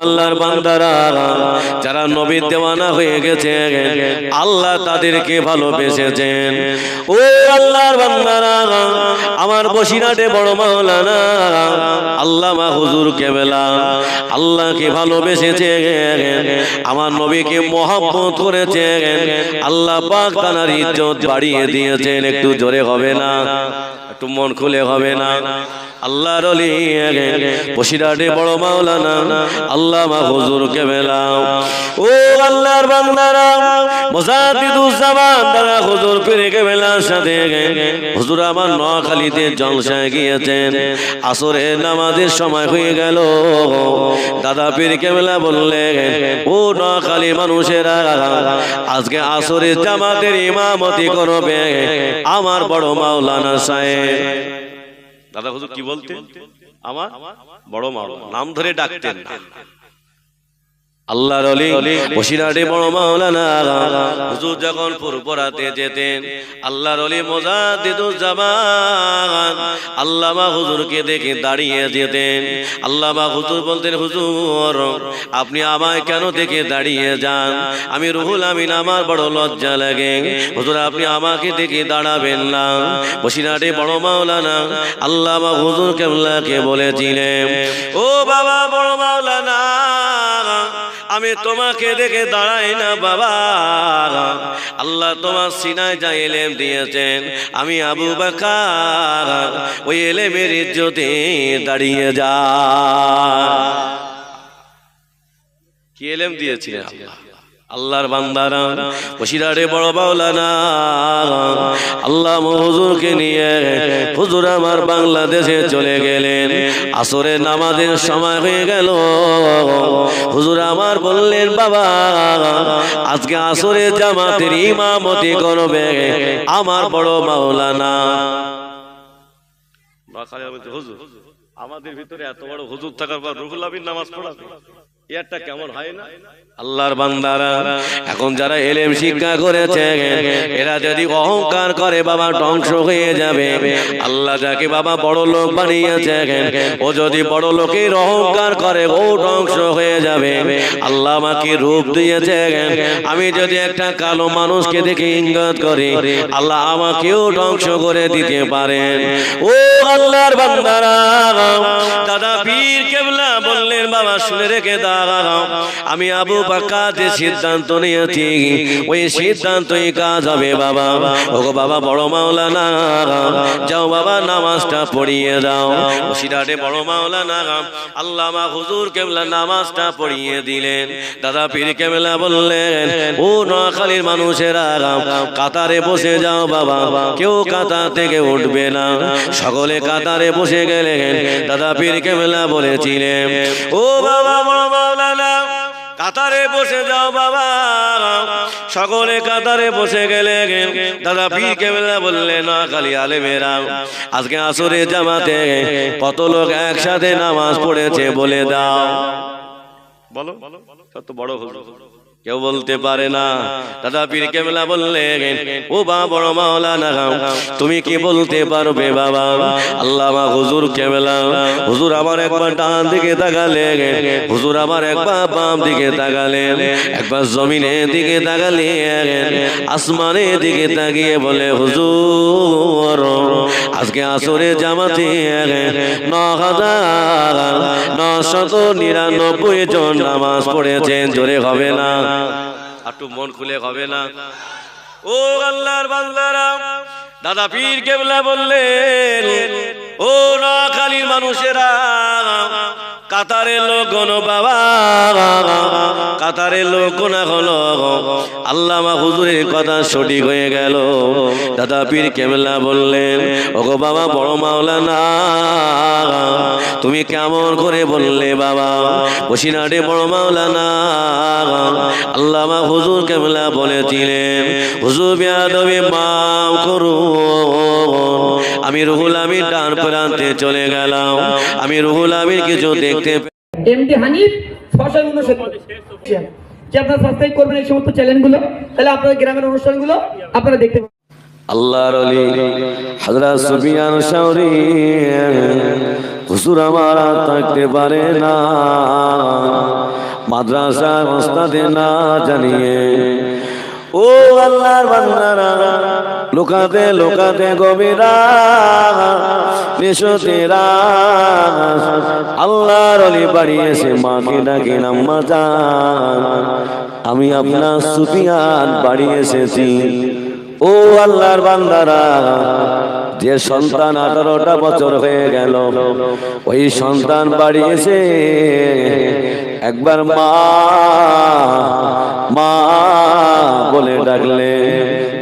আল্লাহর বান্দারা যারা নবীর দেওয়ানা হয়ে গেছে আল্লাহ তাদেরকে ভালোবেসেছেন। ও আল্লাহর বান্দারা, আমার বসিরহাটে বড় মাওলানা আল্লামা হুজুর কেবলা আল্লাহকে ভালোবেসেছে, আমার নবীকে মহব্বত করেছে, আল্লাহ পাক তার ইজ্জত বাড়িয়ে দিয়েছেন। একটু জোরে হবে না? একটু মন খুলে হবে না? আল্লাহর ওলি বসিরহাটে বড় মাওলানা আল্লামা হুজুর কেবলা, ও আল্লাহর বান্দারা, মুজাদ্দিদুজ্জামান দাদা হুজুর পীর কেবলার সাথে হুজুর আমার নোয়াখালীতে জলসায় গিয়েছেন। আসরের নামাজের সময় হয়ে গেল। দাদা পীর কেবলা বললেন, ও নোয়াখালী মানুষেরা, আজকে আসরের জামাতের ইমামতি করবে আমার বড় মাওলানা সাহেব। দাদা হুজুর কি বলতেন? আমার বড় মাওলানা, নাম ধরে ডাকতেন না। আল্লাহর ওলি বসিরহাটে বড় মাওলানা হুজুর যখন পুরপুরাতে যেতেন, আল্লাহর ওলি মুজাদ্দিদুজ্জামান আল্লামা হুজুরকে দেখে দাঁড়িয়ে যেতেন। আল্লামা হুজুর বলতেন, হুজুর আপনি আমায় কেন দেখে দাঁড়িয়ে যান? আমি রুহুল আমিন, আমার বড় লজ্জা লাগে। হুজুর আপনি আমাকে দেখে দাঁড়াবেন না। বসিরহাটে বড় মাওলানা আল্লামা হুজুর কেবলাকে বলেছিলেন, ও বাবা বড় মাওলানা, আমি তোমাকে দেখে দাঁড়াই না বাবা, আল্লাহ তোমার সিনায় যা ইলম দিয়েছেন, আমি আবু বকর ওই ইলমের ইজ্জতে দাঁড়িয়ে যা। কি ইলম দিয়েছিলেন আল্লাহ? আল্লাহর বান্দারা বসিরহাটে বড় মাওলানা আল্লাহ হুজুরকে নিয়ে হুজুর আমার বাংলাদেশে চলে গেলেন। আসরের নামাজের সময় হয়ে গেল। হুজুর আমার বললেন, বাবা আজকে আসরের জামাতের ইমামতি করবে আমার বড় মাওলানা। হুজুর আমাদের ভিতরে এত বড় হুজুর থাকার পর রুহুল আমিন নামাজ পড়াবে, এটা কেমন হয় না? আল্লাহর বান্দারা এখন যারা ইলম শিক্ষা করেছে এরা যদি অহংকার করে বাবা ধ্বংস হয়ে যাবে। আল্লাহ যাকে বাবা বড় লোক বানিয়েছে ও যদি বড় লোকের অহংকার করে ও ধ্বংস হয়ে যাবে। আল্লাহ আমাকে রূপ দিয়েছে, আমি যদি একটা কালো মানুষকে দেখে ইঙ্গিত করি আল্লাহ আমাকেও ধ্বংস করে দিতে পারেন। ও আল্লাহর বান্দারা, দাদা পীর কেবলা বললেন, বাবা শুনে রেখে দাও, আমি আবু বকর যে সিদ্ধান্ত নিয়েছি ওই সিদ্ধান্তই কাজ হবে বাবা। ও বাবা বড় মাওলানা, যাও বাবা নামাজটা পড়িয়ে দাও। বসিরহাটে বড় মাওলানা আল্লামা হুজুর কেবলা নামাজটা পড়িয়ে দিলেন। দাদা পীর কেবলা বললেন, ও নোয়াখালীর মানুষেরা কাতারে বসে যাও বাবা, কেউ কাতার থেকে উঠবে না, সকলে কাতারে বসে গেলেন। দাদা পীর কেবলা বলেছিলেন, ও বাবা বড় মাওলানা কাতারে বসে যাও বাবা, সকলে কাতারে বসে গেলে। দাদা পীর কেবলা বললেন, নোয়াখালী আলেমেরা আজকে আসরের জামাতে কত লোক একসাথে নামাজ পড়েছে বলে দাও। বলো কত বড় হুজুর, কেউ বলতে পারে না। দাদা পীর কেবলা বললেন, ও বাবা বড় মাওলানা তুমি কি বলতে পারবে বাবা? আল্লামা হুজুর কেবলা হুজুর আমার একবার ডান দিকে তাকালেন, হুজুর আমার একবার বাম দিকে তাকালেন, একবার জমিনের দিকে তাকালেন, আসমানের দিকে তাকিয়ে বলে, হুজুর আজকে আসরের জামাতে ৯,৯৯৯ জন নামাজ পড়েছেন। জোরে হবে না? একটু মন খুলে হবে না? ও আল্লাহর বান্দারা, দাদা পীর কেবলা বললেন, ও নোয়াখালীর মানুষেরা কাতারের লোক বাবা, কাতারের লোক না হলো। আল্লামা হুজুরের কথা সঠিক হয়ে গেল। দাদা পীর কেবলা বললেন, ওগো বাবা বড় মাওলানা তুমি কেমন করে বললে বাবা? বসিরহাটে বড় মাওলানা আল্লামা হুজুর কেবলা বলেছিলেন, হুজুর বেয়াদবি মাফ করুন, আমি রুহুল আমিন ডান প্রান্তে চলে গেলাম, আমি রুহুল আমিন কিছু দেখতে এমডি হানিফ ফসল অনুষ্ঠিত যে আপনারা সাবস্ক্রাইব করবেন এই সমস্ত চ্যানেলগুলো, তাহলে আপনাদের গ্রামের অনুষ্ঠানগুলো আপনারা দেখতে পাবেন। আল্লাহর ওলি হযরত সুফিয়ান শাওরি হুজুর আমার থাকতে পারে না, মাদ্রাসা ওস্তাদে না জানিয়ে ও আল্লাহর বান্দারা লুকাতে লুকাতে গভীরা নিশতেরা আল্লাহর ওলি বাড়ি এসে মাকে ডাকে আম্মা জান আমি আপনার সুফিয়ান বাড়ি এসেছি। ও আল্লাহর বান্দারা যে সন্তান 18টা বছর হয়ে গেল ওই সন্তান বাড়ি এসে একবার মা মা বলে ডাকলে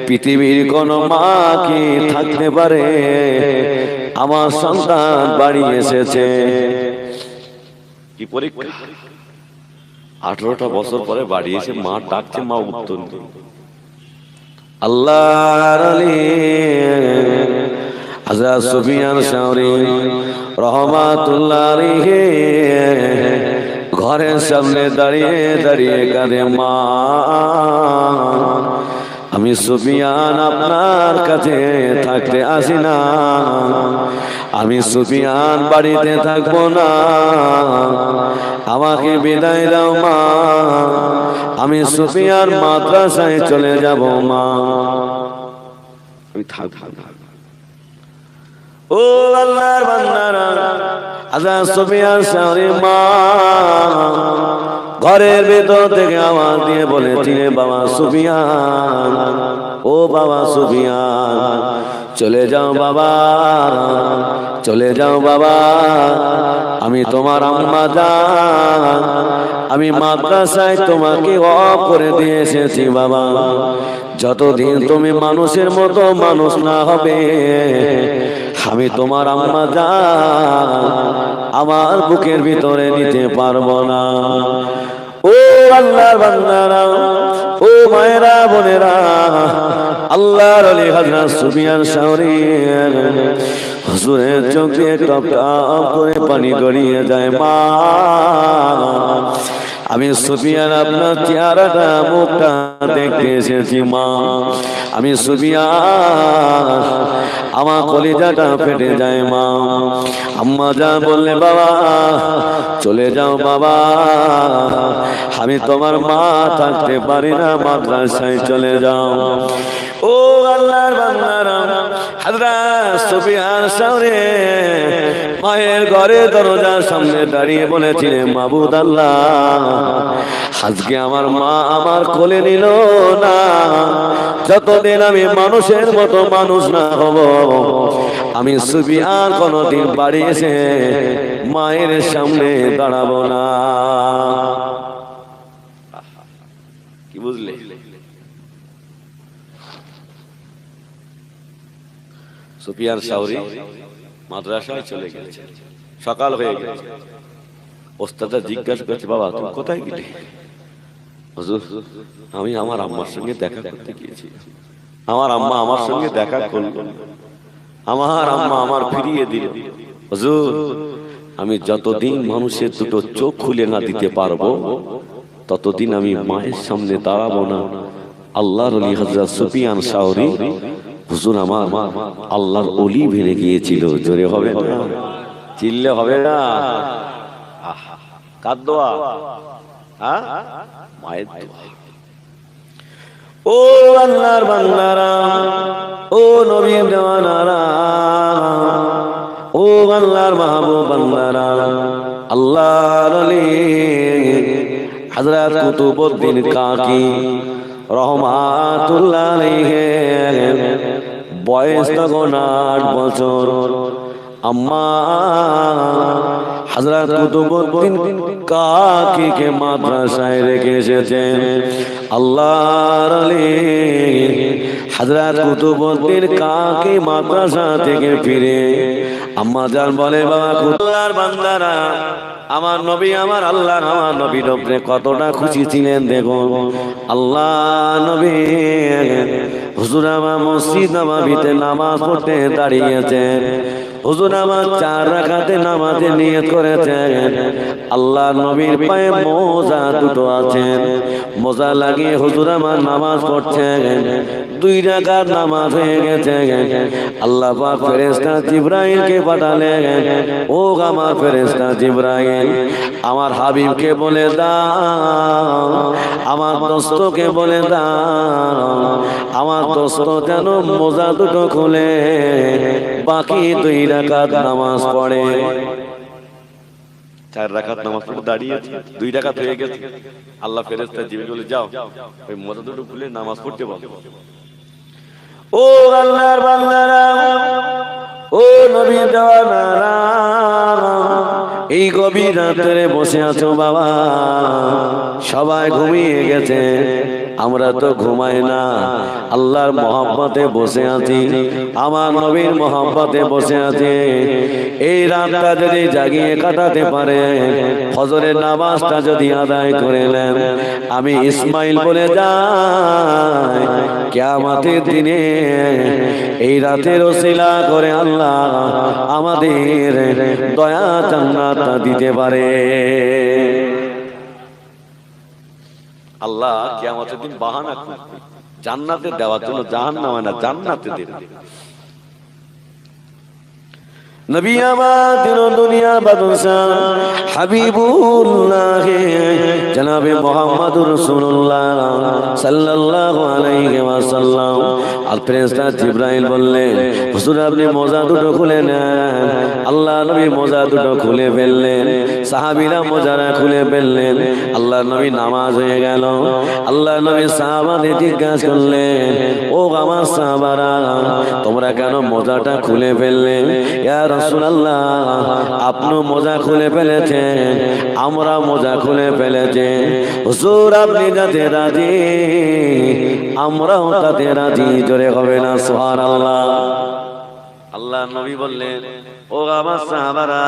পৃথিবীর কোন মা কি থাকতে পারে? আমার সন্তান বাড়ি এসেছে। কি পরীক্ষা! 18টা বছর পরে বাড়ি এসে মা ডাকছে, মা উত্তর দিল। আল্লাহর ওলি হযরত সুফিয়ান সাউরি রাহমাতুল্লাহ আলাইহি ঘরের সামনে দাঁড়িয়ে দাঁড়িয়ে কাঁদে, মা আমি সুফিয়ান আপনার কাছে থাকতে আসি না, আমি সুফিয়ান বাড়িতে থাকবো না, আমাকে বিদায় দাও মা, আমি সুফিয়ান মাদ্রাসায় চলে যাব মা, আমি থাকবো না। ও আল্লাহর বান্দারা হযরত সুফিয়ান সাউরি মা ঘরের ভেতর থেকে আওয়াজ দিয়ে বলেছিলেন, বাবা সুফিয়ান, ও বাবা সুফিয়ান চলে যাও বাবা, চলে যাও বাবা, আমি তোমার আম্মা জান, আমি মাদ্রাসায় তোমাকে অফ করে দিয়ে এসেছি বাবা, যতদিন তুমি মানুষের মতো মানুষ না হবে আমি তোমার আম্মা জান আমার বুকের ভিতরে নিতে পারবো না। ও আল্লাহর বান্দারা, ও মায়েরা বোনেরা, আল্লাহর ওলি হযরত সুফিয়ান সাউরি হুজুরের চোখে টপ টপ করে পানি গড়িয়ে যায়, মা আমি সুফিয়ান আপনার চেহারাটা মুখটা দেখতে এসেছি মা, আমি সুফিয়ান আমার কলিজাটা ফেটে যায় মা। আম্মা জান বললে, বাবা চলে যাও বাবা, আমি তোমার মা থাকতে পারি না, মাদ্রাসায় চলে যাও। ও আল্লাহর বান্দারা হযরত সুফিয়ান সাউরি মায়ের ঘরে দরজার সামনে দাঁড়িয়ে বলেছিলেন, মাবুদ আল্লাহ আজকে আমার মা আমার কোলে নিল না, যতদিন আমি মানুষের মতো মানুষ না হব আমি সুফিয়ান কোনদিন বাড়ি এসে মায়ের সামনে দাঁড়াবো না। কি বুঝলে? সুফিয়ান সাউরি মাদ্রাসায় চলে গেছে, সকাল হয়ে গেছে, ওস্তাদা জিজ্ঞাসা করছে, বাবা তুমি কোথায় গেলে? হুজুর আমি আমার আম্মার সঙ্গে দেখা করতে গিয়েছি, আমার আম্মা আমার সঙ্গে দেখা করলো, আমার আম্মা আমার ফিরিয়ে দিল। হুজুর আমি যতদিন মানুষের দুটো চোখ খুলে না দিতে পারবো ততদিন আমি মায়ের সামনে দাঁড়াবো না। আল্লাহর ওলি হযরত সুফিয়ান সাউরি হুজুর আমার আল্লাহর ওলি ভেঙে গিয়েছিল। জোরে হবে না, চিল্লে হবে না, কার দোয়া? মায়ের দোয়া। ও আল্লাহর বান্দারা, ও নবীর দেওয়ানারা, ও আল্লাহর মাহবুব বান্দারা, আল্লাহর ওলি হযরত কুতুবউদ্দিন কাকি রহমাতুল্লাহ আলাইহি বয়স তখন 8 বছর। আম্মা হযরত কুতুবউদ্দিন কাকিকে মাদ্রাসায় রেখে এসেছেন। আল্লাহর ওলি হযরত কুতুবউদ্দিন কাকি মাদ্রাসা থেকে ফিরে আম্মা জান বলে, বাবা আল্লাহর বান্দারা আমার নবী, আমার আল্লাহ, আমার নবীর উপরে কতটা খুশি ছিলেন দেখুন। আল্লাহ নবী হুজুর আমার মসজিদ নববীতে নামাজ পড়তে দাঁড়িয়েছেন, হুজুর আমার 4 রাকাতে নামাজে নিয়ত করেছেন, আল্লাহ নবীর পায়ে মোজা দুটো আছেন, মোজা লাগিয়ে হুজুর আমার নামাজ পড়ছেন। 2 রাকাত নামাজ হয়ে গেছে, আল্লাহ পাক ফেরেশতা জিবরাইলকে পাঠালেন, ও আমার ফেরেশতা জিবরাইল, আমার হাবিবকে বলে দাও, আমার দোস্তকে বলে দাও, আমার দোস্ত যেন মোজা দুটো খুলে বাকি 2 রাকাত নামাজ পড়ে। 4 রাকাত নামাজ পড়ে দাঁড়িয়েছে, 2 রাকাত হয়ে গেছে। আল্লাহ ফেরেশতা জিবরাইল বলে, যাও ওই মোজা দুটো খুলে নামাজ পড়তে বলো। ও আল্লাহর বান্দারা, ও নবী দেওয়ানারা, এই গভীর রাতে বসে আছো বাবা, সবাই ঘুমিয়ে গেছে, আমরা তো ঘুমাই না, আল্লাহর মহব্বতে বসে আছি, আমার নবীর মহব্বতে বসে আছি। এই রাতটা যদি জাগিয়ে কাটাতে পারে, ফজরের নামাজটা যদি আদায় করে নেন, আমি ইসমাইল বলে যাই, কিয়ামতের দিনে এই রাতের ওসিলা করে আল্লাহ আমাদের দয়া জান্নাতটা দিতে পারে। আল্লাহ কিয়ামতের দিন বাহানা করবে জান্নাতে দেওয়ার জন্য, জাহান্নামে না, জান্নাতে দেবে। নবী আমাদের দুনিয়ার বাদশা হাবিবুল্লাহ জনাবে মুহাম্মদুর রাসূলুল্লাহ সাল্লাল্লাহু আলাইহি ওয়াসাল্লাম আর ফেরেশতা জিবরাইল বললেন, হুজুর আপনি মোজা দুটো খুলে নেন। আল্লাহ নবী মোজা দুটো খুলে ফেললেন, সাহাবীরা মোজারা খুলে ফেললেন। আল্লাহ নবী নামাজ হয়ে গেল। আল্লাহ নবী সাহাবাদের জিজ্ঞাসা করলেন, ও আমার সাহাবারা, তোমরা কেন মোজাটা খুলে ফেললে? ইয়া রাসূলুল্লাহ, আপনি মোজা খুলে ফেলেছেন, আমরা মোজা খুলে ফেলেছি, হুজুর আপনি যাতে রাজি, আমরাও তাতে রাজি। জোরে হবে না সুবহানাল্লাহ। আল্লাহ নবী বললেন, ও আমার সাহাবারা,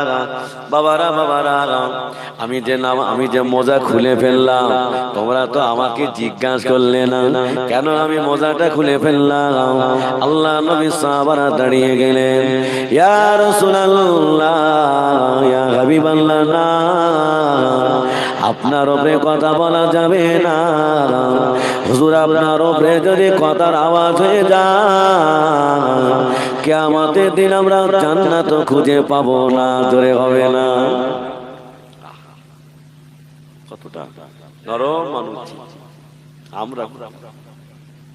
বাবারা, আমি যে মোজা খুলে ফেললাম, তোমরা তো আমাকে জিজ্ঞাসা করলে না কেন আমি মোজাটা খুলে ফেললাম। আল্লাহ নবী সাহাবারা দাঁড়িয়ে গেলেন, ইয়া রাসূলুল্লাহ, ইয়া হাবিবাল্লাহ, না, আপনার উপরে কথা বলা যাবে না, হুজুর আপনার উপরে যদি কথার আওয়াজ হয়ে যায়, কিয়ামতের দিন আমরা জান্নাত খুঁজে পাবো না। জোরে হবে না। কতটা নরম মানুষ আমরা।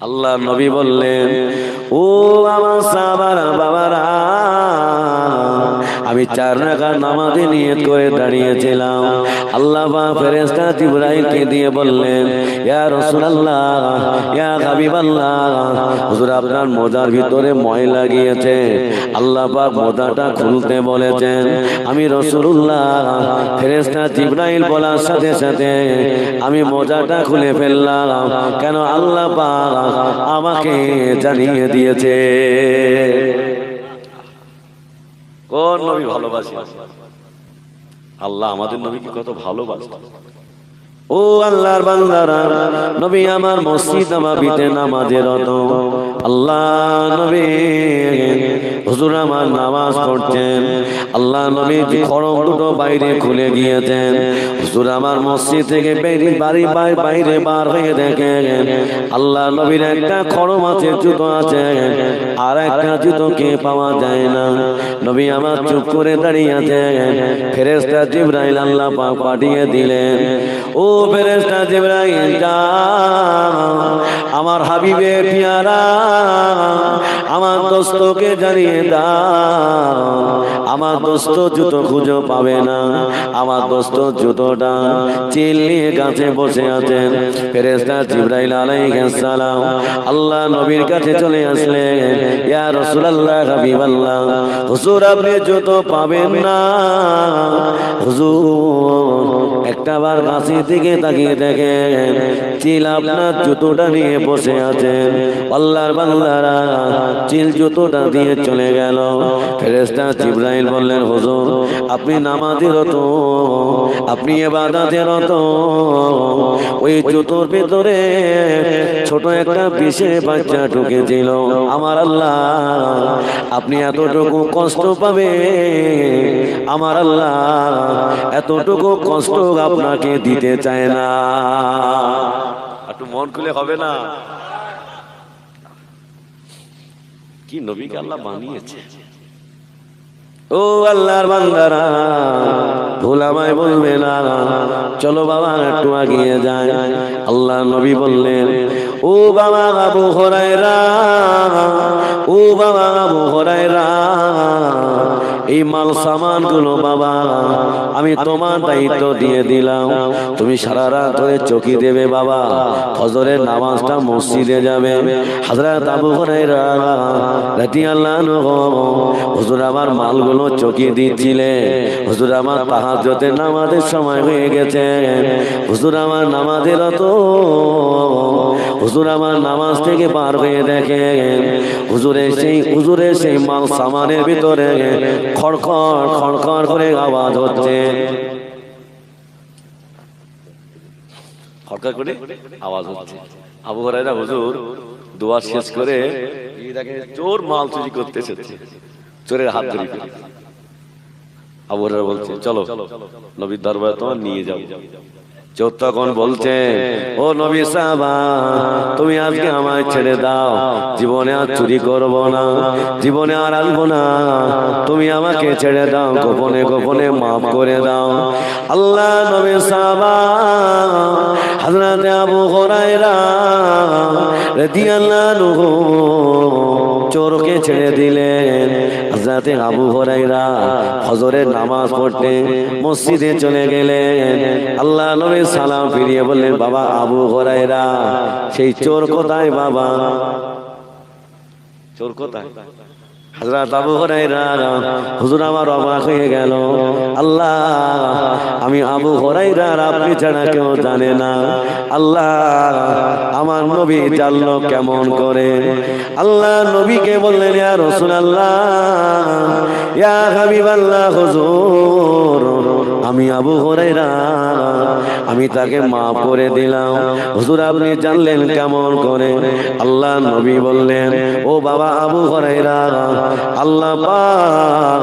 আল্লাহ নবী বললেন, ও আমার সাহাবারা, বাবারা, আমি 4 রাকাত নামাজে নিয়ত করে দাঁড়িয়েছিলাম। আল্লাহ পাক ফেরেশতা জিবরাইলকে দিয়ে বললেন, ইয়া রাসূলুল্লাহ, ইয়া হাবিবাল্লাহ, হুজুর আপনার মোজার ভিতরে ময়লা গিয়েছে, আল্লাহ পাক মোজাটা খুলতে বলেছেন। আমি রাসূলুল্লাহ, ফেরেশতা জিবরাইল বলার সাথে সাথে আমি মোজাটা খুলে ফেললাম। কেন? আল্লাহ পাক আমাকে জানিয়ে দিয়েছে। কোন নবী ভালোবাসি? আল্লাহ আমাদের নবীকে কত ভালোবাসে। ও আল্লাহর বান্দারা, নবী আমার মসজিদ নববীতে নামাজে রত। আল্লাহ নবী হুজুর আমার নামাজ পড়ছেন। আল্লাহ নবী খড়ম দুটো বাইরে খুলে গিয়েছেন। হুজুর আমার মসজিদ থেকে বাইরে বার হয়ে দেখেন আল্লাহ নবীর একটা খড়ম আছে, জুতো আছে, আর একটা জুতোকে পাওয়া যায় না। নবী আমার চুপ করে দাঁড়িয়ে আছেন। ফেরেশতা জিবরাইল আল্লাহ পাক পাঠিয়ে দিলেন, ও ফেরেশতা জিবরাইল, যাও আমার হাবিবে পিয়ারা আমার দোস্তকে জানিয়ে দাও, আমার দোস্ত জুতো খুঁজে পাবে না, আমার দোস্ত জুতোটা চিল নিয়ে গাছে বসে আছেন। ফেরেশতা জিবরাইল আলাইহিস সালাম আল্লাহ নবীর কাছে চলে আসলেন, ইয়া রাসূলুল্লাহ, হাবিবাল্লাহ, হুজুর আপনি জুতো পাবেন না। হুজুর একটাবার গাছের দিকে তাকিয়ে দেখেন চিল আপনার জুতোটা নিয়ে বসে আছেন। আল্লাহর বান্দারা চিল জুতোটা দিয়ে চলে গেল। ফেরেশতা জিবরাইল বললেন, হুজুর আপনি নামাজে রত, আপনি ইবাদতে রত, ওই জুতোর ভিতরে ছোট একটা বিষে বাচ্চা ঢুকেছিল। আমার আল্লাহ, আপনি এতটুকু কষ্ট পাবে, আমার আল্লাহ এতটুকু কষ্ট আপনাকে দিতে চায় না। একটু মন খুলে হবে না? কি নবীকে আল্লাহ বানিয়েছে। ও আল্লাহর বান্দারা, ভুল আমায় বলবে না। চলো বাবা একটু এগিয়ে যায়। আল্লাহ নবী বললেন, ও বাবা আবু হুরায়রা, ও বাবা আবু হুরায়রা, এই মাল সামান গুলো বাবা আমি তোমার দায়িত্ব দিয়ে দিলাম। তুমি সারা রাত ধরে চকি দেবে বাবা, ফজরের নামাজটা মসজিদে যাবে। হযরত আবু হুরায়রা রাদিয়াল্লাহু আনহু, হুজুর আমার মালগুলো চকি দিচ্ছিলে, হুজুর আমার তাহাজ্জুদের নামাজের সময় হয়ে গেছে, হুজুর আমার নামাজের তো, হুজুর আমার নামাজ থেকে পার হয়ে দেখেন হুজুরের সেই মাল সামানের ভিতরে খড়খড় খড়খড় করে আওয়াজ হচ্ছে, খড়খড় করে আওয়াজ হচ্ছে। আবু হুরায়রা হুজুর দোয়া শেষ করে দেখে চোর মাল চুরি করতে এসেছে, চোরের হাত ধরে ফেলে। আবু হুরায়রা বলছে, চলো নবীর দরবারে তোমার নিয়ে যাও। চোর তখন বলছে, ও নবী সাহাবা, তুমি আজকে আমায় ছেড়ে দাও, জীবনে আর চুরি করব না, জীবনে আর আসবো না, তুমি আমাকে ছেড়ে দাও, গোপনে গোপনে মাফ করে দাও। আল্লাহ নবী সাহাবা হযরত আবু হুরায়রা রাদিয়াল্লাহু আনহু চোরকে ছেড়ে দিলেন। হযরত আবু হুরায়রা ফজরের নামাজ পড়তে মসজিদে চলে গেলেন। আল্লাহ নবী সালাম ফিরিয়ে বললেন, বাবা আবু হুরায়রা, সেই চোর কোথায় বাবা, চোর কোথায়? হযরত আবু হুরায়রা, হুজুর আমার অবাক হয়ে গেল। আল্লাহ, আমি আবু হুরায়রা আপনি ছাড়া কেউ জানে না। আল্লাহ, আমার নবী জানলো কেমন করে? আল্লাহ নবীকে বললেন, ইয়া রাসূলুল্লাহ, ইয়া হাবিবাল্লাহ, হুজুর আমি আবু হুরায়রা, আমি তাকে মাফ করে দিলাম। হুজুর আপনি জানলেন কেমন করে? আল্লাহ নবী বললেন, ও বাবা আবু হুরায়রা, আল্লাহ পাক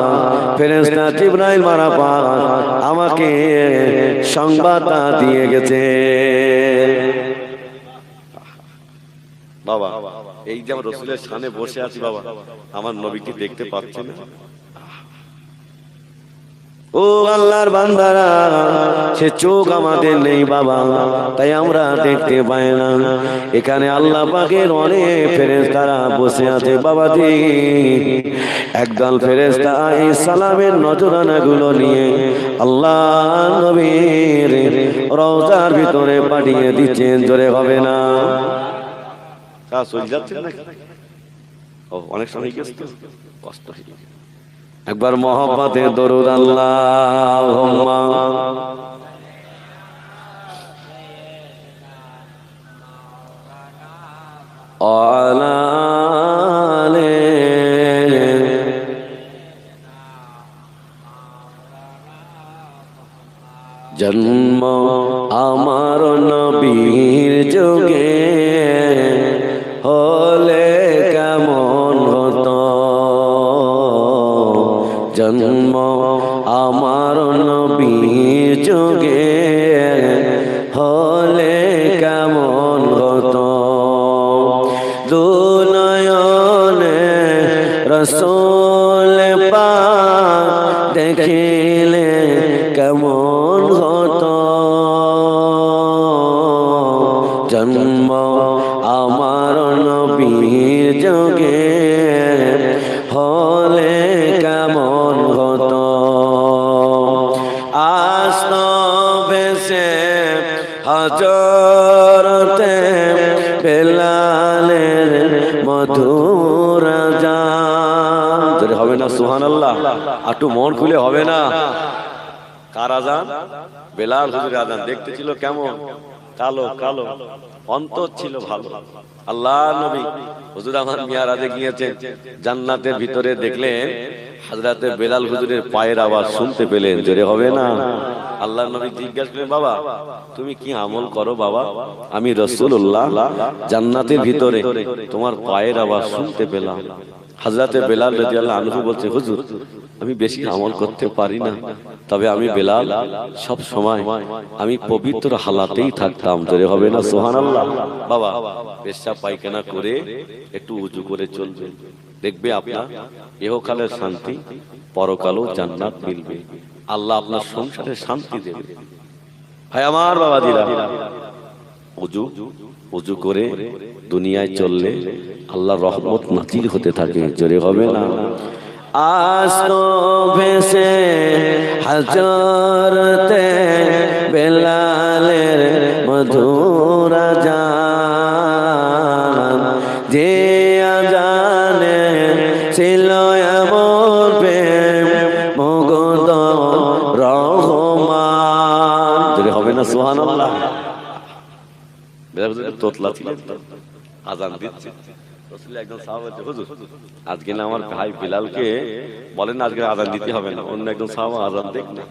ফেরেশতা জিবরাইল মারফত আমাকে সংবাদটা দিয়ে গেছে। বাবা এই যে আমার রাসূলের সামনে বসে আছি বাবা, আমার নবীকে দেখতে পাচ্ছি না। ও আল্লাহর বান্দারা, সে চোখ আমাদের নেই বাবা, তাই আমরা দেখতে পাই না। এখানে আল্লাহ পাকের অনেক ফেরেশতারা বসে আছে বাবাজি। একদল ফেরেশতা এই সালামের নজরানাগুলো নিয়ে আল্লাহ নবীর রওজার ভিতরে পাঠিয়ে দিচ্ছেন। জোরে হবে না? চলে যাচ্ছে নাকি? ও অনেক সময় গেছে তো, কষ্ট হয়ে গেছে। একবার মোহাম্মতে দরুদ আল্লাহুম্মা আলা আলি জন্ম আমার নবীর যুগে হলে কেমন হতো, জন্ম আমার নবীর যুগে হলে কেমন হতো, দুনয়নে রাসূল পাক দেখিলে কেমন হতো, জন্ম আমার নবীর যুগে হলে কেমন হতো। আসত ভেসে হযরতে বেলালের মধুর আযান। হবে না সুবহানাল্লাহ? একটু মন খুলে হবে না? কার আযান? বেলাল হুজুরের আযান। দেখতে ছিল কেমন? কালো কালো, অন্তর ছিল ভালো। আল্লাহ নবী হুজুর আমার মিয়ারাজে গিয়েছেন, জান্নাতের ভিতরে দেখলেন হযরতে বেলাল হুজুরের পায়ের আওয়াজ শুনতে পেলেন। জোরে হবে না? আল্লাহ নবী জিজ্ঞাসা করলেন, বাবা তুমি কি আমল করো বাবা? আমি রাসূলুল্লাহ জান্নাতের ভিতরে তোমার পায়ের আওয়াজ শুনতে পেলাম। হযরতে বেলাল রাদিয়াল্লাহু আনহু বলছে, হুজুর আমি বেশি আমল করতে পারি না, তবে আমি বেলাল সব সময় আমি পবিত্র হালাতেই থাকতাম। জোরে হবে না সুবহানাল্লাহ? বাবা পেশাব পায়খানা করে একটু উজু করে চলবে, দেখবে আপনার ইহকালের শান্তি, পরকালেও জান্নাত মিলবে, আল্লাহ আপনার সংসারে শান্তি দেবে। ভাই আমার বাবাজিরা, উজু করে দুনিয়ায় চললে আল্লাহর রহমত নাজিল হতে থাকে। জোরে হবে না? আজ তো ভেসে হযরতে বেলালের মধুর আযান, যে আযানে ছিল এমন প্রেম মুগ্ধ রহমান। জোরে হবে না সুবহানাল্লাহ? তোতলা ছিলেন, আযান দিচ্ছে, একজন সাহাবা বলছে, হুজুর আজকে না আমার ভাই বিলালকে বলেন না আজকে আযান দিতে হবে না, অন্য একজন সাহাবা আযান দেখ না।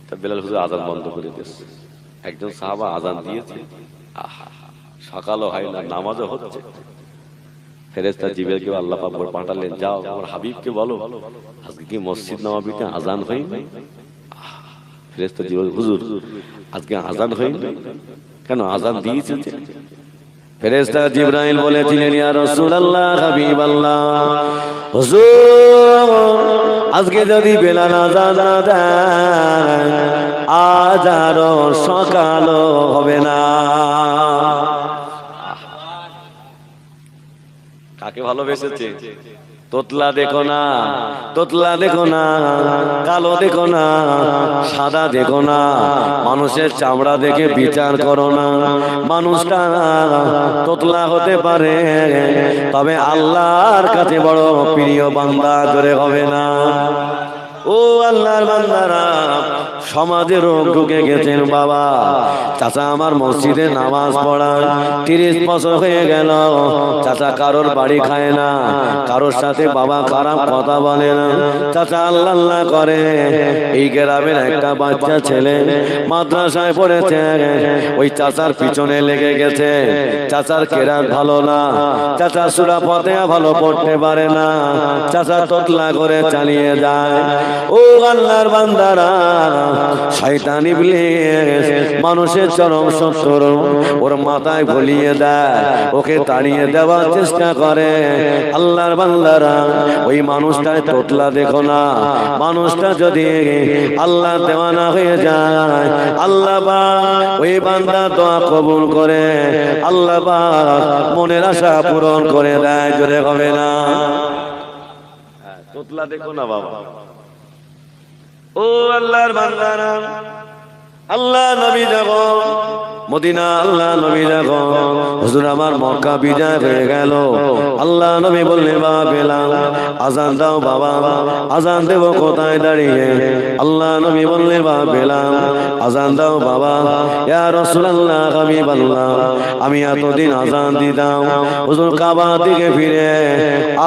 তা বিলাল হুজুর আযান বন্ধ করে দিয়েছে। একজন সাহাবা আযান দিয়েছে, আহা সকালও হয় না, নামাজও হচ্ছে। ফেরেশতা জিবরাইলকে আল্লাহ পাক পাঠালেন, যাও আমার হাবিবকে বলো আজকে কি মসজিদ নববীতে আযান হয়নি? ফেরেশতা জিবরাইল, হুজুর আজকে আযান হয়নি কেন? আযান দিয়েছে। ফেরেশতা জিবরাইল বলেছিলেন, ইয়া রাসূলুল্লাহ হাবিবাল্লাহ, হুজুর আজকে যদি বেলাল আযান না দেয় আজ আর সকালও হবে না। কাকে ভালোবেসেছে? তোতলা দেখো না, তোতলা দেখো না, কালো দেখো না, সাদা দেখো না, মানুষের চামড়া দেখে বিচার করো না। মানুষটা তোতলা হতে পারে, তবে আল্লাহর কাছে বড় প্রিয় বান্দা। জোরে হবে না? ও আল্লাহর বান্দারা, সমাজে রোগ ঢুকে গেছেন বাবা। চাচা আমার মসজিদে নামাজ পড়ায় 30 বছর হয়ে গেল, চাচা কারোর বাড়ি খায় না, কারোর সাথে বাবা খারাপ কথা বলে না, চাচা আল্লাহ আল্লাহ করে। এই গ্রামের একটা বাচ্চা ছেলে মাদ্রাসায় পড়েছে, ওই চাচার পিছনে লেগে গেছে। চাচার কেরাত ভালো না, চাচা সূরা ফাতিহা ভালো পড়তে পারে না, চাচা তোতলা করে চালিয়ে যায়। ও আল্লাহর বান্দারা, শয়তান ইবলিস মানুষের চরম শত্রু, ওর মাথায় ভুলিয়ে দেয়, ওকে তাড়িয়ে দেওয়ার চেষ্টা করে। আল্লাহর বান্দারা, ওই মানুষটায় তোতলা দেখো না। মানুষটা যদি আল্লাহ দেওয়ানা হয়ে যায়, আল্লাহ পাক ওই বান্দার দোয়া কবুল করে, আল্লাহ পাক মনের আশা পূরণ করে দেয়। জোরে হবে না? তোতলা দেখো না বাবা। ও আল্লাহর বান্দারা, আল্লাহ নবী যখন মদিনা, আল্লাহ নবী যখন হুজুর আমার মক্কা বিজয় হয়ে গেল, আল্লাহ নবী বললেন, বাবা বেলাল আযান দাও বাবা। আযান দেব কোথায় দাঁড়িয়ে? আল্লাহ নবী বললেন, বাবা বেলাল আযান দাও বাবা। ইয়া রাসূলুল্লাহ হাবিবাল্লাহ, আমি এতদিন আযান দিতাম হুজুর কাবার দিকে ফিরে,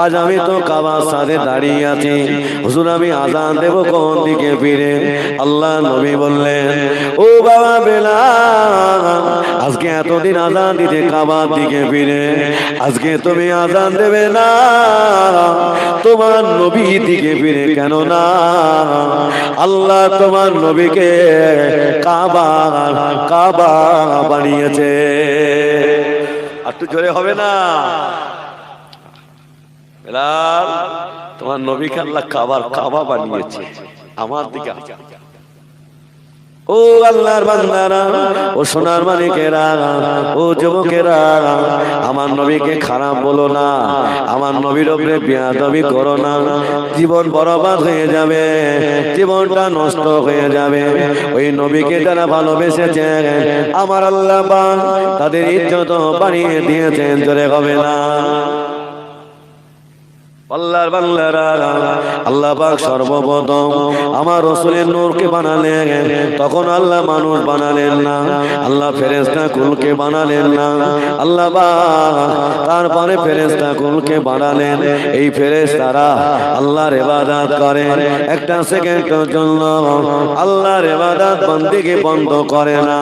আজ আমি তো কাবার সাথে দাঁড়িয়ে আছি, হুজুর আমি আযান দেব কোন দিকে ফিরে? আল্লাহ নবী বললেন, ও বাবা বেলাল, আজকে এতদিন আযান দিতে কাবার দিকে ফিরে, আজকে তুমি আযান দেবে না তোমার নবী দিকে ফিরে। কেন না? আল্লাহ তোমার নবীকে কাবা কাবা বানিয়েছে। একটু জোরে হবে না? বেলাল তোমার নবীকে আল্লাহ কাবার কাবা বানিয়েছে, আমার দিকে। ও আল্লাহর বান্দারা, ও সোনার মালিকেরা, ও যুবকেরা, আমার নবীকে খারাপ বলো না, আমার নবীর উপরে বেয়াদবি করো না, জীবন বরবাদ হয়ে যাবে, জীবনটা নষ্ট হয়ে যাবে। ওই নবীকে যারা ভালোবেসেছে আমার আল্লাহ পাক তাদের ইজ্জত বাড়িয়ে দিয়েছেন। জোরে হবে না? আল্লাহর বান্দারা, আল্লাহ পাক সর্বপ্রথম আমার রাসূলের নূরকে বানালেন, তখন আল্লাহ মানুষ বানালেন না, আল্লাহ ফেরেশতা কুলকে বানালেন না, আল্লাহ পাক তারপরে ফেরেশতা কুলকে বানালেন। এই ফেরেশতারা আল্লাহর ইবাদত করে, একটা সেকেন্ডের জন্য আল্লাহর ইবাদত বন্দেগী বন্ধ করে না।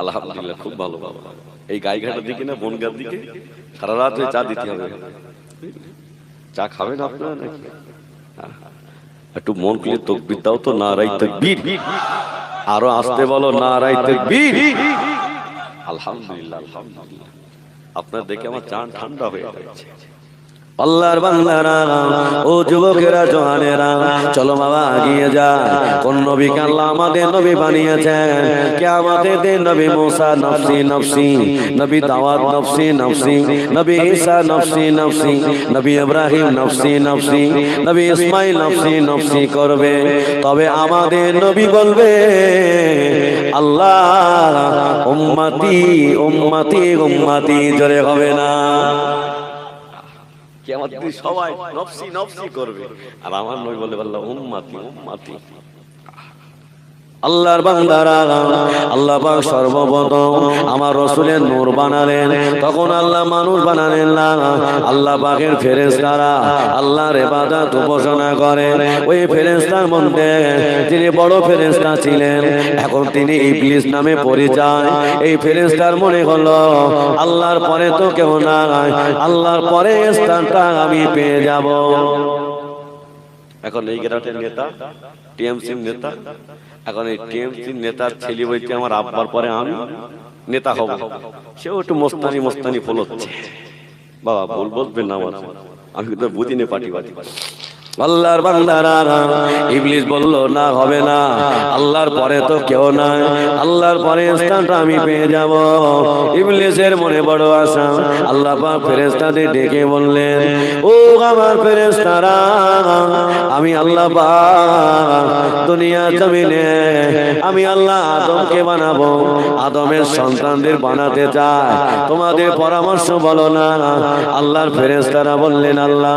আলহামদুলিল্লাহ, খুব ভালো বাবা। এই গাইঘাটার দিকে না বনগার দিকে সারা রাত চা দিতে হবে। চা খাবেন আপনারা নাকি? একটু মন খুলে তাকবীর দাও তো, নারায়ে তাকবীর। আরো আসতে বলো, নারায়ে তাকবীর। আলহামদুলিল্লাহ, আলহামদুলিল্লাহ। আপনার দেখে আমার চান ঠান্ডা হয়ে যাচ্ছে। আল্লাহর বান্দারা, ও যুবকেরা, জওয়ানেরা, চলো বাবা এগিয়ে যায়। কোন নবীকে আল্লাহ আমাদের নবী বানিয়েছেন? কিয়ামতের দিন নবী মুসা নফসি নফসি, নবী দাউদ নফসি নফসি, নবী ঈসা নফসি নফসি, নবী ইব্রাহিম নফসি নফসি, নবী ইসমাঈল নফসি নফসি করবে। তবে আমাদের নবী বলবে, আল্লাহ উম্মতি উম্মতি উম্মতি, জোরে হবে না? সবাই নফসি নফসি করবে, আর আমার নবী বলে আল্লাহ উম্মতি উম্মতি। আল্লাহর বান্দারা, আল্লাহ পাক সর্বপ্রথম আমার রাসূলের নূর বানালেন, তখন আল্লাহ মানুষ বানালেন না। আল্লাহ পাকের ফেরেশতারা আল্লাহর ইবাদত উপাসনা করে। ওই ফেরেশতার মধ্যে যিনি বড় ফেরেশতা ছিলেন, এখন তিনি ইবলিস নামে পরিচয়। এই ফেরেশতার মনে হলো আল্লাহর পরে তো কেউ নাই, আল্লাহর পরে স্থানটা আমি পেয়ে যাব। এখন এই গ্রামের নেতা, টিএমসি নেতা, এখন এই টিএমসি নেতার ছেলে বইতে আমার আব্বার পরে আমি নেতা হব। সেও একটু মস্তানি মস্তানি ফলচ্ছে। বাবা ভুল বলবেন না, আমার আমি তো বুঝিনি পাটি পাটি। আল্লাহর বান্দারা, ইবলিস বলল না, হবে না, আল্লাহর পরে তো কেউ নাই, আল্লাহর পরে স্থানটা আমি পেয়ে যাব। ইবলিসের মনে বড় আশা। আল্লাহ পাক ফেরেশতাদের ডেকে বললেন, ও আমার ফেরেশতারা, আমি আল্লাহ পাক দুনিয়া জমিনে আমি আল্লাহ আদমকে বানাবো, আদমের সন্তানদের বানাতে চাই, তোমাদের পরামর্শ বলো না। আল্লাহর ফেরেশতারা বললেন, আল্লাহ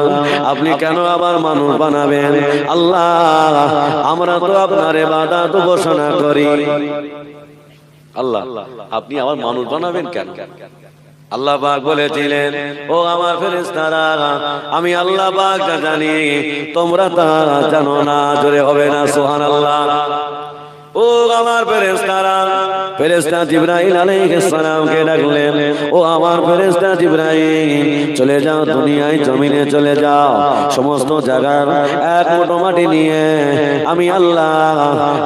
আপনি কেন আবার মানুষ বানাবেন? আল্লাহ আমরা তো আপনার ইবাদত উপাসনা করি। আল্লাহ আপনি আবার মানুষ বানাবেন কেন? আল্লাহ পাক বলেছিলেন, ও আমার ফেরেশতারা, আমি আল্লাহ পাক যা জানি তোমরা তা জানো না। জোরে হবে না সুবহানাল্লাহ? ও আমার ফেরেশতারা, ফেরেশতা জিবরাইল আলাইহিস সালামকে ডাকলেন, ও আমার ফেরেশতা জিবরাইল, চলে যাও দুনিয়ায় জমিনে চলে যাও, সমস্ত জায়গার এক মুঠো মাটি নিয়ে আমি আল্লাহ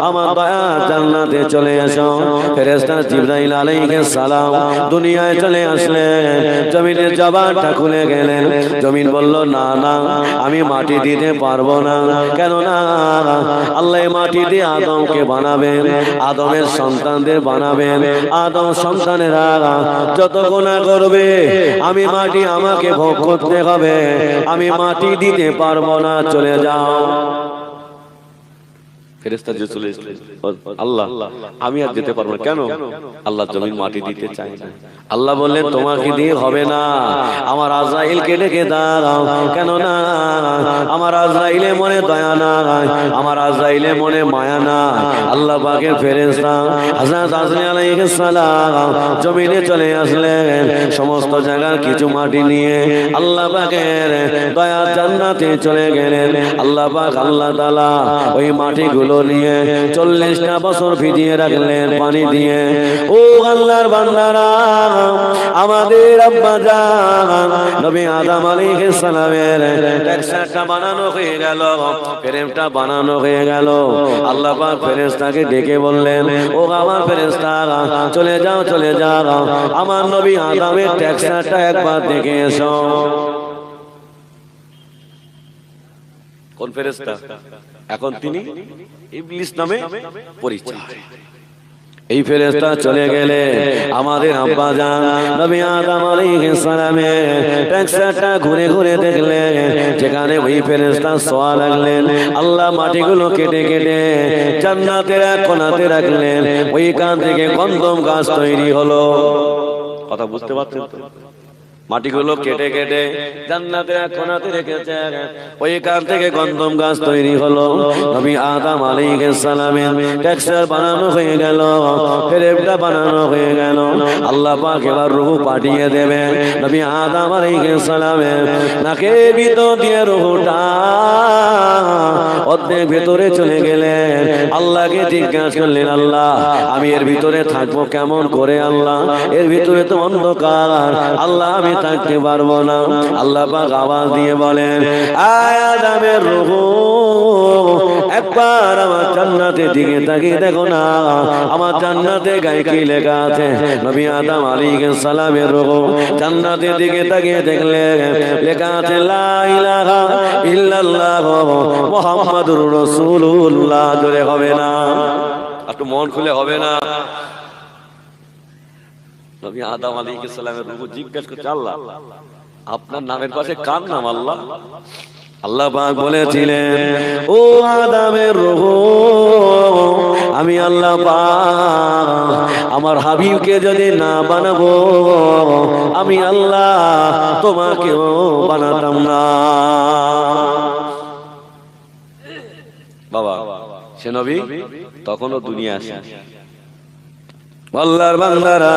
আমার দয়া জান্নাতে চলে এসো। ফেরেশতা জিবরাইল আলাইহিস সালাম দুনিয়ায় চলে আসলেন, জমিনের জবানটা খুলে গেলেন। জমিন বলল, না না, আমি মাটি দিতে পারবো না। কেন না? আল্লাহ মাটি দিয়ে আদমকে বানাবেন, আদমের সন্তানদের বানাবেন। আদম সন্তানেরা যত গুনাহ করবে আমি মাটি আমাকে ভোগ করতে হবে, আমি মাটি দিতে পারবো না, চলে যাও। ফেরেশতা যে চলে এসেছেন, আল্লাহ আমি আর যেতে পারবো না। কেন? আল্লাহ জমিন মাটি দিতে চায় না। আল্লাহ বললেন, তোমাকে দিয়ে হবে না, আমার আজরাইলকে ডেকে দাও। কেন না? আমার আজরাইলে মনে দয়া নাই, আমার আজরাইলে মনে মায়া না। আল্লাহ পাকের ফেরেশতা হযরত আজরাইল আলাইহিস সালাম জমিনে চলে আসলেন, সমস্ত জায়গার কিছু মাটি নিয়ে আল্লাহ পাকের দয়া জান্নাতে চলে গেলেন। আল্লাহ পাক আল্লাহ তাআলা ওই মাটিগুলো নিয়ে 40টা বছর ভিজিয়ে রাখলেন পানি দিয়ে। ও আল্লাহর বান্দারা, আমাদের আব্বা জান নবী আদম আলাইহিস সালামের টেক্সচারটা বানানো হয়ে গেল, ফ্রেমটা বানানো হয়ে গেল। আল্লাহ পাক ফেরেশতাকে ডেকে বললেন, ও আমার ফেরেশতারা, চলে যাও চলে যাও, আমার নবী আদমের টেক্সচারটা একবার দেখে এসো। কোন ফেরেশতা? এখন তিনি ইবলিস নামে পরিচয়। এই ফেরেশতা চলে গেলে আমাদের আব্বা জান নবী আদম আলাইহিস সালামের ট্যাক্সাটা ঘুরে ঘুরে দেখলেন, যেখানে ওই ফেরেশতা শোয়া লাগলেন। আল্লাহ মাটিগুলো কেটে কেটে জান্নাতের এক কোণাতে রাখলেন। ওইখান থেকে গন্ধম গাছ তৈরি হলো। কথা বুঝতে পারছেন তো? মাটিগুলো কেটে কেটে জান্নাতের এক কোণাতে রেখেছে, ওইখান থেকে গন্ধম গাছ তৈরি হলো। নবী আদম আলাইহিস সালামের টেক্সচার বানানো হয়ে গেল, ফ্রেমটা বানানো হয়ে গেল। আল্লাহ পাক এবার রূহ পাঠিয়ে দেবে। নবী আদম আলাইহিস সালামের নাকের ভিতর দিয়ে রূহটা অর্ধেক ভেতরে চলে গেলেন। আল্লাহকে জিজ্ঞাসা করলেন, আল্লাহ আমি এর ভিতরে থাকবো কেমন করে? আল্লাহ এর ভিতরে তো অন্ধকার, আল্লাহ আমি থাকতে পারবো না। আল্লাহ পাক আওয়াজ দিয়ে বলেন, আয় আদমের রূহ, একবার আমার জান্নাতের দিকে তাকিয়ে দেখো না, আমার জান্নাতে গায়ে কি লেখা আছে? নবী আদম আলাইহিস সালামের রূহ জান্নাতের দিকে তাকিয়ে দেখলেন, লেখা আছে লা ইলাহা ইল্লাল্লাহ মুহাম্মাদুর রাসূলুল্লাহ। জোরে হবে না? একটু মন খুলে হবে না? নবী আদম আলাইহিস সালামের রূহ জিজ্ঞাসা করছে, আল্লাহ আপনার নামের পাশে কার নাম? আল্লাহ আল্লাহ পাক বলেছিলেন, ও আদমের রূহ, আমি আল্লাহ পাক আমার হাবিবকে যদি না বানাবো, আমি আল্লাহ তোমাকেও বানাতাম না। বাবা সে নবী তখনও দুনিয়া আসে। আল্লাহর বান্দারা,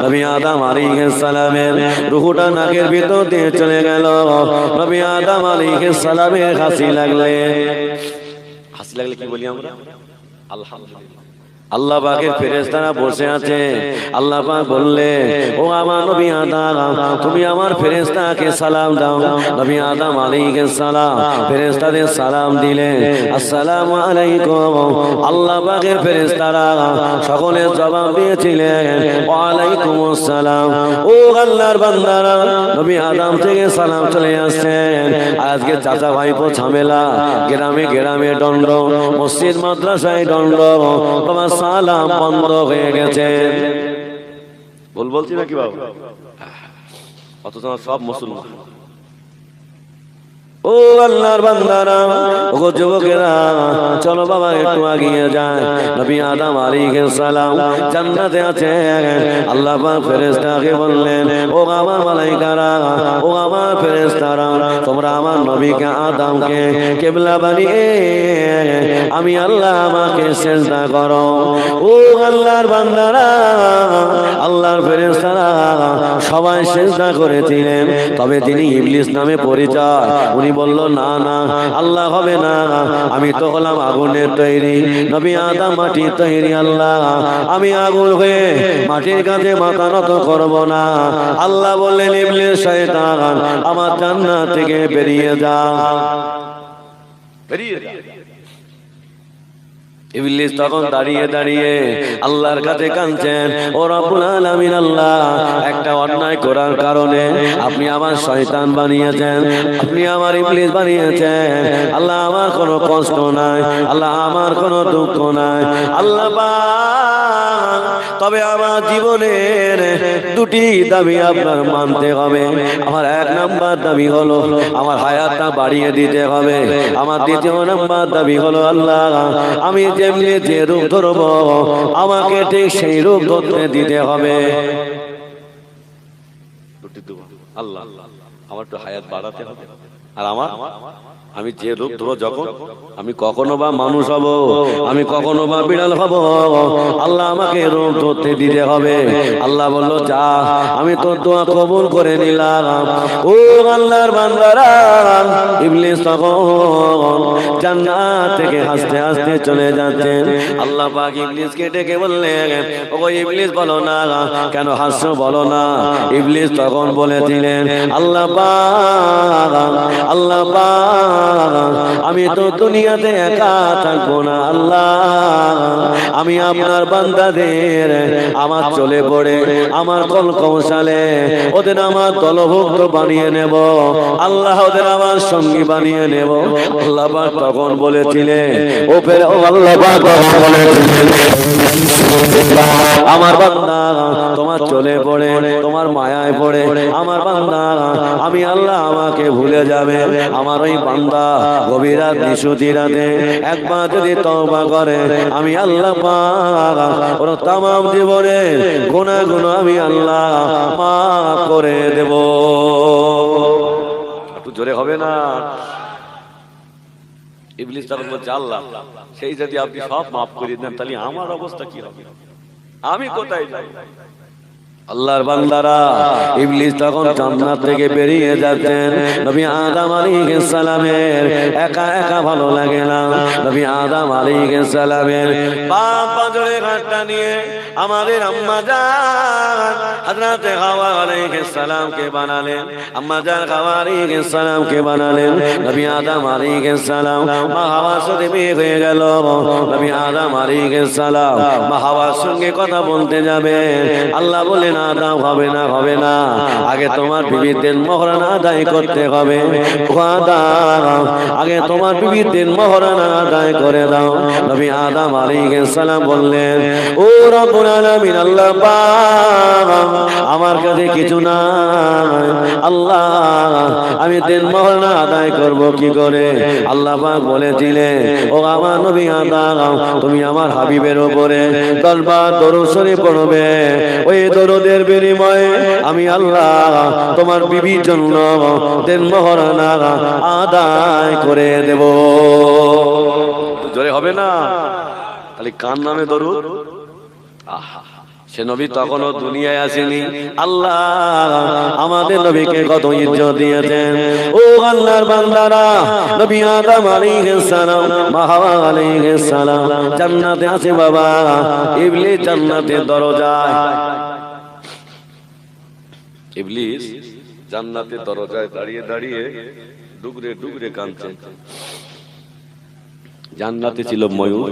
নবী আদম আলাইহিস সালামের রূহটা নাকের ভিতর দিয়ে চলে গেল। নবী আদম আলাইহিস সালামের হাসি লাগলে কি বলি আমরা? আলহামদুলিল্লাহ। আল্লাহ পাকের ফেরেশতারা বসে আছে। আল্লাহ পাক বললে, ও আমার নবী আদম, তুমি আমার ফেরেশতাকে সালাম দাও। নবী আদম আলাইহিস সালাম ফেরেশতাদের সালাম দিলেন, আসসালামু আলাইকুম। আল্লাহ পাকের ফেরেশতারা সকলে জবাব দিয়েছিলেন, ওয়া আলাইকুমুস সালাম। ও আল্লাহর বান্দারা, নবী আদম থেকে সালাম চলে আসছেন। আজকে চাচা ভাইপো ঝামেলা, গ্রামে গ্রামে দণ্ড, মসজিদ মাদ্রাসায় দণ্ড, তোমার সালাম বন্ধ হয়ে গেছে। বলছি নাকি বাবু? অথচ সব মুসলমান। ও আল্লাহর বান্দারা, ও যুবকেরা, চলো বাবা একটু এগিয়ে যায়। নবী আদম আলাইহিস সালাম জান্নাতে আছে। আল্লাহ পাক ফেরেশতাকে বললেন, ও আমার মালায়েকারা, ও আমার ফেরেশতারা, তোমরা আমার নবীকে আদমকে কিবলা বানিয়ে আমি আল্লাহ আমাকে সিজদা করো। ও আল্লাহর বান্দারা, আল্লাহর ফেরেশতারা সবাই সিজদা করেছিলেন, তবে তিনি ইবলিস নামে পরিচয়। উনি বলল, না না, আল্লাহ হবে না, আমি তো হলাম আগুনের তৈরি, নবী আদম মাটির তৈরি। আল্লাহ আমি আগুন হয়ে মাটির কাছে মাথা নত করব না। আল্লাহ বললেন, ইবলিস শয়তান, আমার জান্নাত থেকে বেরিয়ে যা, বেরিয়ে যা। ইবলিস তখন দাঁড়িয়ে দাঁড়িয়ে আল্লাহর কাছে কাঁদছেন, ও রব্বুল আলামিন, আল্লাহ একটা অন্যায় করার কারণে আপনি আমার শয়তান বানিয়েছেন, আপনি আমার ইবলিস বানিয়েছেন। আল্লাহ আমার কোনো কষ্ট নাই, আল্লাহ আমার কোনো দুঃখ নাই। আল্লাহ পাক, তবে আমার জীবনের দুটি দাবি আপনার মানতে হবে। আমার এক নাম্বার দাবি হলো আমার হায়াতটা বাড়িয়ে দিতে হবে। আমার দ্বিতীয় নাম্বার দাবি হলো, আল্লাহ আমি যেমনি যে রূপ ধরবো আমাকে ঠিক সেই রূপ ধরতে দিতে হবে। আল্লাহ আমার একটু হায়াত বাড়াতে হবে, আর আমি যে রূপ ধরবো, যখন আমি কখনো বা মানুষ হব, আমি কখনো বা বিড়াল হব, আল্লাহ আমাকে রূপ ধরতে দিতে হবে। আল্লাহ বলল, যা, আমি তোর দোয়া কবুল করে নিলাম। ও আল্লাহর বান্দারা, ইবলিস তখন জান্নাত থেকে হাসতে হাসতে চলে যাচ্ছেন। আল্লাহ পাক ইবলিসকে ডেকে বললেন, ও ইবলিস বলো না, কেন হাসছো বলো না? ইবলিস তখন বলেছিলেন, আল্লাহ পাক, আল্লাহ পাক, আমি তো দুনিয়াতে একা থাকবো না আল্লাহ, আমি আপনার বান্দাদের আমার চলে পড়ে আমার কল কৌশলে ওদের আমার দলভুক্ত বানিয়ে নেব আল্লাহ, ওদের আমার সঙ্গী বানিয়ে নেব। আল্লাহ পাক তখন বলেছিলেন, ও ফের ও আল্লাহ পাক তখন বলেছিলেন, আমার বান্দা তোমার চলে পড়ে তোমার মায়ায় পড়ে আমার বান্দা আমি আল্লাহ আমাকে ভুলে যাবে। আমার ওই বান্দা গভীর রাত নিশুতি রাতে একবার যদি তওবা করে আমি আল্লাহ পাক ওর তামাম জীবনে গুনাহগুলো আমি আল্লাহ মাফ করে দেব। একটু জোরে হবে না? ইবলিস তখন বলছে, আল্লাহ সেই যদি আপনি সব মাফ করে দেন তাহলে আমার অবস্থা কি হবে, আমি কোথায় যাব? আল্লাহর বান্দারা, ইবলিস তখন জান্নাত থেকে বেরিয়ে যাচ্ছেন। নবী আদম আলাইহিস সালামের একা একা ভালো লাগে না। নবী আদম আলাইহিস সালামের বাপ পাঁজরে ঘাটটা নিয়ে আমাদের আম্মা জান হযরত হাওয়া আলাইহিস সালামকে বানালেন, আম্মা জান হাওয়া আলাইহিস সালামকে বানালেন। নবী আদম আলাইহিস সালাম মা হাওয়ার সাথে বিয়ে হয়ে গেল। নবী আদম আলাইহিস সালাম মা হাওয়ার সঙ্গে কথা বলতে যাবে, আল্লাহ বলেন, আদম হবে না, হবে না, আগে তোমার বিবিদের মহরানা আদায় করতে হবে। ও আদম, আগে তোমার বিবিদের মহরানা আদায় করে দাও। নবী আদম আলাইহিস সালাম বললেন, ও রব্বুল আলামিন, আল্লাহ পাক আমার কাছে কিছু নাই, আল্লাহ আমি দেন মহরানা আদায় করব কি করে? আল্লাহ পাক বলেছিলেন, ও আমার নবী আদম, তুমি আমার হাবিবের উপরে 10 বার দরুদ শরীফ পড়বে, ওই দরুদের বিনিময়ে আমি আল্লাহ তোমার বিবির জন্য দেন মহরানা আদায় করে দেব। জোরে হবে না? তাহলে কার নামে দরুদ? আহা, সে নবী তখনও দুনিয়ায় আসেনি, আল্লাহ আমাদের নবীকে কত ইজ্জত দিয়েছেন। ও আল্লাহর বান্দারা, নবী আদম আলাইহিস সালাম মা হাওয়া আলাইহিস সালাম জান্নাতে আছে বাবা, ইবলিস জান্নাতের দরজায়, ইবলিস জান্নাতের দরজায় দাঁড়িয়ে দাঁড়িয়ে ডুগরে ডুগরে কাঁদছে। জান্নাতে ছিল ময়ূর,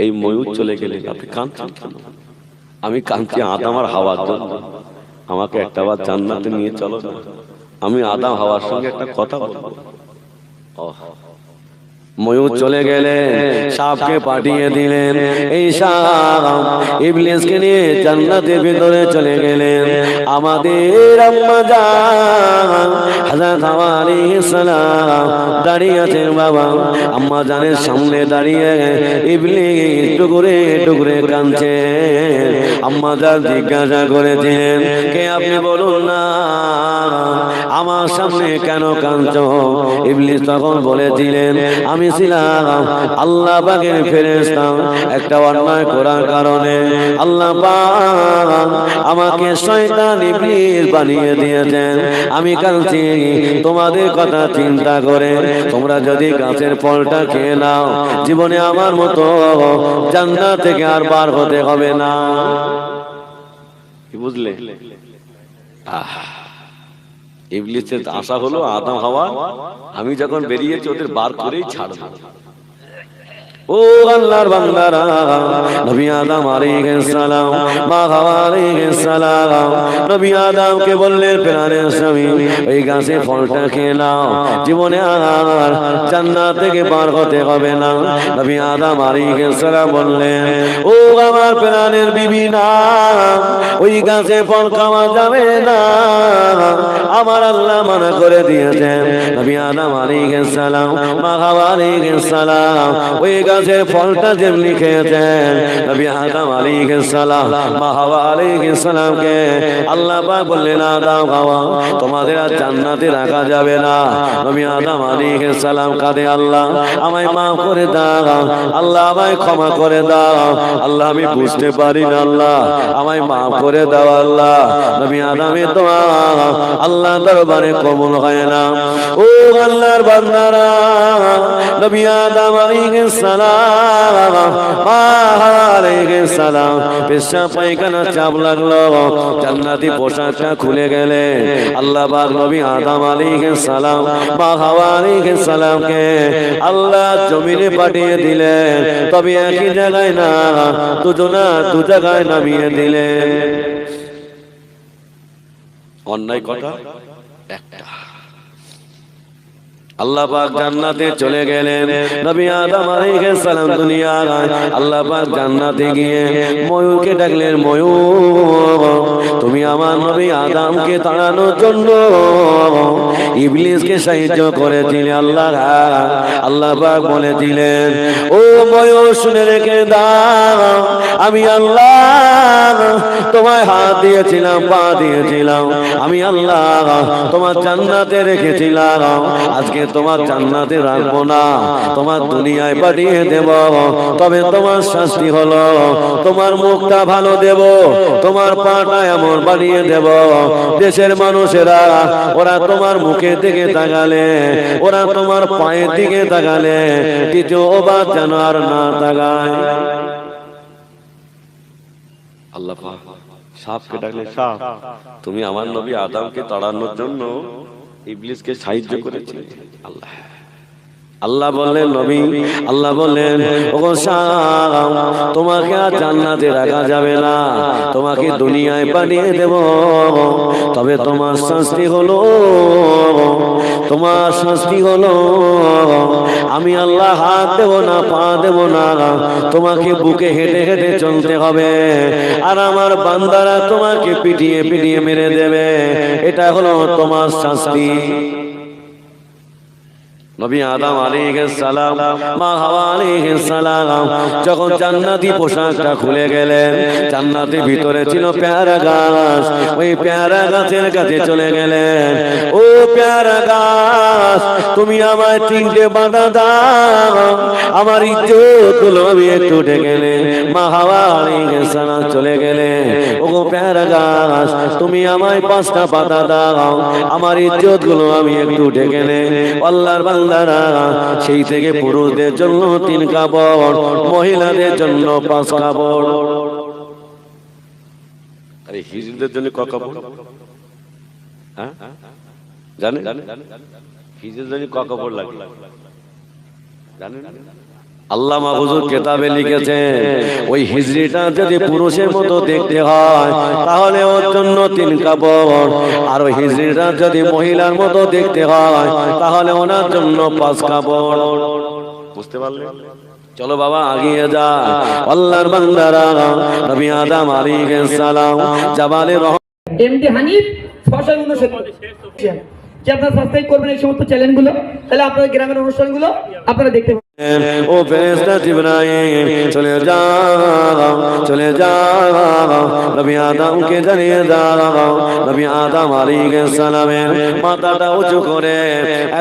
এই ময়ূর চলে গেলে আপনি কাঁদছেন কেন? আমি কাঁদছি আদম আর হাওয়ার জন্য, আমাকে একটা বার জান্নাতে নিয়ে চলো না, আমি আদম হাওয়ার সঙ্গে একটা কথা বলবো। ময়ূর চলে গেলেন, সাপকে পাঠিয়ে দিলেন, এই সাপ ইবলিসকে নিয়ে জান্নাতের ভিতরে চলে গেলেন। আমাদের আম্মা জান হযরত হাওয়া আলাইহিস সালাম দাঁড়িয়ে আছেন বাবা, আম্মা জানের সামনে দাঁড়িয়ে ইবলিস টুকরে টুকরে কাঁদছে। আম্মা জান জিজ্ঞাসা করেছিলেন, কে আপনি বলুন না, আমার সামনে কেন কাঁদছো? ইবলিস তখন বলেছিলেন, আমি ছিলাম আল্লাহ পাকের ফেরেশতা, একটা অন্যায় করার কারণে আল্লাহ পাক আমাকে শয়তান ইবলিস বানিয়ে দিয়েছেন। আমি কাঁদছি তোমাদের কথা চিন্তা করে, তোমরা যদি গাছের ফলটা খেয়ে নাও জীবনে আমার মতো জান্নাত থেকে আর বার হতে হবে না। কি বুঝলে? ইবলিসের আশা হলো আদম হাওয়া আমি যখন বেরিয়েছি ওদের বার করেই ছাড়ব। ও আল্লাহর বান্দারা, নবী আদম আলাইহিস সালাম মা হাওয়া আলাইহিস সালাম নবী আদমকে বললেন, প্রাণের স্বামী এই গাছের ফলটা খেয়ে নাও, জীবনে আর জান্নাত থেকে বার হতে হবে না। নবী আদম আলাইহিস সালাম বললেন, ও আমার প্রাণের বিবি না, ওই গাছের ফল খাওয়া যাবে না, আমার আল্লাহ মানা করে দিয়েছেন। নবী আদম আলাইহিস সালাম মা হাওয়া আলাইহিস সালাম ওই গাছের ফলটা যেমনি খেয়েছেন, নবী আদম আলাইহিস সালাম মা হাওয়া আলাইহিস সালামকে আল্লাহ পাক বললেন, আদম হাওয়া তোমাদের আর জান্নাতে রাখা যাবে না। নবী আদম আলাইহিস সালাম কাঁদে, আল্লাহ আমায় মাফ করে দাও, আল্লাহ আমায় ক্ষমা করে দাও, আল্লাহ আমি বুঝতে পারি না, আল্লাহ আমায় মাফ করে দাও আল্লাহ। নবী আদমের দোয়া আল্লাহ দরবারে কবুল হয় না। ও আল্লাহর বান্দারা, নবী আদম আলাইহিস সালাম মা হাওয়া আলাইহিস সালাম পেশাব পায়খানা চাপ লাগলো, জান্নাতি পোশাকটা খুলে গেলে আল্লাহ পাক নবী আদম আলাইহিস সালাম মা হাওয়া আলাইহিস সালামকে আল্লাহ জমিনে পাঠিয়ে দিলেন, তবে একই জায়গায় না, দু জায়গায় নামিয়ে দিলেন। অন্যায় কথা একটা। আল্লাহ পাক জান্নাতে চলে গেলেন, নবী আদম আলাইহিস সালাম দুনিয়ায়, আল্লাহ পাক জান্নাতে গিয়ে ময়ূরকে ডাকলেন, ময়ূর তুমি আমার নবী আদমকে তাড়ানোর জন্য ইবলিসকে সাহায্য করেছিলে। আল্লাহ পাক বলেছিলেন, ও ময়ূর শুনে রেখে দাও, আমি আল্লাহ তোমায় হাত দিয়েছিলাম, পা দিয়েছিলাম, আমি আল্লাহ তোমার জান্নাতে রেখেছিলাম, আজকে তোমার জান্নাতে রাখবো না, তোমার দুনিয়ায় পাঠিয়ে দেব, তবে তোমার শাস্তি হলো তোমার মুখটা ভালো দেব, তোমার পাটা এমন বানিয়ে দেব, দেশের মানুষেরা ওরা তোমার মুখের দিকে তাকালে, ওরা তোমার পায়ের দিকে তাকালে দ্বিতীয়বার যেন আর না তাকায়। আল্লাহ পাক সাপকে ডাকলে, সাপ তুমি আমার নবী আদমকে তাড়ানোর জন্য ইবলিসকে সাহায্য করেছে। আল্লাহ বললেন, নবী আল্লাহ বললেন, ওগো সাপ তোমাকে আর জান্নাতে রাখা যাবে না, তোমাকে দুনিয়ায় পাঠিয়ে দেব, তবে তোমার শাস্তি হলো, তোমার শাস্তি হলো আমি আল্লাহ হাত দেব না, পা দেব না, তোমাকে বুকে হেঁটে হেঁটে চলতে হবে, আর আমার বান্দারা তোমাকে পিটিয়ে পিটিয়ে মেরে দেবে, এটা হলো তোমার শাস্তি। নবী আদম আলাইহিস সালাম মা হাওয়া আলাইহিস সালাম যখন জান্নাতি পোশাকটা খুলে গেলেন, জান্নাতের ভিতরে ছিল পেয়ারা গাছ, ওই পেয়ারা গাছের কাছে চলে গেলেন, ও পেয়ারা গাছ তুমি আমায় তিনটে বাধা দাও, আমার ইজ্জত গুলো আমি একটু ঢেকে নে। মা হাওয়া আলাইহিস সালাম চলে গেলেন, ও পেয়ারা গাছ তুমি আমায় পাঁচটা বাধা দাও, আমার ইজ্জত গুলো আমি একটু ঢেকে নে। আল্লাহর সেই থেকে পুরুষদের জন্য 3 কাপড়, মহিলাদের জন্য 5 কাপড়। আরে হিজড়াদের জন্য ক কাপড় জানেন? হিজড়াদের জন্য ক কাপড় লাগে জানেন? আল্লামা হুজুর কিতাবে লিখেছেন, ওই হিজড়িটা যদি পুরুষের মতো দেখতে হয় তাহলে ওর জন্য 3 কাপড়, আর ওই হিজড়িটা যদি মহিলার মতো দেখতে হয় তাহলে ওনার জন্য 5 কাপড়। বুঝতে পারলেন? চলো বাবা আগিয়ে যা। আল্লাহর বান্দারা নবী আদম আলাইহিস সালাম জাবালে এমডি হানিফ ফসল অনুষদ যে আপনারা সাবস্ক্রাইব করবেন এই সমস্ত চ্যানেলগুলো, তাহলে আপনাদের গ্রামের অনুষ্ঠানগুলো আপনারা দেখতে পাবেন। ও ফেরেশতা জিবরাইল চলে যাও, চলে যাও, নবী আদমকে জানিয়ে দাও, নবী আদম আলাইহিস সালামের মাথাটা উঁচু করে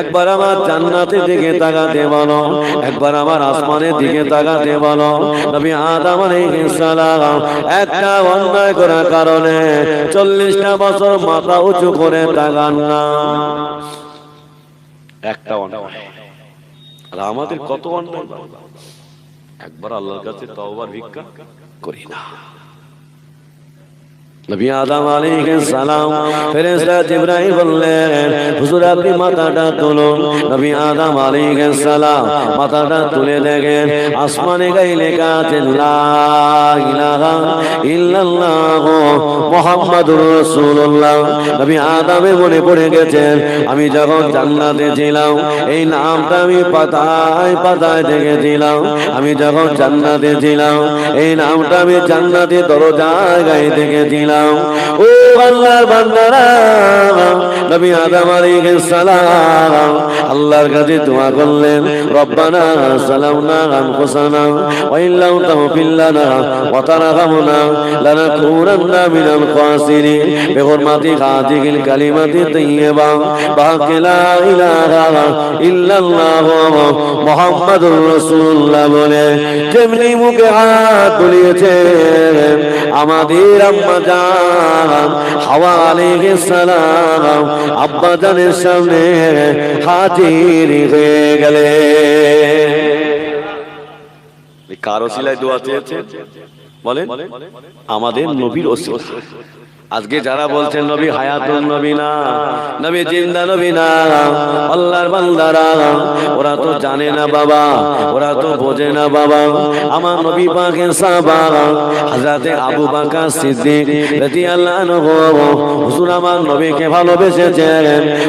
একবার আমার জান্নাতের দিকে তাকাতে বলো, একবার আমার আসমানের দিকে তাকাতে বলো। নবী আদম আলাইহিস সালাম একটা অন্যায় করার কারণে 40টা বছর মাথা উঁচু করে তাকান না, একটা অন্যায়। আর আমাদের কত অন্যায়, একবার আল্লাহর কাছে তওবার ভিক্ষা করি না। নবী আদম আলাইহিস সালাম ফেরেশতা জিবরাইল বললেন, হুজুর আপনি মাথাটা তুলুন। নবী আদম আলাইহিস সালাম মাথাটা তুলে দেখেন আসমানে গায়ে লেখা আছে লা ইলাহা ইল্লাল্লাহ মুহাম্মাদুর রাসূলুল্লাহ। নবী আদমের মনে পড়ে গেছেন, আমি যখন জান্নাতে ছিলাম এই নামটা আমি পাতায় পাতায় দেখেছিলাম, আমি যখন জান্নাতে ছিলাম এই নামটা আমি জান্নাতের দরজায় গায়ে দেখেছিলাম। ও আল্লাহর বান্দারা, নবী আদম আলাইহিস সালাম আল্লাহর কাছে দোয়া করলেন, রব্বানা সালামনা আনফুসানা ওয়া ইল্লাম তাগফির লানা ওয়া তারহামনা লানাকুনান্না মিনাল খাসিরিন বিহুরমাতি হাযিহিল কালিমাতি তাইয়্যিবা বাকি লা ইলাহা ইল্লাল্লাহ মুহাম্মাদুর রাসূলুল্লাহ বলে যেমনি মুখে হাত তুলিয়েছেন আমাদের আম্মা জান হাওয়া আলাইহিস সালাম আব্বা জানের সামনে হাজির হয়ে গেলেন। কার ওসিলায় দোয়া চেয়েছেন বলেন? আমাদের নবীর ওসিলা। আজকে যারা বলছেন নবী হায়াতুন নবী না, নবী জিন্দা নবী না, আল্লাহর বান্দারা, ওরা তো জানে না বাবা, ওরা তো বোঝে না বাবা। আমার নবী পাকের সাহাবা হযরতে আবু বকর সিদ্দিক রাদিয়াল্লাহু আনহু, হুজুর আমার নবীকে ভালোবেসেছেন।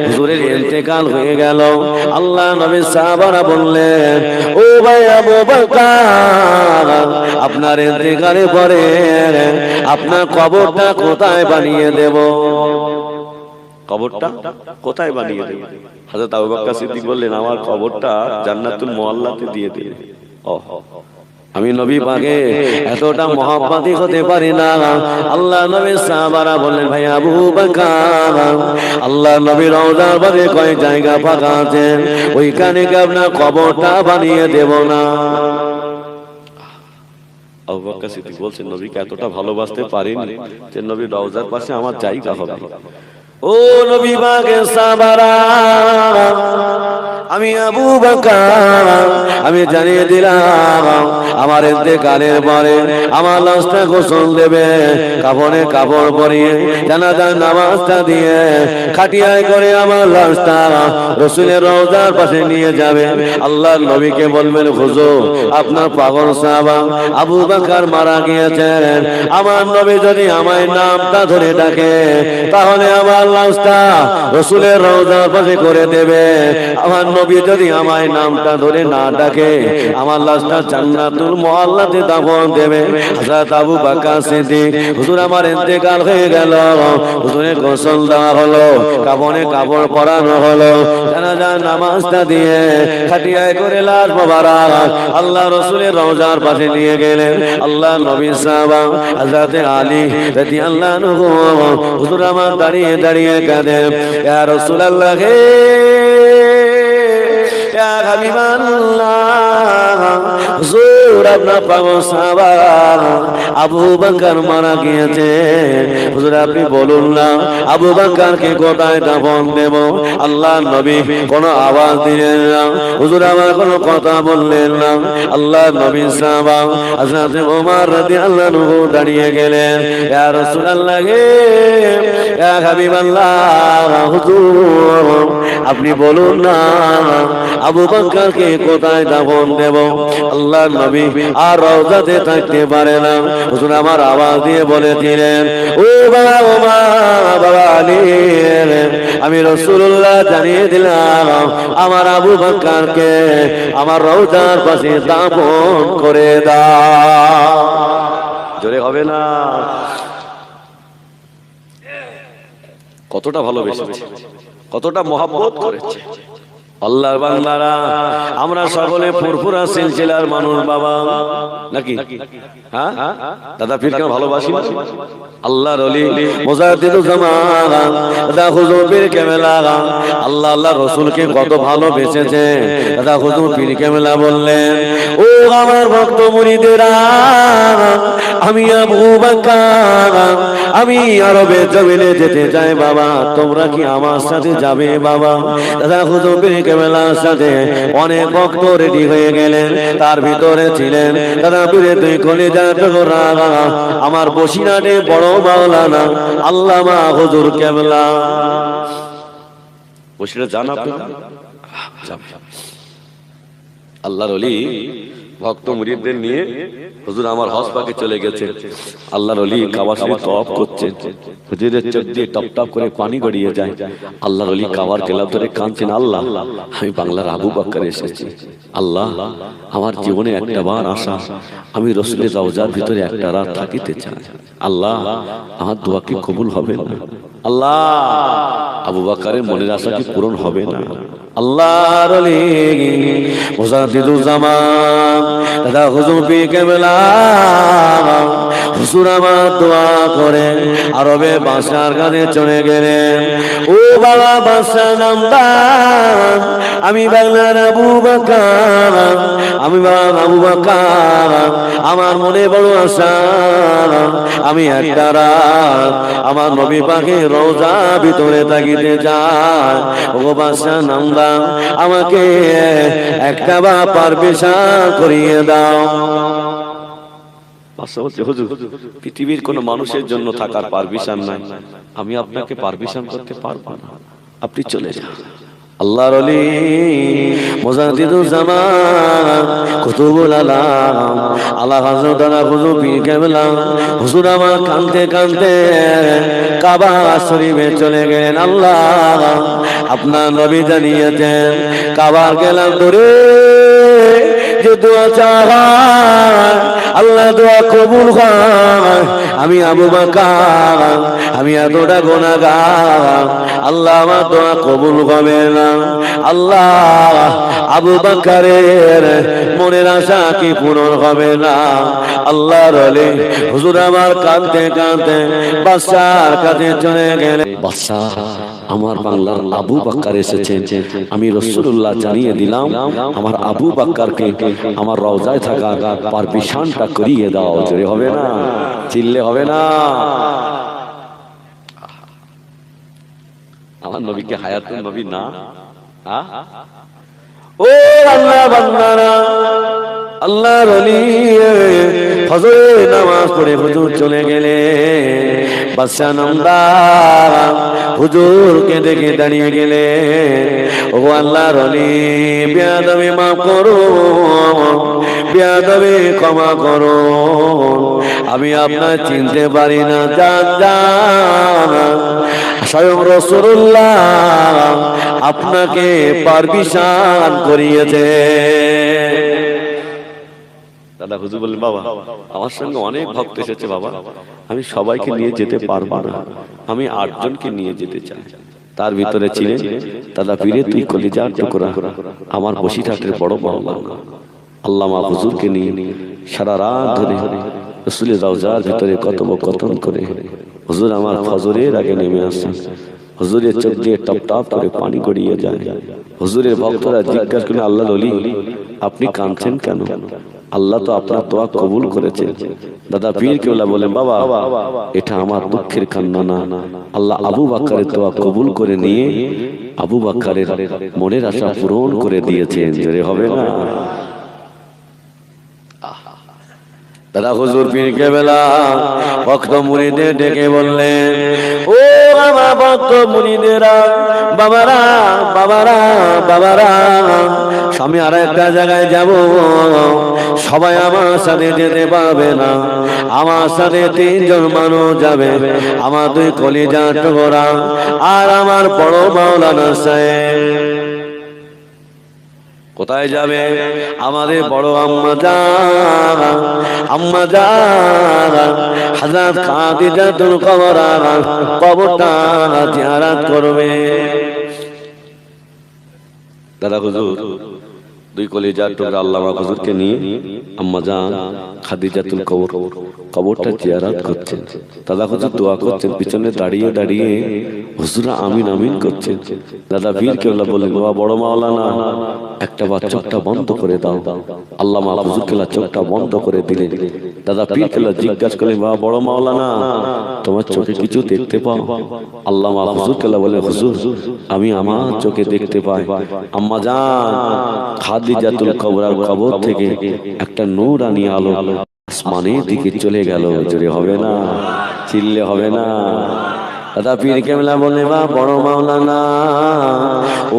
হুজুরের ইন্তেকাল হয়ে গেল, আল্লাহ নবীর সাহাবারা বললেন, ও ভাই আবু বকর, আপনার ইন্তেকালের পরে আপনার কবরটা কোথায় বানিয়ে দেব? কবরটা কোথায় বানিয়ে দেব? হযরত আবু বকর সিদ্দিক বললেন, আমার কবরটা জান্নাতুল মুআল্লাতে দিয়ে দিন। আমি নবী পাকে এতটা মহব্বতী হতে পারি না। আল্লাহ নবীর সাহাবারা বললেন, ভাই আবু বকর, আল্লাহ নবীর রওজার পাশে কয়েক জায়গা ফাঁকা আছে, ওইখানে কি আপনার কবরটা বানিয়ে দেব না? আবু বকর সিদ্দিক বলছেন, নবীকে এতটা ভালোবাসতে পারিনি যে নবীর রওজার পাশে আমার জায়গা হবে। ও নবী পাকের সাহাবারা, আমি আবু বকর আমি জানিয়ে দিলাম, আমার ইন্তেকালের পরে আমার লাশটা গোসল দেবে, কাফনে কাপড় পরিয়ে জানাজার নামাজটা দিয়ে খাটিয়ায় করে আমার লাশটা রাসূলের রওজার পাশে নিয়ে যাবে। আল্লাহর নবীকে বলবেন, হুজুর আপনার পাগল সাহাবা আবু বকর মারা গিয়েছেন, আমার নবী যদি আমার নামটা ধরে ডাকে তাহলে আমার লাশটা রাসূলের রওজার পাশে করে দেবে। আমার নবী যদি আমার নামটা ধরে না ডাকে আমার লাশটা জান্নাতুল মুআল্লাতে দাফন দেবে। হযরত আবু বকর সিদ্দিক, হুজুর আমার ইন্তেকাল হয়ে গেল, হুজুরের গোসল দেওয়া হলো, কাফনে কাপড় পরানো হলো, জানাজার নামাজটা দিয়ে খাটিয়ায় করে লাশ মোবারক আল্লাহ রাসূলের রওজার পাশে নিয়ে গেলেন। আল্লাহ নবী সাহাবা হযরত আলী রাদিয়াল্লাহু আনহু, হুজুর আমার দাঁড়িয়ে দাঁড়িয়ে কাঁদেন, ইয়া রাসূলুল্লাহ হে ইয়া হাবিবাল্লাহ, হুজুর আপনার পাগল সাহাবা আবু বকর মারা গিয়েছে, হুজুর আপনি বলুন না আবু বকরকে কোথায় দাফন দেব? আল্লাহ নবী কোনো আওয়াজ দিলেন না, হুজুর আমার কোনো কথা বললেন না। আল্লাহ নবী সাহাবা হযরত ওমর রাদিয়াল্লাহু আনহু দাঁড়িয়ে গেলেন, ইয়া রাসূলুল্লাহ ইয়া হাবিবাল্লাহ, হুজুর আপনি বলুন না আবু বকরকে কোথায় দাফন দেব? আল্লাহ নবী আর রওজাতে থাকতে পারে না, হুজুর আমার আওয়াজ দিয়ে বলেছিলেন, ও বাবা ও বাবা আলী, আমি রাসূলুল্লাহ জানিয়ে দিলাম আমার আবু বকরকে আমার রওজার পাশে দাফন করে দাও। জোরে হবে না? কতটা ভালোবেসেছে, কতটা মহব্বত করেছে আল্লাহর বান্দারা। আমরা সকলে ফুরফুরা সিলসিলার মানুষ বাবা, নাকি? হ্যাঁ দাদা পীরকে ভালোবাসি না? আল্লাহর ওলি মুজাদ্দিদুজ জামান দাদা হুজুর পীর কেবলা আল্লাহ আল্লাহ রাসূলকে কত ভালোবেসেছে। দাদা হুজুর পীর কেবলা বললেন, ও আমার ভক্ত মুরিদেরা, আমি আবু বকর আমি আরবে জমিনে যেতে চাই বাবা, তোমরা কি আমার সাথে যাবে বাবা? দাদা হুজুর পীর কেবলার সাথে অনেক ভক্ত রেডি হয়ে গেলেন, তার ভিতরে ছিলেন দাদা পীরের দুই কলিজার টুকরা আমার বসিরহাটে বড় মাওলানা আল্লামা হুজুর কেবলা। বসিরহাট জান আপনারা? আল্লাহর ওলি ভক্ত মুরিদদের নিয়ে হুজুর আমার হজ পাকে চলে গেছে। আল্লাহর ওলি কাবা শরীফ তওয়াফ করছেন, হুজুরের চোখ দিয়ে টপ টপ করে পানি গড়িয়ে যায়। আল্লাহর ওলি কাবার কেলাব ধরে কাঁদছেন, আল্লাহ আমি বাংলার আবু বকর এসেছি, আল্লাহ আমার জীবনে একটা বার আশা আমি রাসূলের রওজার ভিতরে একটা রাত থাকিতে চাই, আল্লাহ আমার দোয়া কি কবুল হবে না? আল্লাহ আবু বকরের মনের আশা কি পূরণ হবে না? আল্লাহর ওলি মুজাদ্দিদুজ জামান দাদা হুজুর পীর কেবলা হুজুর আমার দোয়া করে আরবে বাদশার কাছে চলে গেলেন। ও বাবা বাদশাহ নামদার, আমি বাংলার আবু বকর, আমি বাবা আবু বকর, আমার মনে বড় আশা, আমি একটা রাত আমার নবী পাকের রওজা ভিতরে থাকিতে চাই। ও বাদশাহ নামদার, আমাকে একটা বা পারমিশন করিয়ে দাও। পৃথিবীর কোন মানুষের জন্য থাকার পারমিশন নাই, আমি আপনাকে পারমিশন করতে পারবো না, আপনি চলে যান। আল্লাহর ওলি মুজাদ্দিদুল জামান কুতুবুল আলাম আলা হযরত হুজুর পীর কেবলা হুজুর আমার কাঁদতে কাঁদতে কাবা শরীফে চলে গেলেন। আল্লাহ আপনার নবী জানিয়েছেন, কাবার গেলাম দূরে যে দোয়া চায় আল্লাহ দোয়া কবুল হয়। আমি আবু বকর, আমি এতটা গুনাহগার, আল্লাহ আমার দোয়া কবুল হবে না। আল্লাহ আবু বকরের মনের আশা কি পূরণ হবে না? আল্লাহর ওলি হুজুর আমার কাঁদতে কাঁদতে বাদশার কাছে চলে গেলেন। বাদশাহ, আমার বাংলার আবু বকর এসেছেন, আমি রাসূলুল্লাহ জানিয়ে দিলাম আমার আবু বকরকে আমার রওজায় থাকা পারমিশনটা করিয়ে দাও। জোরে হবে না, চিল্লে হবে না। আমার নবীকে হায়াতুন নবী না? ও আল্লাহ বান্দারা, আল্লাহর ওলি ফজরের নামাজ পড়ে হুজুর চলে গেলে বাদশাহ নামদার হুজুরকে দেখে দাঁড়িয়ে গেলে, ও আল্লাহর ওলি বেয়াদবি মাফ করো, বেয়াদবি ক্ষমা করো, আমি আপনার চিনতে পারি না, জান জান স্বয়ং রাসূলুল্লাহ আপনাকে পারমিশন করিয়েছে। দাদা হুজুর বললেন, বাবা আমার সঙ্গে অনেক ভক্ত এসেছে বাবা, আমি সবাইকে নিয়ে যেতে পারবো না, আমি 8 জনকে নিয়ে যেতে চাই। তার ভিতরে ছিলেন দাদা পীরের তুই কলিজার টুকরা আমার বসিরহাটের বড় মাওলানা আল্লামা হুজুরকে নিয়ে সারা রাত ধরে রাসূলের রওজার ভিতরে কথোপকথন করে হুজুর আমার ফজরের আগে নেমে আসেন। হুজুরের চোখ দিয়ে টপ টপ করে পানি গড়িয়ে যায়। হুজুরের ভক্তরা জিজ্ঞাসা করলেন, আল্লাহর ওলি আপনি কাঁদছেন কেন? আল্লাহ তো আপনার দোয়া কবুল করেছেন। দাদা পীর কেবলা বলেন, বাবা এটা আমার দুঃখের কান্না না, আল্লাহ আবু বকরের দোয়া কবুল করে নিয়ে আবু বকরের মনের আশা পূরণ করে দিয়েছেন। জোরে হবে না? দাদা হুজুর পীর কেবলা ভক্ত মুরিদদের ডেকে বললেন, ও আমার ভক্ত মুরিদেরা, বাবারা বাবারা বাবারা, আমি আর একটা জায়গায় যাব, সবাই আমার সাথে যেতে পারবে না, আমার সাথে 3 জন মানুষ যাবে, আমার 2 কলিজার টুকরা আর আমার বড় মাওলানা সাহেব। কোথায় যাবে? আমাদের বড় আম্মা জান, আম্মা জান হযরত খাদিজাতুল কুবরা কবরটা জিয়ারত করবে। দাদা হুজুর 2 কলিজার টুকরা আল্লামা হুজুরকে নিয়ে আম্মা জান খাদিজাতুল কবরটা জিয়ারত করছেন। দাদা হুজুর দোয়া করছেন, পিছনে দাঁড়িয়ে দাঁড়িয়ে হুজুরা আমিন আমিন করছেন। দাদা পীর কেবলা বললেন, বাবা বড় মাওলানা একটা বার চোখটা বন্ধ করে দাও। আল্লামা হুজুর কেবলা চোখটা বন্ধ করে দিলেন। দাদা পীর কেবলা জিজ্ঞাসা করলেন, বাবা বড় মাওলানা তোমার চোখে কিছু দেখতে পাও? আল্লামা হুজুর কেবলা বলে, হুজুর আমি আমার চোখে দেখতে পাই। আম্মা জান খাদিজাতুল কুবরার কবর থেকে একটা নূরানি আলো আসমানের দিকে চলে গেল। জোরে হবে না, চিল্লে হবে না। দাদা পীর কেবলা বলে, বা বড় মাওলানা,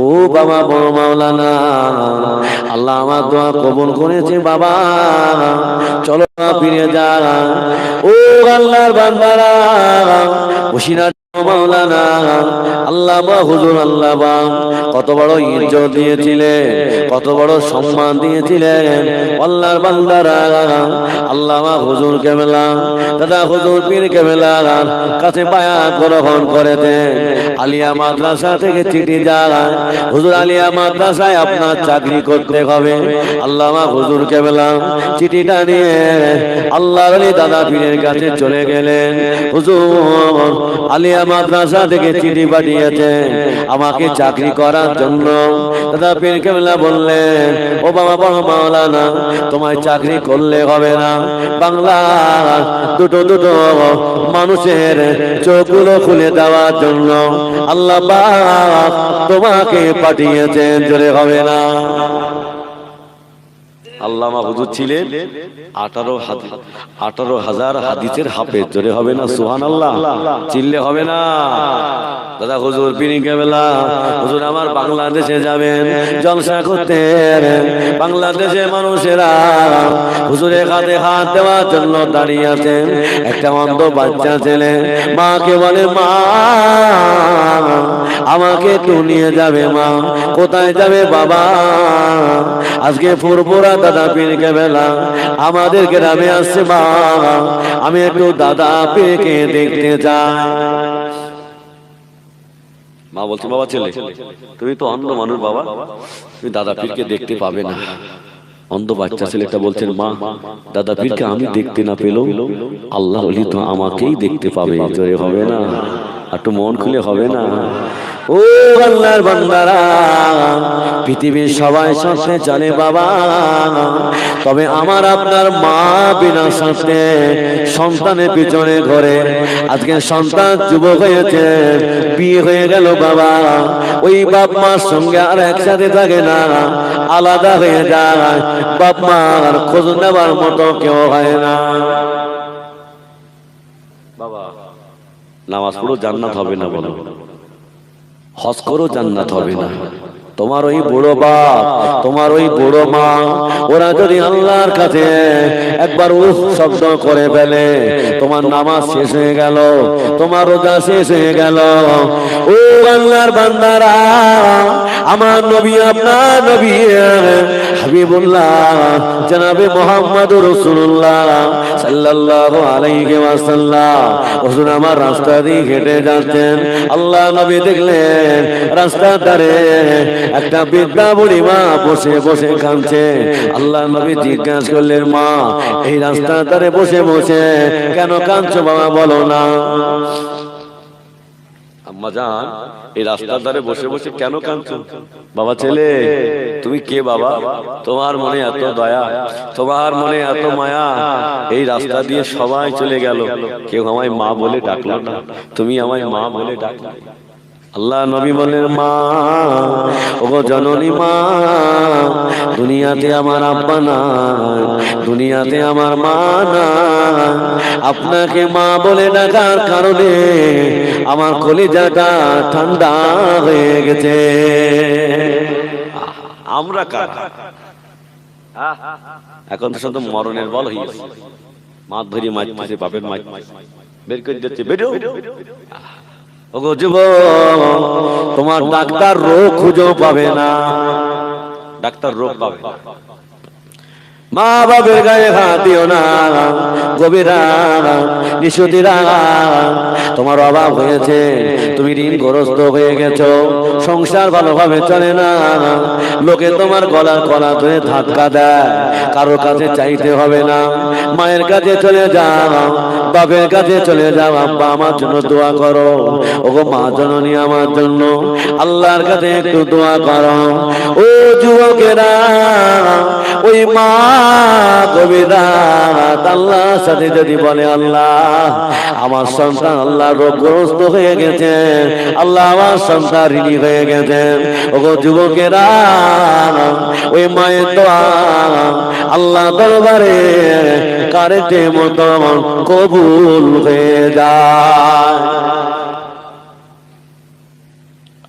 ও বাবা বড় মাওলানা, আল্লাহ আমার দোয়া কবুল করেছে বাবা, চলো ফিরে যা। ও আল্লাহর বান্দারা, বসিরহাট মাওলানা আল্লামা হুজুর আল্লামা কত বড় ইজ্জত দিয়েছিলেন, কত বড় সম্মান দিয়েছিলেন আল্লাহর বান্দারা। আল্লামা হুজুর কেবলা দাদা হুজুর পীর কেবলা কাছে বায়াত গ্রহণ করেছেন। আলিয়া মাদ্রাসা থেকে চিঠি যায়, হুজুর আলিয়া মাদ্রাসায় আপনার চাকরি করতে হবে। আল্লামা হুজুর কেবলা চিঠিটা নিয়ে আল্লাহর আলী দাদা পীরের কাছে চলে গেলেন। হুজুর আলিয়া মাদ্রাসা থেকে চিঠি পাঠিয়েছেন আমাকে চাকরি করার জন্য। দাদা পীর কেবলা বললেন, ও বাবা বড় মাওলানা, তোমায় চাকরি করলে হবে না, বাংলার দুটো দুটো মানুষের চোখগুলো খুলে দেওয়ার জন্য আল্লাহ পাক তোমাকে পাঠিয়েছেন, জোরে হবে না। আল্লামা হুজুর ছিলেন 18,000 হাদিসের হাফেজ, জোরে হবে না সুবহানাল্লাহ, চিল্লে হবে না। দাদা হুজুর পীর কেবলা হুজুর আমার বাংলাদেশে যাবেন জলসা করতে, বাংলাদেশের মানুষেরা হুজুরের হাতে হাত দেওয়ার জন্য দাঁড়িয়ে আছেন। একটা অন্ধ বাচ্চা ছেলে মাকে বলে, মা আমাকে একটু নিয়ে যাবে মা। কোথায় যাবে বাবা? আজকে ফুরফুরা দাদা পীর কেবলা আমাদের গ্রামে আসছে মা, আমি একটু দাদা পীরকে দেখতে চাই। মা বলছে, বাবা ছেলে তুমি তো অন্ধ মানুষ বাবা, তুমি দাদা পীরকে দেখতে পাবে না। অন্ধ বাচ্চা ছেলেটা বলছেন, মা দাদা পীরকে আমি দেখতে না পেলেও আল্লাহর ওলি তো আমাকেই দেখতে পাবে, জোরে হবে না, একটু মন খুলে হবে না। ও আল্লাহর বান্দারা, পৃথিবীর সবাই সাথে চলে বাবা, তবে আমার আপনার মা বিনা সাথে সন্তানের পিছনে ঘরে। আজকে সন্তান যুবক হয়েছে, বিয়ে হয়ে গেল বাবা, ওই বাপ মার সঙ্গে আর একসাথে থাকে না, আলাদা হয়ে যায়। বাপ মার খোঁজ নেবার মতো কেউ হয় না। বাবা নামাজ পড়ো জান্নাত হবে না বলো, হজ করো জান্নাত হবে না। তোমার ওই বুড়ো বাপ, তোমার ওই বুড়ো মা, ওরা যদি আল্লাহর কাছে একবার উফ শব্দ করে ফেলে, তোমার নামাজ শেষ হয়ে গেল, তোমার রোজা শেষ হয়ে গেল। ও আল্লাহর বান্দারা, আমার নবী আপনার নবী হাবিবুল্লাহ জনাবে মুহাম্মদুর রাসূলুল্লাহ সাল্লাল্লাহু আলাইহি ওয়াসাল্লাম হুজুর আমার রাস্তা দিয়ে হেঁটে যাচ্ছেন। আল্লাহ নবী দেখলেন রাস্তার ধারে একটা বৃদ্ধা বুড়ি মা বসে বসে কাঁদছে। আল্লাহ নবী জিজ্ঞাসা করলেন, মা এই রাস্তার ধারে বসে বসে কেন কাঁদছো বাবা, বলো না। আম্মা জান এই রাস্তার ধারে বসে বসে কেন কাঁদছো? বাবা ছেলে তুমি কে বাবা? তোমার মনে এত দয়া, তোমার মনে এত মায়া, এই রাস্তা দিয়ে সবাই চলে গেল, কেউ আমায় মা বলে ডাকলো না, তুমি আমায় মা বলে ডাকলে। আল্লাহ নবী বলেন, মা ও জননী মা, দুনিয়াতে আমার আব্বা না, দুনিয়াতে আমার মা না, আপনাকে মা বলে ডাকার কারণে আমার কলিজাটা ঠান্ডা হয়ে গেছে। আমরা কারা? এখন তো শুধু মরণের বল হয়েছে, মাছ ধরি মাছ মাছে বাপের মাছ বের করে দিচ্ছে, বেরো। ওগো যুবক, তোমার ডাক্তার রোগ খুঁজেও পাবে না, ডাক্তার রোগ পাবে। মা বাবের গায়ে হাত দিও না, গভীরা নিশুতিরা, তোমার অভাব হয়েছে, তুমি ঋণগ্রস্ত হয়ে গেছো, সংসার ভালোভাবে চলে না, লোকে তোমার গলার কলা ধরে ধাক্কা দেয়, কারোর কাছে চাইতে হবে না, মায়ের কাছে চলে যাও, বাপের কাছে চলে যাও, আব্বা আমার জন্য দোয়া করো, ওগো মা জননী আমার জন্য আল্লাহর কাছে একটু দোয়া করো। ও যুবকেরা, ওই মা কবিরা আল্লাহর সাথে যদি বলে, আল্লাহ আমার সন্তান আল্লাহ রোগগ্রস্ত হয়ে গেছে, আল্লাহ আমার সন্তান ঋণী হয়ে গেছে, ওগো যুবকেরা ওই মায়ের দোয়া আল্লাহ দরবারে কারেন্টের মতো কবুল হয়ে যায়।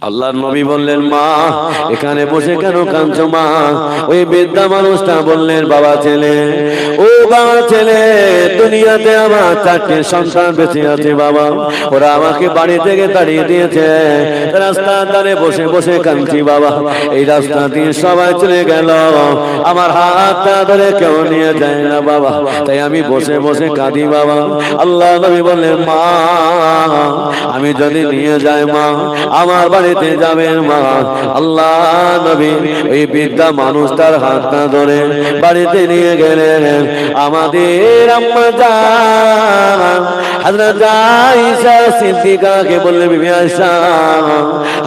আল্লাহর নবী বললেন, মা এখানে বসে কেন কাঁদছো মা? ওই বৃদ্ধা মানুষটা বললেন, বাবা ছেলে, ও বাবা ছেলে, দুনিয়াতে আমার 4টে সন্তান বেঁচে আছে বাবা, ওরা আমাকে বাড়ি থেকে তাড়িয়ে দিয়েছে, রাস্তার ধারে বসে বসে কাঁদছি বাবা, এই রাস্তা দিয়ে সবাই চলে গেল, আমার হাতটা ধরে কেউ নিয়ে যায় না বাবা, তাই আমি বসে বসে কাঁদি বাবা। আল্লাহ নবী বললেন, মা আমি যদি নিয়ে যাই মা, আমার বাড়িতে যাবেন মা। আল্লাহ নবী ওই বৃদ্ধা মানুষটার হাতটা ধরে বাড়িতে নিয়ে গেলেন। আমাদের আম্মা জান হযরত আয়েশা সিদ্দিকাকে বললেন, বিবি আয়েশা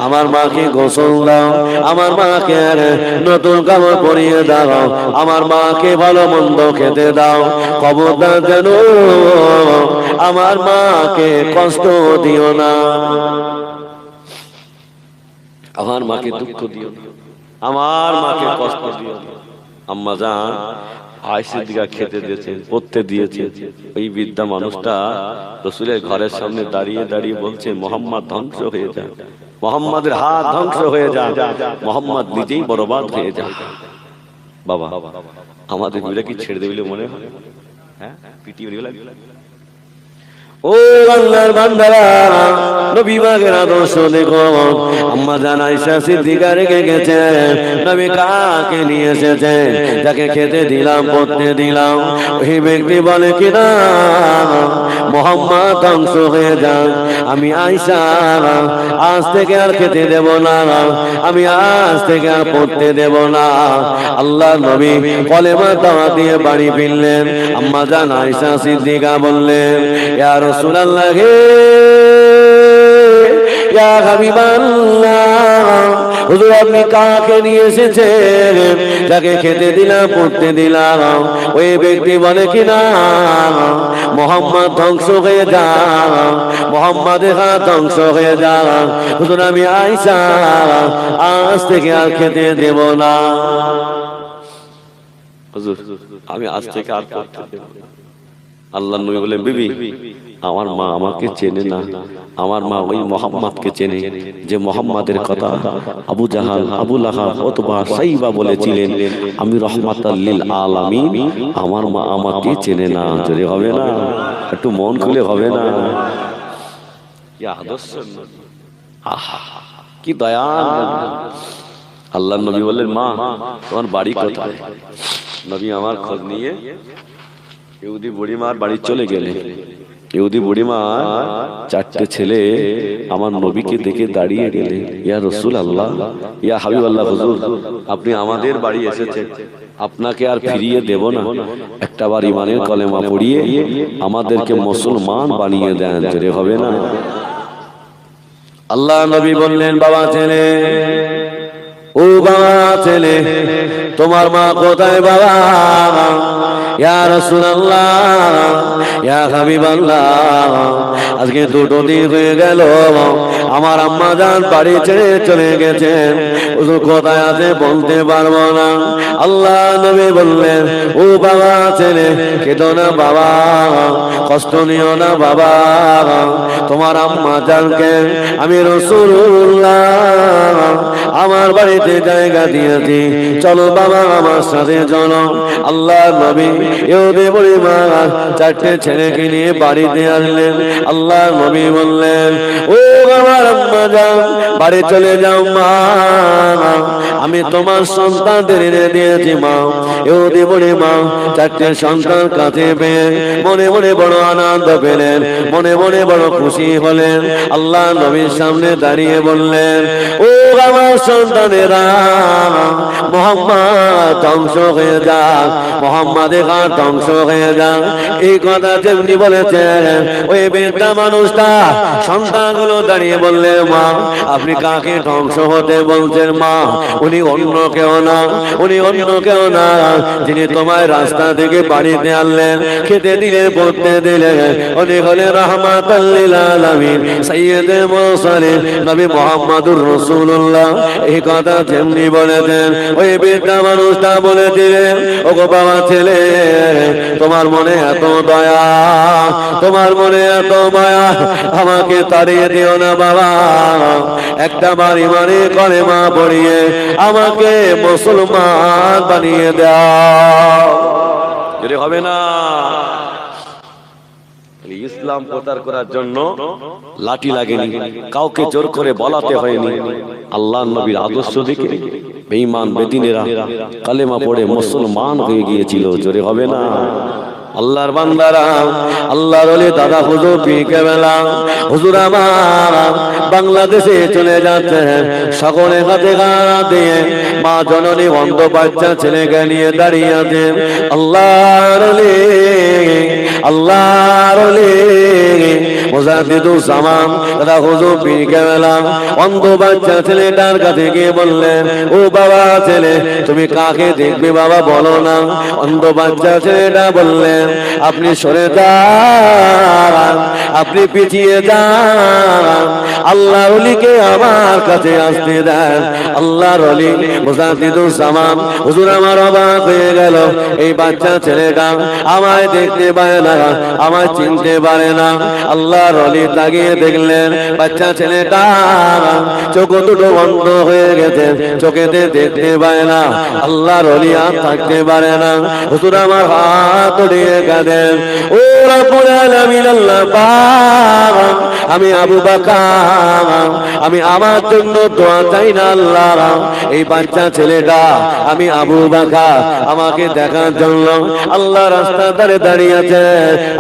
আমার মাকে গোসল দাও, আমার মাকে নতুন কাপড় পরিয়ে দাও, আমার মাকে ভালো মন্দ খেতে দাও, খবরদার যেন আমার মাকে কষ্ট দিও না, আমার মাকে দুঃখ দিও না, আমার মাকে কষ্ট দিও না। আম্মা জান আয়েশা দিকে খেতে দিয়েছেন, পড়তে দিয়েছেন। ওই বৃদ্ধা মানুষটা রাসূলের ঘরের সামনে দাঁড়িয়ে দাঁড়িয়ে বলছে, মুহাম্মদ ধ্বংস হয়ে যায়, মুহাম্মাদের হাত ধ্বংস হয়ে যায়, মুহাম্মদ নিজেই বরবাদ হয়ে যায়। বাবা আমাদের বিরা কি ছেড়ে দেবে বলে মনে হয়? হ্যাঁ পিটিয়ে লাগে। ও আল্লাহর বান্দারা, নবী পাকের আদর্শ দেখো। আম্মা জান আয়েশা সিদ্দিকা রেখে গেছে, নবী কাকে নিয়ে এসেছে, যাকে খেতে দিলাম পড়তে দিলাম, ওই ব্যক্তি বলে কিনা মুহাম্মদ ধ্বংস হয়ে যান, আমি আয়েশা আজ থেকে আর খেতে দেব না, আমি আজ থেকে আর পড়তে দেব না। আল্লাহর নবী কলেমা দাওয়াত দিয়ে বাড়ি ফিরলেন। আম্মা জান আয়েশা সিদ্দিকা বললেন, ইয়া রাসূলুল্লাহ হে ইয়া হাবিবাল্লাহ, হুজুর আপনি কাকে নিয়ে এসেছেন, যাকে খেতে দিলাম পড়তে দিলাম, ওই ব্যক্তি বলে কিনা মুহাম্মদ ধ্বংস হয়ে যান, মুহাম্মাদের হাত ধ্বংস হয়ে যান, হুজুর আমি আয়েশা আজ থেকে আর খেতে দেব না, হুজুর আমি আজ থেকে আর পড়তে দেব না। আল্লাহর নবী বলেন, বিবি আমার মা আমাকে চেনে না, আমার মা ওই মুহাম্মদকে চেনে যে মুহাম্মাদের কথা আবু জাহাল, আবু লাহাব, উতবা, সাইবা বলেছিলেন আমি রাহমাতাল লিল আলামিন, আমার মা আমাকে চেনে না। জোরে হবে না, একটু মন খুলে হবে না? কি আদর্শ, আহা কি দয়াল। আল্লাহর নবী বললেন, মা তোমার বাড়ি কোথায়? নবী আমার খোঁজ নিয়ে ইহুদি বুড়িমার বাড়ি চলে গেলে, ইহুদি বুড়িমা 4টে ছেলে আমার নবীকে দেখে দাঁড়িয়ে গেলে, ইয়া রাসূলুল্লাহ, ইয়া হাবিবাল্লাহ, হুজুর আপনি আমাদের বাড়ি এসেছেন, আপনাকে আর ফিরিয়ে দেব না, একটাবার ইমানের কলেমা পড়িয়ে আমাদেরকে মুসলমান বানিয়ে দেন। জোরে হবে না? আল্লাহ নবী বললেন, বাবা ছেলে, ও বাবা ছেলে, তোমার মা কোথায় বাবা? ইয়া রাসূলুল্লাহ, ইয়া হাবিবাল্লাহ, আজকে 2 দিন হয়ে গেল আমার আম্মা জান বাড়ি ছেড়ে চলে গেছেন, হুজুর কোথায় আছে বলতে পারবো না। আল্লাহ নবী বললেন, ও বাবা ছেলে কেঁদো না বাবা, কষ্ট নিও না বাবা, তোমার আম্মা জানকে আমি রাসূলুল্লাহ আমার বাড়িতে জায়গা দিয়েছি, চলো বাবা আমার সাথে চলো। আল্লাহ নবী ইহুদি বুড়িমা 4টে ছেলেকে নিয়ে বাড়িতে আসলেন। আল্লাহ নবী বললেন, ও আমার আম্মা জান বাড়ি চলে যাও মা, আমি তোমার সন্তানদের এনে দিয়েছি মা। ইহুদি বুড়িমা 4টে সন্তান কাছে পেয়ে মনে মনে বড় আনন্দ পেলেন, মনে মনে বড় খুশি হলেন। আল্লাহ নবীর সামনে দাঁড়িয়ে বললেন, ও আমার সন্তানেরা, মুহাম্মদ ধ্বংস হয়ে যাক, মুহাম্মাদের হাত ধ্বংস হয়ে যাক। এই কথা যেমনি বলেছেন, ওই বৃদ্ধা মানুষটা সন্তানগুলো দাঁড়িয়ে বললেন, মা আপনি কাকে ধ্বংস হতে বলছেন মা? উনি উনি অন্য কেউ না, উনি অন্য কেউ না, যিনি তোমায় রাস্তা থেকে বাড়িতে আনলেন, খেতে দিলেন, পড়তে দিলেন, উনি হলেন রাহমাতাল লিল আলামিন সাইয়্যিদে মুরসালিন নবী মুহাম্মদুর রাসূলুল্লাহ। এই কথা যেমনি বলেছেন, ওই বৃদ্ধা মানুষটা বলে দিলেন, ওগো বাবা ছেলে, তোমার মনে এত দয়া, তোমার মনে এত মায়া, আমাকে তাড়িয়ে দিও না বাবা, একটা বার ইমানে কলেমা পড়িয়ে আমাকে মুসলমান বানিয়ে দাও। যদি হবে না, ইসলাম প্রচার করার জন্য লাঠি লাগেনি, কাউকে জোর করে বলাতে হয়নি। আল্লাহর নবীর আদর্শ দেখে বেঈমান বেদিনেরা কালেমা পড়ে মুসলমান হয়ে গিয়েছিল। জোরে হবে না। আল্লাহর বান্দারা, আল্লাহর ওলি দাদা হুজুর পীর কেবলা হুজুর আমার বাংলাদেশে চলে যাচ্ছেন, সকলে হাতে গাড়া দিয়ে মা জননী অন্ধ বাচ্চা ছেলেকে নিয়ে দাঁড়িয়ে আছেন। আল্লাহর ওলি, আল্লাহর ওলি মুজাদ্দিদুল জামান দাদা হুজুর পীর কেবলা অন্ধ বাচ্চা ছেলেটার কাছে গিয়ে বললেন, ও বাবা ছেলে, তুমি কাকে দেখবে বাবা বলো না। অন্ধ বাচ্চা ছেলেটা বললেন, আপনি সরে যান, আপনি পিছিয়ে যান, আল্লাহর ওলিকে আমার কাছে আসতে দেন। আল্লাহর ওলি মুজাদ্দিদুল জামান হুজুর আমার অবাক হয়ে গেল, এই বাচ্চা ছেলেটা আমায় দেখতে পারে না, আমায় চিনতে পারে না। আল্লাহর ওলি তাকিয়ে দেখলেন, বাচ্চা ছেলেটা চোখ দুটো বন্ধ হয়ে গেছে, চোখেতে দেখতে পায় না। আল্লাহর ওলি আর থাকতে পারে না। হুজুর আমার হাত উঠিয়ে কাঁদেন, ও রব্বুল আলামিন আল্লাহ পাক, আমি আবু বকর, আমি আমার জন্য দোয়া চাই না আল্লাহ, এই বাচ্চা ছেলেটা আমি আবু বকর, আমাকে দেখার জন্য আল্লাহ রাস্তা ধারে দাঁড়িয়ে আছে,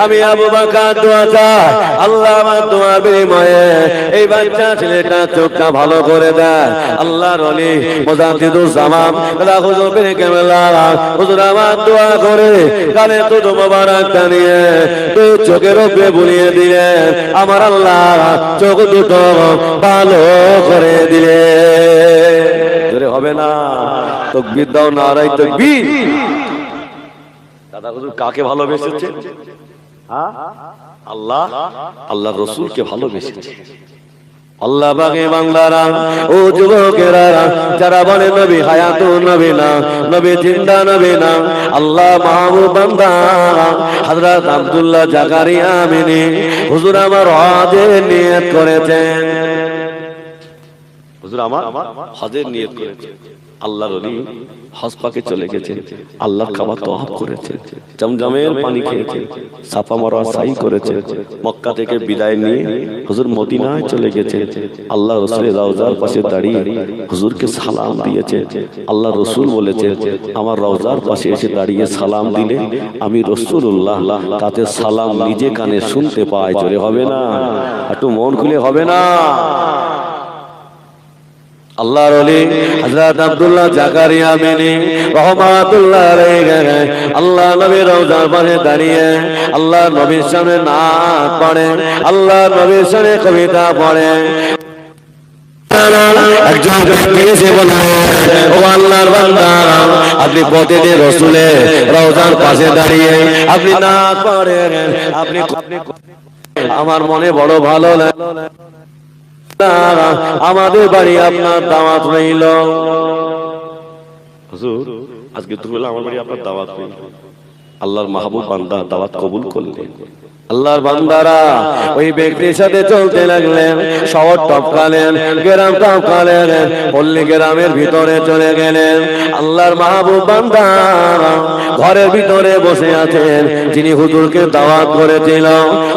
আমি আবু বকর দোয়া চাই, আল্লাহ আমার দোয়ার বিনিময়ে এই বাচ্চা ছেলেটা চোখটা ভালো করে দেয়। আল্লাহর ওলি মুজাদ্দিদুল জামান দাদা হুজুর পীর কেবলা হুজুর আমার দোয়া করে কানে তো মোবারকটা নিয়ে তো চোখের উপরে বুলিয়ে দিলেন, আমার আল্লাহ চোখ দুটো ভালো করে দিলে। হবে না, তাকবীর দাও, নারায়ে তাকবীর। দাদা হুজুর কাকে ভালোবেসেছে? আল্লাহ, আল্লাহর রাসূলকে ভালোবেসেছে। আল্লাহ বাগে বাংলারা, ও যুবকেরা যারা বলে নবী হায়াতুন নবী না, নবী জিন্দা নবী না, আল্লাহ মাহবুব বান্দা হযরত আব্দুল্লাহ জাকারিয়া আমিনী হুজুর আমার হজের নিয়ত করেছেন। হুজুর আমার হজের নিয়ত করেছেন। আল্লাহর ওলি হজ পাকে চলে গেছেন, আল্লাহর কাবা তওয়াফ করেছেন, জমজমের পানি খেয়েছেন, সাফা মারওয়া সাই করেছেন, মক্কা থেকে বিদায় নিয়ে হুজুর মদিনায় চলে গেছেন। আল্লাহ রাসূলের রওজার পাশে দাঁড়িয়ে হুজুরকে সালাম দিয়েছেন। আল্লাহ রাসূল বলেছেন, আমার রওজার পাশে এসে দাঁড়িয়ে সালাম দিলে আমি রাসূলুল্লাহ তাতে সালাম নিজে কানে শুনতে পাই। জোরে হবে না, একটু মন খুলে হবে না। আল্লাহর ওলি হযরত আব্দুল্লাহ জাকারিয়া আমিনী রাহমাতুল্লাহ আলাইহি আল্লাহ নবীর রওজার পাশে দাঁড়িয়ে আল্লাহ নবীর সামনে নাত পড়ে, আল্লাহ নবীর সামনে কবিতা পড়ে। একজন এসে বলে, ও আল্লাহর বান্দা, আপনি প্রতিদিন রাসূলের রওজার পাশে দাঁড়িয়ে আপনি নাত পড়েন, আপনি আমার মনে বড় ভালো লাগে, আমাদের বাড়ি আপনার দাওয়াত রইল। হুজুর আজকে দুপুরবেলা আমার বাড়ি আপনার দাওয়াত রইল। আল্লাহর মাহবুব বান্দা দাওয়াত কবুল করলেন। আল্লাহর বান্দারা ওই ব্যক্তির সাথে চলতে লাগলেন, শহর টপকালেন, গ্রাম টপকালেন, পল্লী গ্রামের ভিতরে চলে গেলেন। আল্লাহর মাহবুব বান্দা ঘরের ভিতরে বসে আছেন, যিনি হুজুরকে দাওয়াত করেছিল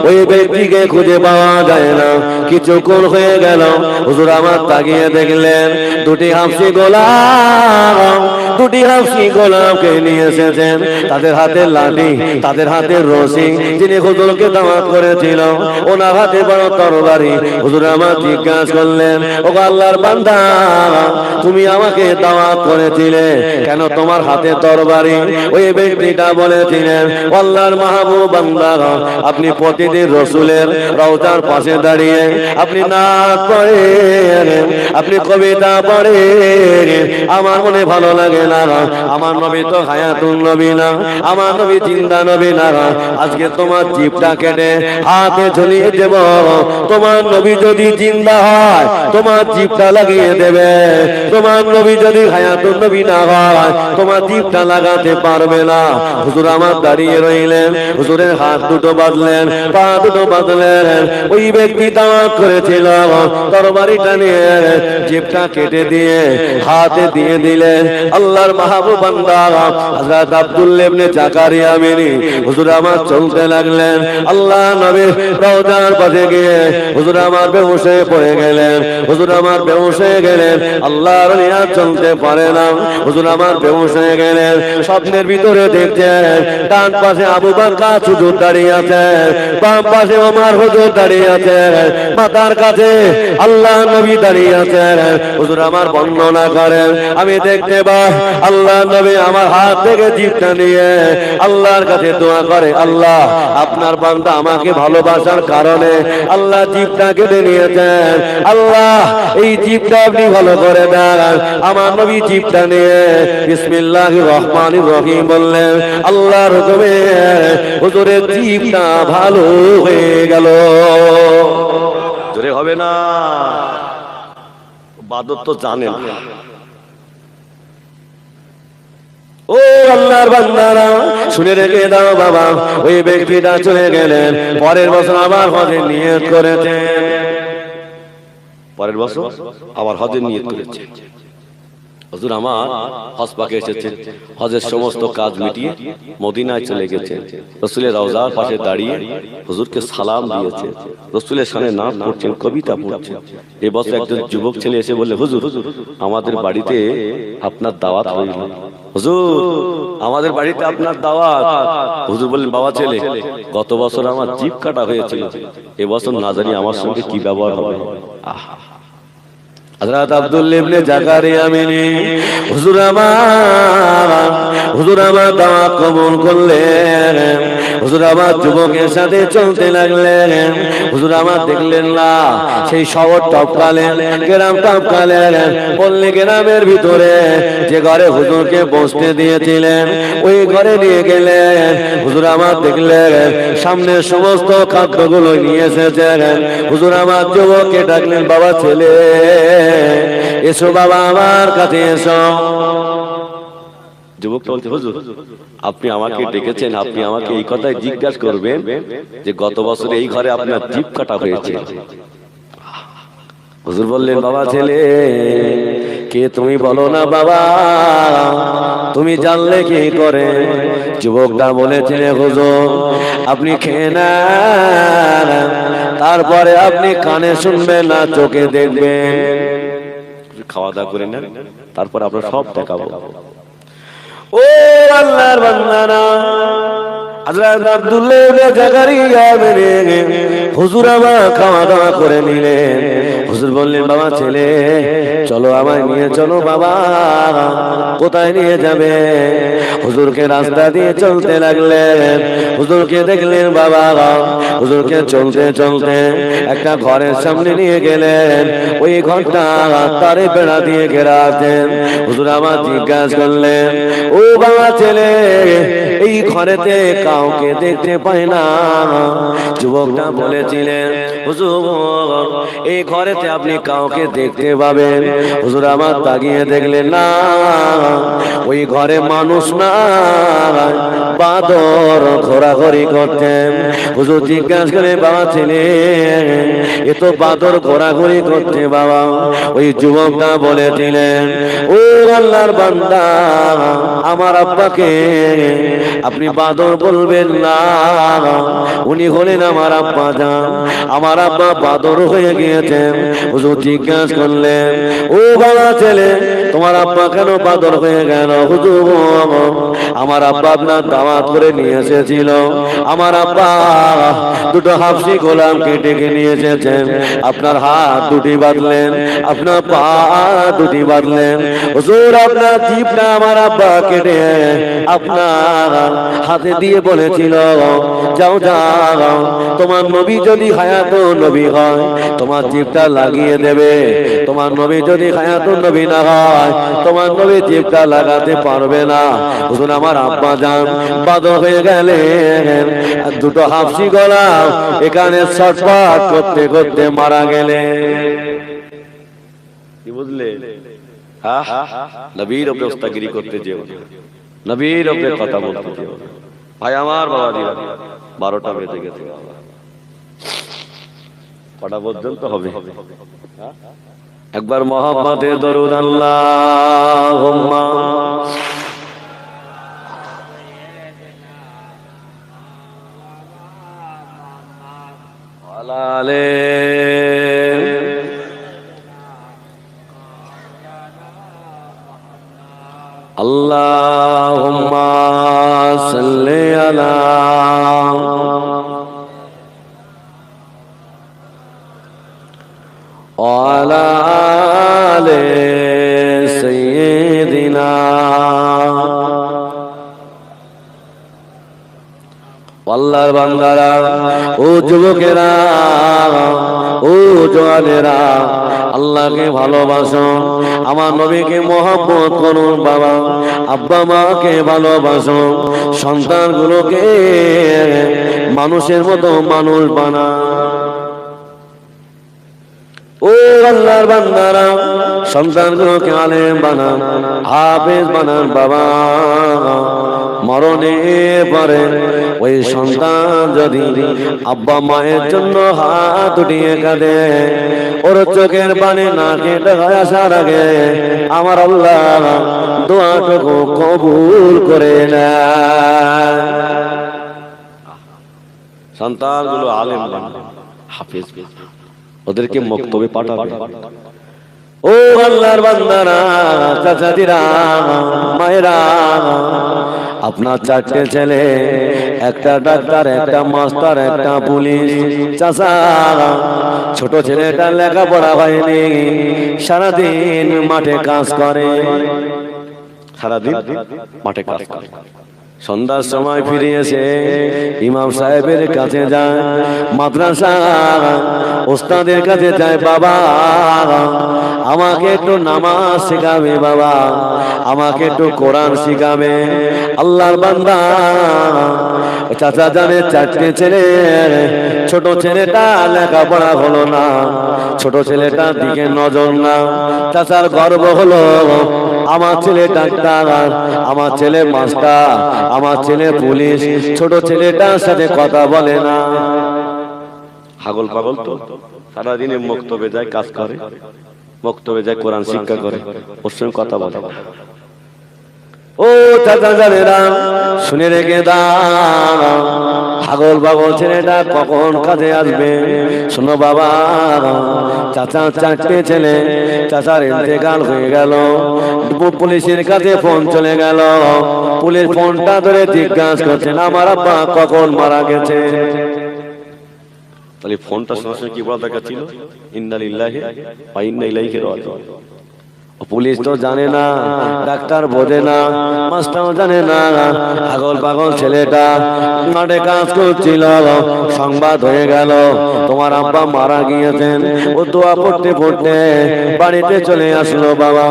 ওই ব্যক্তিকে খুঁজে পাওয়া যায় না। কিছুক্ষণ হয়ে গেল, হুজুর আমার তাকিয়ে দেখলেন দুটি হাফসি গোলাম, দুটি হাফসি গোলামকে নিয়ে এসেছেন, তাদের হাতে লাঠি, তাদের হাতে রশি, যিনি হুজুর হুজুরকে দাওয়াত করেছিল, ওনার হাতে বড় তরবারি। হুজুর আমার জিজ্ঞাসা করলেন, ও আল্লাহর বান্দা, তুমি আমাকে দাওয়াত করেছিলে, কেন তোমার হাতে তরবারি? ওই ব্যক্তিটা বলেছিলেন, আল্লাহর মাহবুব বান্দা, আপনি প্রতিদিন রাসূলের রওজার পাশে দাঁড়িয়ে আপনি নাচ পড়েন, আপনি কবিতা পড়েন, আমার মনে ভালো লাগে না। আমার নবী তো হায়াতুন নবী না, আমার নবী জিন্দা নবী না। আজকে তোমার জিভটা কেটে হাতে ঝুলিয়ে দেব, তোমার নবী যদি জিন্দা হয় তোমার জিভটা লাগিয়ে দেবে, তোমার নবী যদি হায়াতুন নবী না হয় তোমার জিভটা লাগাতে পারবে না। হুজুর আমার দাঁড়িয়ে রইলেন, হুজুরের হাত দুটো বাঁধলেন, পা দুটো বাঁধলেন। ওই ব্যক্তি দাওয়াত করেছিল, তরবারিটা নিয়ে জিভটা কেটে দিয়ে হাতে দিয়ে দিলেন। আল্লাহর মাহবুব বান্দা হযরত আব্দুল্লাহ ইবনে জাকারিয়া মিনি হুজুর আমার চলতে লাগলেন। আল্লাহ নবীর রওজার পাশে গিয়ে হুজুর আমার বেহুশ হয়ে পড়ে গেলেন, হুজুর আমার বেহুশ হয়ে গেলেন। আল্লাহর নিয়া চলতে পারে না, হুজুর আমার বেহুশ হয়ে গেলেন। স্বপ্নের ভিতরে দেখছেন ডান পাশে আবু বকর হুজুর দাঁড়িয়ে আছেন, বাম পাশে ওমর হুজুর দাঁড়িয়ে আছেন, মাথার কাছে আল্লাহ নবী দাঁড়িয়ে আছেন। হুজুর আমার বর্ণনা করেন, আমি দেখতে পাই আল্লাহ নবী আমার হাত থেকে জিভটা নিয়ে আল্লাহর কাছে দোয়া করে, আল্লাহ আপনার বান্দা আমাকে ভালোবাসার কারণে আল্লাহ জিভটা কেটে নিয়েছেন, আল্লাহ এই জিভটা আপনি ভালো করে দেন। আমার নবী জিভটা নিয়ে বিসমিল্লাহির রহমানির রহিম বললেন, আল্লাহর হুকুমে হুজুরের জিভটা ভালো হয়ে গেল। জোরে হবে না, বাদত তো জানেন। ও আল্লাহর বান্দারা শুনে রেখে দাও বাবা, ওই ব্যক্তিটা চলে গেলেন। পরের বছর আবার হজের নিয়ত করেছেন, পরের বছর আবার হজের নিয়ত করেছেন। হুজুর আমার হজ পাকে এসেছেন, হজের সমস্ত কাজ মিটিয়ে মদিনায় চলে গেছেন। রাসূলের রওজার পাশে দাঁড়িয়ে হুজুরকে সালাম দিয়েছে, রাসূলের সামনে নাচ করছেন, কবিতা পড়ছেন। এই বছর একজন যুবক ছেলে এসে বললে, হুজুর আমাদের বাড়িতে আপনার দাওয়াত হইল, হুজুর আমাদের বাড়িতে আপনার দাওয়াত। হুজুর বললেন, বাবা ছেলে গত বছর আমার জিভ কাটা হয়েছিল, এবছর না জানি আমার সঙ্গে কি ব্যবহার হবে। হযরত আব্দুল্লাহ ইবনে জাকারিয়া মিনি হুজুর আমার দাওয়াত কবুল করলেন। হুজুর আমার যুবকের সাথে চলতে লাগলেন। হুজুর আমার দেখলেন না সেই শহর টপকালেন, গ্রাম টপকালেন, পল্লী গ্রামের ভিতরে যে ঘরে হুজুরকে বসতে দিয়েছিলেন ওই ঘরে নিয়ে গেলেন। হুজুর আমার দেখলেন সামনে সমস্ত খাদ্যগুলো নিয়ে এসেছেন। হুজুর আমার যুবককে ডাকলেন, বাবা ছেলে এসো বাবা আমার কাছে এসো। যুবক বলতে, হুজুর আপনি আমাকে ডেকেছেন, আপনি আমাকে এই কথাই জিজ্ঞাসা করবেন যে গত বছর এই ঘরে আপনার জিভ কাটা হয়েছে। হুজুর বললেন, বাবা ছেলে কে তুমি বলো না বাবা, তুমি জানলে কি করে? যুবকটা বলেছিলেন, হুজুর আপনি খেয়ে নেন, তারপরে আপনি কানে শুনবেন না চোখে দেখবেন, খাওয়া দাওয়া করে নেন, তারপর আপনার সব দেখাবো। ও আল্লাহর বান্দারা, হযরত আব্দুল্লাহ ইবনে জাকারিয়া হুজুর আমার খাওয়া দাওয়া করে নিলেন। হুজুর বললেন, বাবা ছেলে চলো আমায় নিয়ে চলো। বাবা কোথায় নিয়ে যাবে? হুজুরকে রাস্তা দিয়ে চলতে লাগলেন। হুজুরকে দেখলেন বাবা, হুজুরকে চলতে চলতে একটা ঘরের সামনে নিয়ে গেলেন। ওই ঘরটা তারে বেড়া দিয়ে ঘেরা আছেন। হুজুর আমার জিজ্ঞাসা করলেন, ও বাবা ছেলে এই ঘরেতে কাউকে দেখতে পাই না। যুবকটা বলেছিলেন, হুজুর এই ঘরেতে আপনি কাউকে দেখতে পাবেন। হুজুর আমার তাকিয়ে দেখলেন না, ওই ঘরে মানুষ না, বাদর ঘোরাঘুরি করতেন। হুজুর জিজ্ঞাসা করে, বাবা ছেলে এ তো বাদর ঘোরাঘুরি করতে বাবা। ওই যুবকটা বলেছিলেন, ও আল্লাহর বান্দা আমার আব্বাকে আপনি বাদর বলবেন বলবেন না, উনি হলেন আমার আব্বা জান। আমার আব্বা বাদর হয়ে গিয়েছেন। হুজুর জিজ্ঞাসা করলেন, ও বাবা ছেলে, তোমার আব্বা কেন বাদর হয়ে গেল? হুজুর, আমার আব্বা আপনার দাওয়াত করে নিয়ে এসেছিল। আমার আব্বা দুটো হাফসি গোলামকে ডেকে নিয়ে এসেছেন। আপনার হাত দুটি বাঁধলেন, আপনার পা দুটি বাঁধলেন। হুজুর, আপনার জিভটা আমার আব্বা কেটে আপনার হাতে দিয়ে বলেছিল, যাও যাও, তোমার নবী যদি হায়াত নবী হয় তোমার জিভটা লাগিয়ে দেবে, তোমার নবী যদি হায়াত নবী না হয় তোমার নবী জিভটা লাগাতে পারবে না। হুজুর, আমার আব্বা জান বাদর হয়ে গেলেন। দুটো হাফসি গোলাম এখানে ছটফট করতে করতে মারা গেলেন। কি বুঝলে? নবীর উপরে ওস্তাগিরি করতে যেও, নবীর উপরে কথা বলতে যেও। ভাই আমার, বাবা দিরা 12টা বেজে গেছে, কটা পর্যন্ত হবে? একবার মোহাম্মদে দরুদ আল্লাহুম্মা ওয়ালা আলে আল্লাহুম্মা সাল্লি আলা ওয়ালা আলে সাইয়্যিদিনা। আল্লাহর বান্দারা, ও যুবকেরা, ও জওয়ানেরা, আল্লাহকে ভালোবাসো, আমার নবীকে মহব্বত করুন। বাবা আব্বা মাকে ভালোবাসো, সন্তানগুলোকে মানুষের মতো মানুষ বানা। ও আল্লাহর বান্দারা, সন্তানগুলোকে আলেম বানান, হাফেজ বানান। বাবা মরণে পরে ওই সন্তান যদি আব্বা মায়ের জন্য হাত উঠিয়ে কাঁদে, ওর চোখের পানি নাকে আসার আগে আমার আল্লাহ দোয়াটুকু কবুল করে নেয়। সন্তানগুলো আলেম বানান, হাফেজ, ওদেরকে মক্তবে পাঠাবে। ও আল্লাহর বান্দারা, চাচাদিরা, মায়েরা, আপনার 4টে ছেলে, একটা ডাক্তার, একটা মাস্টার, একটা পুলিশ। চাচা, ছোট ছেলেটা লেখাপড়া হয়নি, সারাদিন মাঠে কাজ করে, সারাদিন মাঠে কাজ করে। সন্ধ্যার সময় ফিরে এসে ইমাম সাহেবের কাছে যায়, মাদ্রাসা ওস্তাদের কাছে যায়, বাবা আমাকে একটু নামাজ শেখাবে, বাবা আমাকে একটু কোরআন শিখাবে। আল্লাহর বান্দা, চাচা জানে 4টে ছেলে, ছোট ছেলেটা লেখাপড়া হলো না, ছোট ছেলেটার দিকে নজর না। চাচার গর্ব হলো, আমার ছেলে ডাক্তার, আমার ছেলে মাস্টার, আমার ছেলে পুলিশ, ছোট ছেলেটার সাথে কথা বলে না। পাগল পাগল তো, সারাদিনে মক্তবে যায়, কাজ করে, মক্তবে যায়, কোরআন শিক্ষা করে, ওর সঙ্গে কথা বলে। ও চাচা জানেরা, শুনে রেখে দাও, পাগল পাগল ছেলেটা কখন কাজে আসবে। শোনো বাবা, চাচার 4টে ছেলে, চাচার ইন্তেকাল হয়ে গেল, পুলিশের কাছে ফোন চলে গেল। পুলিশ ফোনটা ধরে জিজ্ঞাসা করছেন, আমার আব্বা কখন মারা গেছে। তাহলে ফোনটা সরাসরি কি বলা দরকার ছিল? ইন্না লিল্লাহি ওয়া ইন্না ইলাইহি রাজিউন। পুলিশ তো জানে না, ডাক্তার বোঝে না, মাস্টারও জানে না, পাগল পাগল ছেলেটা মাঠে কাজ করছিল, সংবাদ হয়ে গেল তোমার আব্বা মারা গিয়েছেন। ও দোয়া পড়তে পড়তে বাড়িতে চলে আসলো। বাবা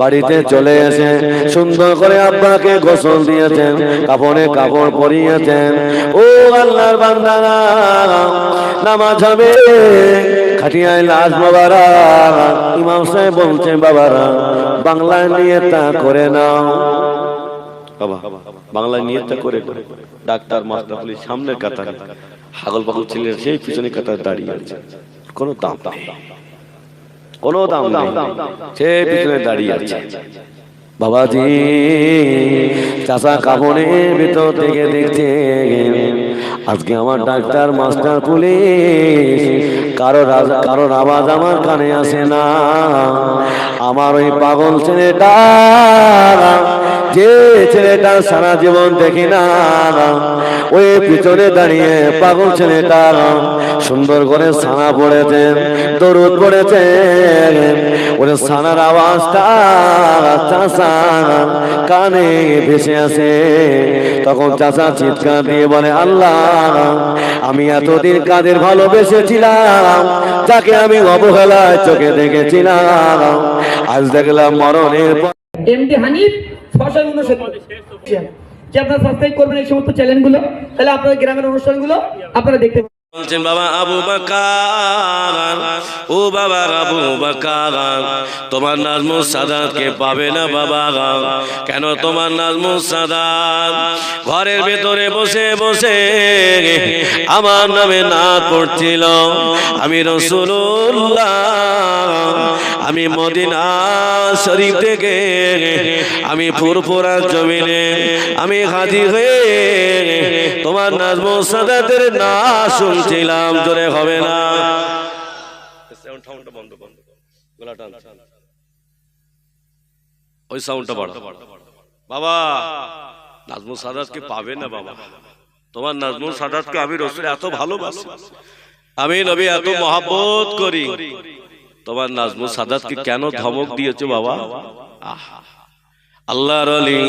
বাড়িতে চলে এসে সুন্দর করে আব্বাকে গোসল দিয়েছেন, কাপড়ে কাপড় পরিয়েছেন। ও আল্লাহর বান্দারা, নামাজ হবে, খাটিয়ায় লাশ মোবারক। ইমাম সাহেব বলছেন, বাবারা বাংলায় নিয়তটা করে নাও। বাবা বাংলায় নিয়তটা করে, ডাক্তার মাস্টার পুলিশ সামনের কাতারে, পাগল পাগল ছেলের সেই পিছনে কাতারে দাঁড়িয়ে আছে, কোনো দাম নেই, কোনো দাম নেই, সেই পিছনে দাঁড়িয়ে আছে। বাবাজি চাচা কাপড়ের ভিতর থেকে দেখছে আজকে আমার ডাক্তার মাস্টার পুলিশ কারোর আওয়াজ আমার কানে আসে না। আমার ওই পাগল ছেলেটা, যে ছেলেটা সারা জীবন দেখি না, ওই পিছনে দাঁড়িয়ে পাগল ছেলেটা সুন্দর করে সানা পড়েছে, দরুদ পড়েছে, ওরে সানার আওয়াজটা চাচা কানে ভেসে আসে। তখন চাচা চিৎকার দিয়ে বলে, আল্লাহ, আমি এতদিন কাদের ভালোবেসেছিলাম, যাকে আমি অবহেলায় চোখে দেখেছিলাম, আজ দেখলাম মরণের পর। এমডি হানিফ ফসল অনুসন্ধান যে আপনারা সাবস্ক্রাইব করবেন এই সমস্ত চ্যানেলগুলো, তাহলে আপনাদের গ্রামের অনুষ্ঠানগুলো আপনারা দেখতে পাবেন। বলছেন বাবা আবু বকর, ও বাবা আবু বকর, তোমার নাজমুস সাদাতকে পাবে না বাবা। কেন তোমার নাজমুস সাদাত ঘরের ভেতরে বসে বসে আমার নামে নাত পড়ছিল। আমি রাসূলুল্লাহ, আমি মদিনা শরীফ থেকে আমি ফুরফুরা জমিনে আমি হাজির হয়ে তোমার নাজমুস সাদাতের নাম শুনছিলাম। জোরে হবে না, ওই সাউন্ডটা বাড়া। বাবা নাজমুস সাদাতকে পাবে না বাবা। তোমার নাজমুস সাদাতকে আমি রাসূল এত ভালোবাসি, আমি নবী এত মহব্বত করি, তোমার নাজমুস সাদাতকে কেন ধমক দিয়েছো বাবা? আল্লাহর ওলি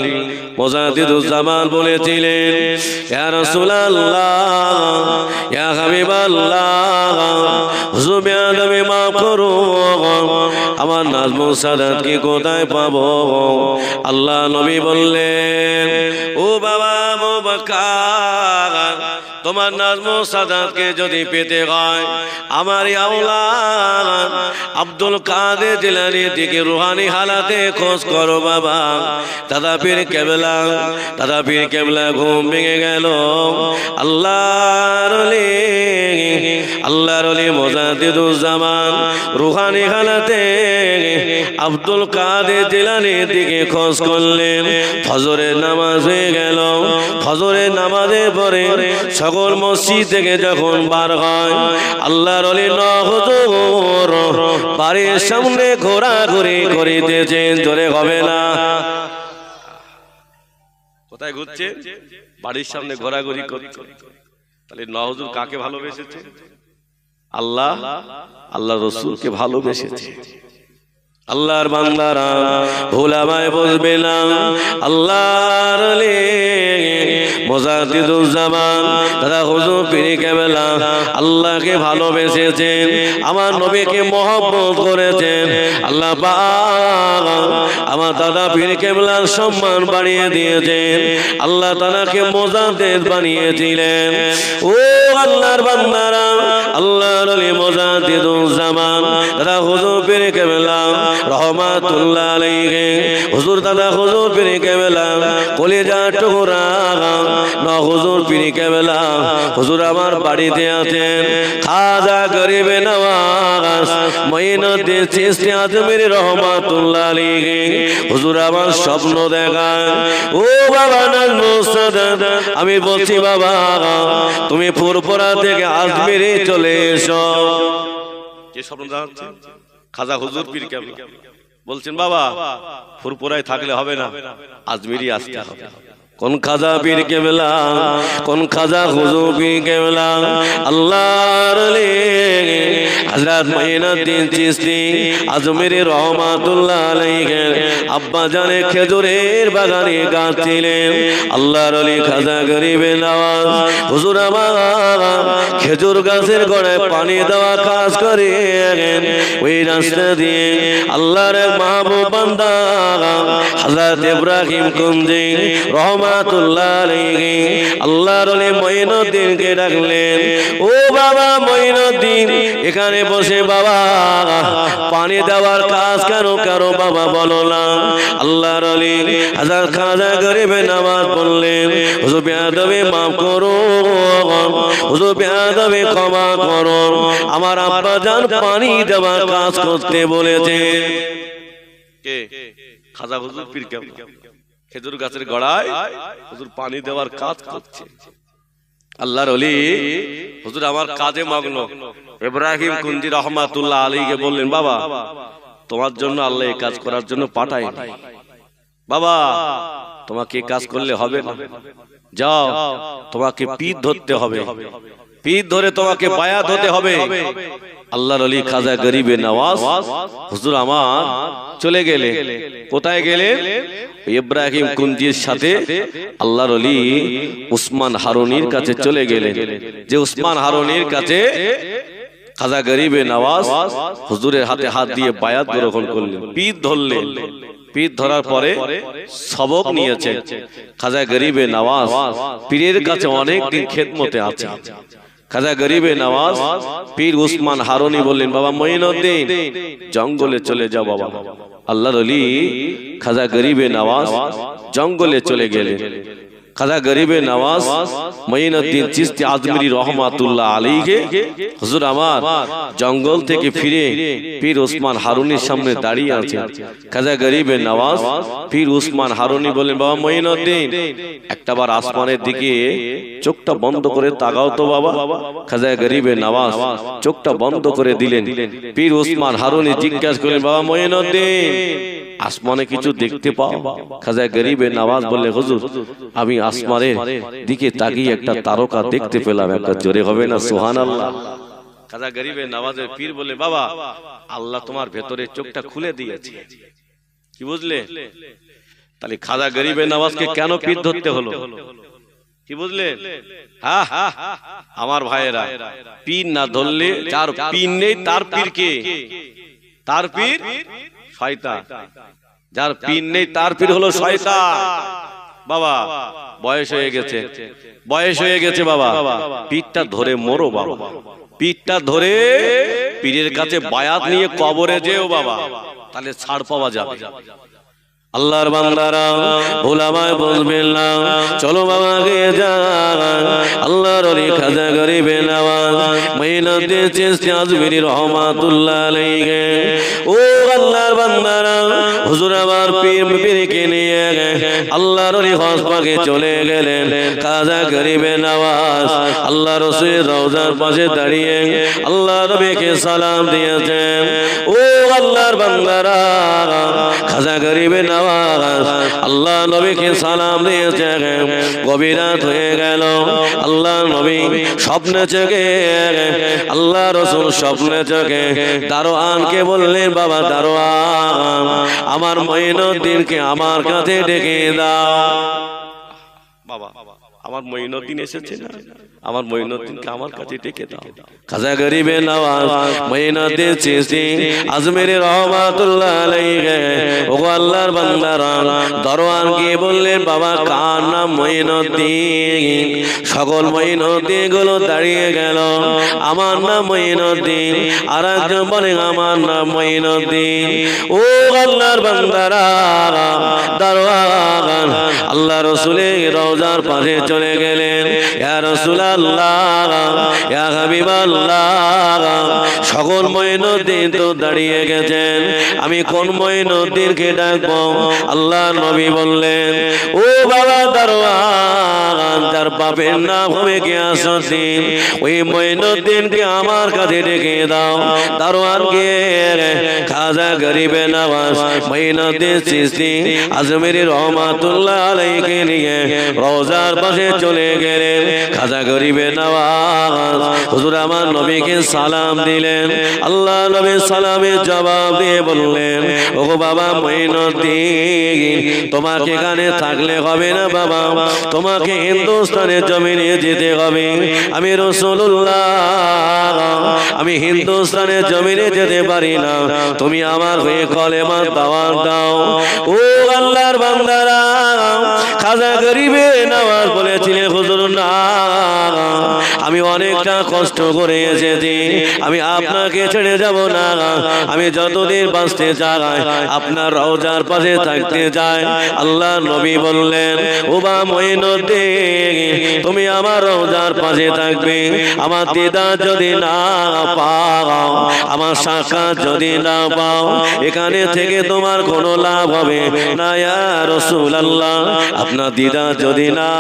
মুজাদ্দিদুজ্জামান বলেছিলেন, ইয়া রাসূলুল্লাহ, ইয়া হাবিবাল্লাহ, হুজুর বেয়াদবি মাফ করুন, আমার নাজমুস সাদাতকে কোথায় পাবো? আল্লাহ নবী বললেন, ও বাবা আবু বকর, তোমার নাজমুস সাদাতকে যদি পেতে হয় আমার আওলাদ আব্দুল কাদের জিলানীর দিকে রুহানি হালাতে খোঁজ করো বাবা। দাদা পীর কেবলা ঘুম ভেঙে গেল। আল্লাহর ওলি মুজাদ্দিদুজ্জামান রুহানি হালাতে আব্দুল কাদের জিলানীর দিকে খোঁজ করলেন। ফজরের নামাজ হয়ে গেল। ফজরের নামাজের পরে সকল মসজিদ থেকে যখন বার হয়, আল্লাহর ওলি হুজুর বাড়ির সামনে ঘোরাঘুরি করিতেছেন। জোরে হবে না, কোথায় ঘুরছে? বাড়ির সামনে ঘোরাঘুরি করছে। তাহলে হুজুর কাকে ভালোবেসেছে? আল্লাহ রাসূলকে ভালোবেসেছে। আল্লাহর বান্দারা ভোলামায় বলবে না। আল্লাহর ওলি মুজাদ্দিদুজ্জামান দাদা হুজুর পীর কেবলা আল্লাহকে ভালোবেসেছেন, আমার নবীকে মহব্বত করেছেন। আল্লাহ পাক আমার দাদা পীর কেবলার সম্মান বাড়িয়ে দিয়েছেন। আল্লাহ তাআলাকে মুজাদ্দিদ বানিয়েছিলেন। ও আল্লাহর বান্দারা, আল্লাহর ওলি মুজাদ্দিদুজ্জামান দাদা হুজুর পীর কেবলা রহমাতুল্লাহ আলাইহি, হুজুর দাদা হুজুর পীর কেবলা কলিজা টুকরা না হুজুর পীর কেবলা হুজুর আমার বাড়িতে আছেন। খাজা গরিবে নওয়াজ মঈনুদ্দিন চিশতি আজমিরি রহমাতুল্লাহ আলাইহি হুজুর আমার স্বপ্ন দেখায়। ও বাবা নাজমুস সাদাত, আমি বলছি বাবা তুমি ফুরফুরা থেকে আজমিরে চলে এসো। কি স্বপ্ন দেখাচ্ছে? খাজা হুজুর পীর কেবলা বলছেন, বাবা ফুরফুরায় থাকলে হবে না, আজমিরি আসতে হবে। কোন খাজা পীর কেবলা, কোন খাজা হুজুর পীর কেবলা? আল্লাহর ওলি হযরত মঈনুদ্দিন চিশতি আজমিরি রহমাতুল্লাহ আলাইহি আব্বা জানে খেজুরের বাগানে গাছ ছিলেন। আল্লাহর ওলি খাজা গরিবে নওয়াজ হুজুর আমার খেজুর গাছের গোড়ায় পানি দেওয়া কাজ করে। ওই রাস্তা দিয়ে আল্লাহর এক মাহবুব বান্দা হযরত ইব্রাহিম কুঞ্জি রহমাতুল্লাহ আলাইহি আল্লাহর ওলি মঈনুদ্দিনকে ডাকলেন, ও বাবা মঈনুদ্দিন, এখানে বসে বাবা পানি দেওয়ার কাজ কেন করো বাবা, বলো না। আল্লাহর ওলি হযরত খাজা গরিবে নওয়াজ বললেন, হুজুর বেয়াদবি মাফ করো, হুজুর বেয়াদবি ক্ষমা করো, আমার আব্বা জান পানি দেওয়ার কাজ করতে বলেছে। কে? খাজা হুজুর পীর কেবলা খেজুর গাছের গোড়ায় হুজুর পানি দেওয়ার কাজ করছে। আল্লাহর ওলি হুজুর আমার কাজে মগ্ন। ইব্রাহিম কুঞ্জি রহমাতুল্লাহ আলাইহিকে বললেন, বাবা তোমার জন্য আল্লাহ এই কাজ করার জন্য পাঠায়নি, বাবা তোমাকে এই কাজ করলে হবে না, যাও তোমাকে পিঠ ধরতে হবে, পিঠ ধরে তোমাকে বায়াত হতে হবে। আল্লাহর ওলি খাজা গরিবে নওয়াজ হুজুর আমার চলে গেলে, কোথায় গেলে? ইব্রাহিম কুঞ্জির সাথে আল্লাহর ওলি উসমান হারুনির কাছে চলে গেলেন। যে উসমান হারুনির কাছে খাজা গরিবে নওয়াজ হুজুরের হাতে হাত দিয়ে বায়াত গ্রহণ করলেন, পিঠ ধরলেন। পিঠ ধরার পরে সবক নিয়েছেন। খাজা গরিবে নওয়াজ পীরের কাছে অনেক দিন খেদমতে আছে। খাজা গরিবে নওয়াজ পীর উসমান হারুনি বললেন, বাবা মঈনুদ্দিন জঙ্গলে চলে যাও বাবা। আল্লাহর ওলি খাজা গরিবে নওয়াজ জঙ্গলে চলে গেলেন। খাজা গরিবে নওয়াজ মঈনুদ্দিন চিশতি আজমিরি রহমাতুল্লাহ আলাইহি হুজুর আমার জঙ্গল থেকে ফিরে পীর উসমান হারুনির সামনে দাঁড়িয়ে আছেন। খাজা গরিবে নওয়াজ পীর উসমান হারুনি বলেন, বাবা মঈনুদ্দিন একটাবার আসমানের দিকে চোখটা বন্ধ করে তাকাও তো বাবা। খাজা গরিবে নওয়াজ চোখটা বন্ধ করে দিলেন। পীর উসমান হারুনি জিজ্ঞাসা করলেন, বাবা মঈনুদ্দিন আসমানে কিছু দেখতে পাও? খাজা গরিবে নওয়াজ বললেন, হুজুর আমি আসমানের দিকে তাকিয়ে একটা তারকা দেখতে পেলাম। একটা জোরে হবে না সুবহানাল্লাহ? খাজা গরিবে নওয়াজের পীর বলে, বাবা আল্লাহ তোমার ভেতরে চোখটা খুলে দিয়েছে। কি বুঝলে? তাহলে খাজা গরিবে নওয়াজকে কেন পীর ধরতে হলো? কি বুঝলেন? হ্যাঁ আমার ভাইয়েরা, পীর না ধরলে, যার পীর নেই তার পীর কে? তার পীর শয়তান। যার পীর নেই তার পীর হলো শয়তান। বাবা বয়স হয়ে গেছে, বয়স হয়ে গেছে বাবা, পীরটা ধরে মরো বাবা, পীরটা ধরে পীরের কাছে বায়াত নিয়ে কবরে যেও বাবা, তাহলে ছাড় পাওয়া যাবে। আল্লাহর বান্দারা ভোলামায় বলবেন না, চলো বাবা গে যা। আল্লাহর ওলি খাজা গরিবে নওয়াজ মঈনুদ্দিন চিশতি আজমিরি রহমাতুল্লাহ আলাইহি ও আল্লাহর বান্দারা হুজুর আমার পীরকে নিয়ে আল্লাহর ওলি হজ পাকে চলে গেলেন। খাজা গরিবে নওয়াজ আল্লাহ রাসূলের রওজার পাশে দাঁড়িয়ে আল্লাহ নবীকে সালাম দিয়েছেন। ও আল্লাহর বান্দারা খাজা গরিবে নওয়াজ আল্লাহ নবীকে সালাম দিয়েছে। গভীর রাত হয়ে গেল, আল্লাহ নবী স্বপ্নে চোখে, আল্লাহ রাসূল স্বপ্নে চোখে দারোয়ানকে বললেন, বাবা দারোয়ান আমার মঈনুদ্দিনকে আমার কাছে ডেকে দাও। বাবা আমার মঈনুদ্দিন এসেছে না, আমার মঈনুদ্দিনকে আমার কাছে ডেকে দাও। খাজা গরিবে নওয়াজ মঈনুদ্দিন চিশতি আজমিরি রহমাতুল্লাহ আলাইহি ও আল্লাহর বান্দারা দরওয়ান গিয়ে বললেন, বাবা কার নাম মঈনুদ্দিন? সকল মঈনুদ্দিন গুলো দাঁড়িয়ে গেল। আমার নাম মঈনুদ্দিন। আর একজন বলে, আমার নাম মঈনুদ্দিন। ও আল্লাহর বান্দারা দরওয়ান আল্লাহ রাসূলের রওজার পাশে চলে গেলেন। ইয়া রাসূলুল্লাহ, ইয়া হাবিবাল্লাহ, সকল মঈনুদ্দিন তো দাঁড়িয়ে গেছেন, আমি কোন মঈনুদ্দিনকে ডাকবো? আল্লাহ নবী বললেন, ও বাবা দারোয়ান যার বাপের নাম হবে গিয়াসউদ্দিন, ওই মঈনুদ্দিনকে আমার কাছে ডেকে দাও। দারোয়ান গিয়ে খাজা গরিবে নওয়াজ মঈনুদ্দিন চিশতি আজমিরি রহমাতুল্লাহ আলাইহি নিয়ে রওজার পাশে চলে গেলেন। খাজা গরিবে নওয়াজ হুজুর আমার নবীকে সালাম দিলেন। আল্লাহ নবী সালামের জবাব দিয়ে বললেন, ও বাবা মঈনুদ্দিন তোমাকে এখানে থাকলে হবে না বাবা, তোমাকে হিন্দুস্তানের জমিনে যেতে হবে। আমি রাসূলুল্লাহ, আমি হিন্দুস্তানের জমিনে যেতে পারি না, তুমি আমার হয়ে কলেমার দাওয়াত দাও। ও আল্লাহর বান্দারা খাজা গরিবে নামাজ বলেছিলেন হুজুর না, আমি অনেকটা কষ্ট করে এসেছি, আমি আপনাকে ছেড়ে যাব না, আমি যতদিন বাঁচতে চাই আপনার রওজার পাশে থাকতে চাই। আল্লাহ নবী বললেন ও বা মঈনুদ্দিন, তুমি আমার রওজার পাশে থাকবে, আমার দিদার যদি না পাও, আমার সাক্ষাৎ যদি না পাও, এখানে থেকে তোমার কোনো লাভ হবে না ইয়া রাসূলুল্লাহ। আপনার দিদার যদি না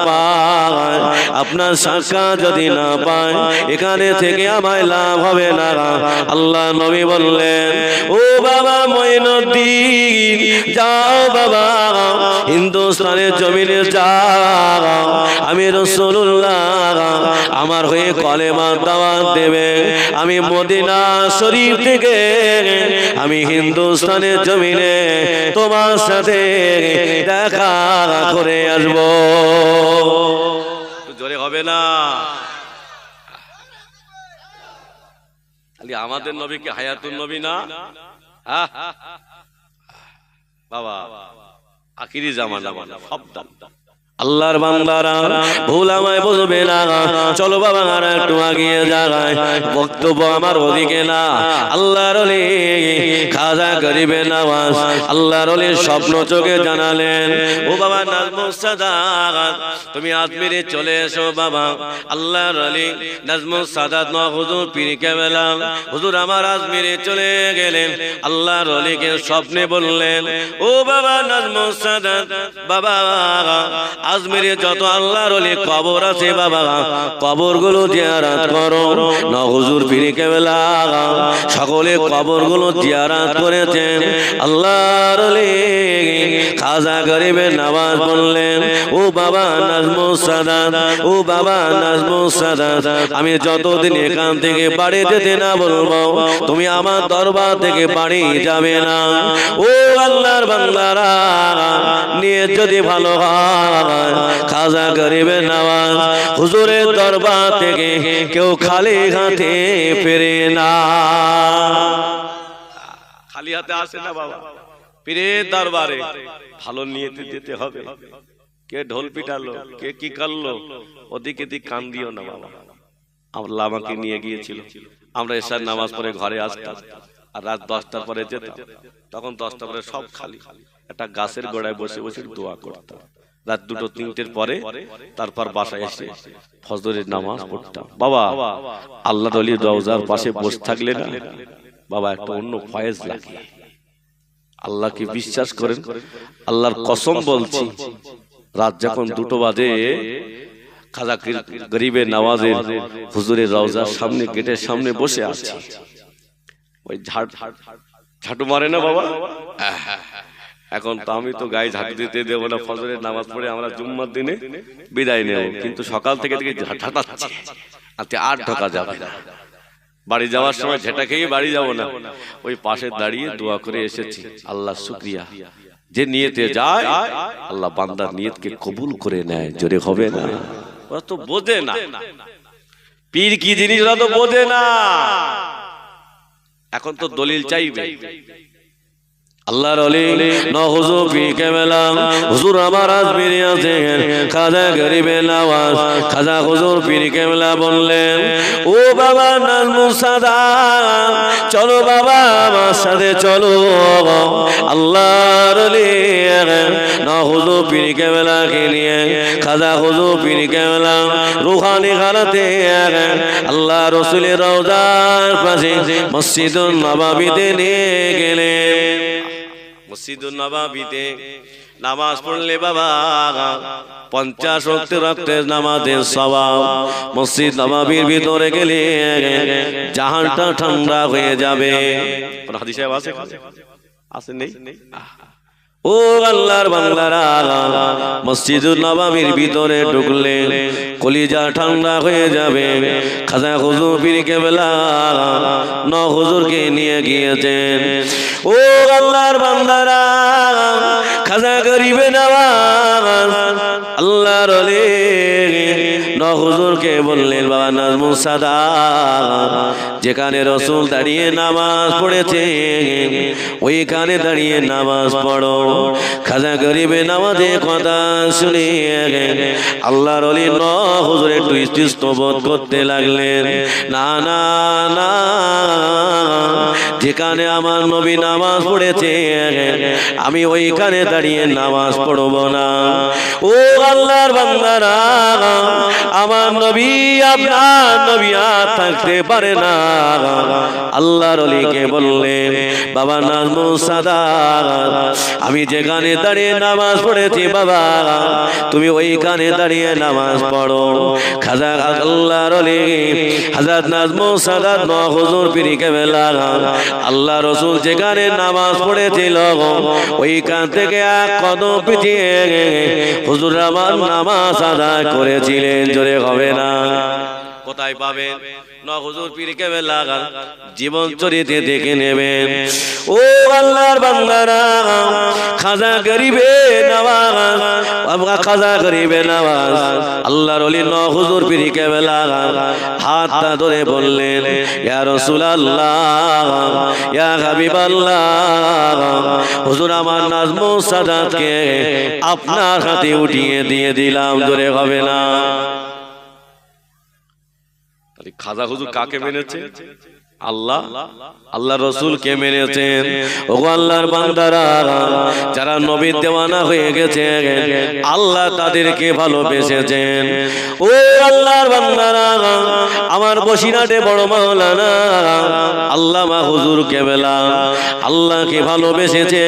পায়, আপনার সাক্ষাৎ যদি না পায়, এখানে থেকে আমায় লাভ হবে না। আল্লাহ নবী বললেন ও বাবা মঈনুদ্দিন, যাও বাবা হিন্দুস্তানের জমিনে যাও, আমি রাসূলুল্লাহ আমার হয়ে কলেমা দাওয়াত দেবে, আমি মদিনা শরীফ থেকে আমি হিন্দুস্তানের জমিনে তোমার সাথে দেখা করে আসবো। জোরে হবে না? খালি আমাদের নবী কি হায়াতুন নবী না? বাবা আখিরি জামানা সব দাম। আল্লাহর বান্দারা ভুল আমায় বুঝবে না, চলো বাবা আর একটু আগিয়ে যাই, বক্তব্য আমার ওদিকে না। আল্লাহর ওলি খাজা গরিবে নওয়াজ আল্লাহর ওলির স্বপ্ন চোখে জানালেন ও বাবা নাজমুস সাদাত, তুমি আজমিরে চলে এসো বাবা। আল্লাহর ওলি নাজমুস সাদাত ন হুজুর পীর কেবলা হুজুর আমার আজমিরে চলে গেলেন। আল্লাহর ওলিকে স্বপ্নে বললেন ও বাবা নাজমুস সাদাত, বাবা আজমিরে যত আল্লাহর ওলি কবর আছে বাবা, কবরগুলো জিয়ারত করো না। হুজুর পীর কেবলা সকলে কবরগুলো জিয়ারত করেছেন। আল্লাহর ওলি খাজা গরিবে নওয়াজ বললেন ও বাবা নাজমুস সাদাত, ও বাবা নাজমুস সাদাত, আমি যতদিন এখান থেকে বাড়ি যেতে না বলবো, তুমি আমার দরবার থেকে বাড়ি যাবে না। ও আল্লাহর বান্দারা, নিয়ে যদি ভালো হয় খাজা গরিবে নওয়াজ হুজুরের দরবার থেকে কেউ খালি হাতে ফেরে না। খালি হাতে আসে না বাবা, পীরের দরবারে ভালো নিয়তে যেতে হবে। কে ঢোল পিটালো, কে কি করলো, ওদিকে দিক কান দিও না বাবা। আল্লাহ আমাকে নিয়ে গিয়েছিল, আমরা এশার নামাজ পড়ে ঘরে আসতাম, আর রাত 10টার পরে যেতাম, তখন 10টা পরে সব খালি, একটা গাছের গোড়ায় বসে বসে দোয়া করতাম। রাত 2-3টের পরে তারপর বাসায় এসে ফজরের নামাজ পড়তাম। বাবা আল্লাহর ওলির রওজার পাশে বসে থাকলে না বাবা একটা অন্য ফয়েজ লাগে। আল্লাহকে বিশ্বাস করেন, আল্লাহর কসম বলছি, রাত যখন 2টো বাজে খাজা গরিবে নওয়াজের হুজুরের রওজার সামনে গেটের সামনে বসে আছি, ওই ঝাঁটু মারে না বাবা। এখন তো আমি তো গায়ে ঝাঁটু দিতে দেবো না, ফজরের নামাজ পড়ে আমরা জুম্মার দিনে বিদায় নেব, কিন্তু সকাল থেকে ঝাঁটাচ্ছে, আজকে আর ঢোকা যাবে না। বাড়ি যাওয়ার সময় ঝেঁটা খেয়ে বাড়ি যাব না, ওই পাশে দাঁড়িয়ে দোয়া করে এসেছি। আল্লাহ শুকরিয়া, যে নিয়তে যায় আল্লাহ বান্দার নিয়তকে কবুল করে নেয়। জোরে হবে না? ওরা তো বোঝে না পীর কি জিনিস, ওরা তো বোঝে না। এখন তো দলিল চাইবে। আল্লাহর ওলি হুজুর পীর কেবলা হুজুর আমার আজমিরে আছেন, খাজা গরিবে নওয়াজ খাজা হুজুর পীর কেবলা বললেন ও বাবা নাজমুস সাদাত, চলো বাবা আমার সাথে চলো। আল্লাহর ওলি হুজুর পীর কেবলাকে নিয়ে খাজা হুজুর পীর কেবলা রুহানি হালাতে আল্লাহ রাসূলের রওজার পাশে মসজিদুন নববীতে নিয়ে গেলেন। মসজিদুন নববীতে নামাজ পড়লে বাবা 50 ওয়াক্ত রক্তের নামাজের সওয়াব। মসজিদ নববীর ভিতরে গেলে জাহানটা ঠান্ডা হয়ে যাবে। কোন হাদিসে আছে? আছে নেই? ও আল্লাহর বান্দারা, মসজিদুন নববীর ভিতরে ঢুকলে কলিজা ঠান্ডা হয়ে যাবে। খাজা হুজুর পীর কেবলা হুজুরকে নিয়ে গিয়েছেন। ও আল্লাহর বান্দারা, খাজা গরিবে নওয়াজ আল্লাহর ওলি হুজুরকে বললেন বাবা নাজমুস সাদাত, যেখানে রসুল দাঁড়িয়ে নামাজ পড়েছে ওইখানে দাঁড়িয়ে নামাজ পড়ো। খাজা গরিবে নামাজে কথা শুনে আল্লাহর ওলি হুজুর একটু ইস্তবোধ করতে লাগলেন, না না না, যেখানে আমার নবী নামাজ পড়েছে আমি ওইখানে দাঁড়িয়ে নামাজ পড়ব না। ও আল্লাহর বান্দারা, আমার নবী আপনার নবী আর থাকতে পারে না। আল্লাহর ওলিকে বললেন, বাবা নাজমুস সাদাত, আমি যেখানে দাঁড়িয়ে নামাজ পড়েছি বাবা তুমি ওইখানে দাঁড়িয়ে নামাজ পড়ো। খাজা আল্লাহর ওলি হযরত নাজমুস সাদাত হুজুর পীর কেবলা আল্লাহ রসুল যেখানে নামাজ পড়েছিল ওইখান থেকে এক কদম পিছিয়ে হুজুর আমার নামাজ আদায় করেছিলেন। জোরে হবে না? কোথায় পাবেন? হুজুর পীর কেবলা জীবন চরিত্রে দেখে নেবেন। ও আল্লাহর বান্দারা, খাজা গরিবে নওয়াজ, খাজা গরিবে নওয়াজ আল্লাহর ওলি হুজুর পীর কেবলা হাতটা ধরে বললেন, ইয়া রাসূলুল্লাহ, ইয়া হাবিবাল্লাহ, হুজুর আমার নাজমুস সাদাতকে আপনার হাতে উঠিয়ে দিয়ে দিলাম। জোরে হবে না? খাজা হুজুর কাকে মেনেছে? আল্লাহ, আল্লাহ রসুলকে মেনেছেন। ও আল্লাহর বান্দারা, যারা নবীর দেওয়ানা হয়ে গেছে আল্লাহ তাদেরকে ভালোবেসেছেন। ও আল্লাহর বান্দারা, আমার বসিরহাটে বড় মাওলানা আল্লামা হুজুর কেবলা আল্লাহকে ভালোবেসেছে,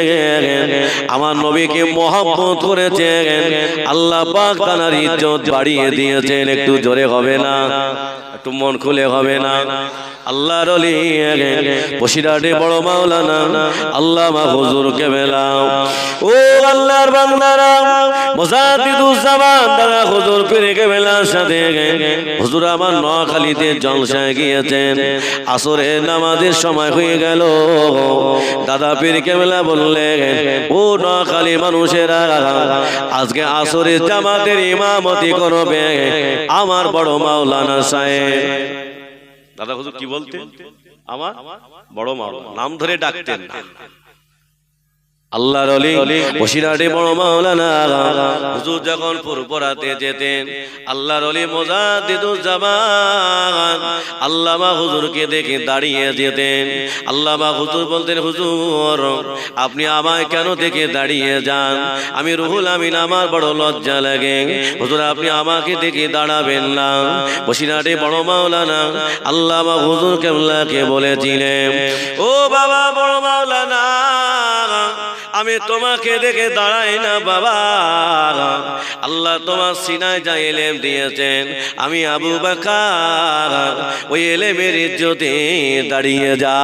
আমার নবীকে মহব্বত করেছে, আল্লাহ পাক তার ইজ্জত বাড়িয়ে দিয়েছেন। একটু জোরে হবে না? একটু মন খুলে হবে না? আল্লাহর ওলি বসিরহাটে বড় মাওলানা আল্লামা হুজুর কেবলা, ও আল্লাহর বান্দারা, মুজাদ্দিদুজ্জামান দাদা হুজুর পীর কেবলার সাথে হুজুর আমার নোয়াখালীতে জলসায় গিয়েছেন। আসরের নামাজের সময় হয়ে গেল। দাদা পীর কেবলা বললেন, ও নোয়াখালী মানুষেরা, আজকে আসরের জামাতের ইমামতি করবে আমার বড় মাওলানা সাহেব। দাদা হুজুর কি বলতেন? আমার বড় মাওলানা, নাম ধরে ডাকতেন না। আল্লাহর ওলি বসিরহাটে বড় মাওলানা হুজুর যখন পুরপুরাতে যেতেন, আল্লাহর ওলি মুজাদ্দিদুজ্জামান আল্লামা হুজুরকে দেখে দাঁড়িয়ে যেতেন। আল্লামা হুজুর বলতেন, হুজুর আপনি আমায় কেন দেখে দাঁড়িয়ে যান? আমি রুহুল আমিন, আমার বড় লজ্জা লাগে। হুজুর আপনি আমাকে দেখে দাঁড়াবেন না। বসিরহাটে বড় মাওলানা আল্লামা হুজুর কেবলাকে বলেছিলেন, ও বাবা বড় মাওলানা, আমি তোমাকে দেখে দাঁড়াই না বাবা, আল্লাহ তোমার সিনায় যা ইলম দিয়েছেন আমি আবু বকর ওই ইলমের ইজ্জতে দাঁড়িয়ে যা।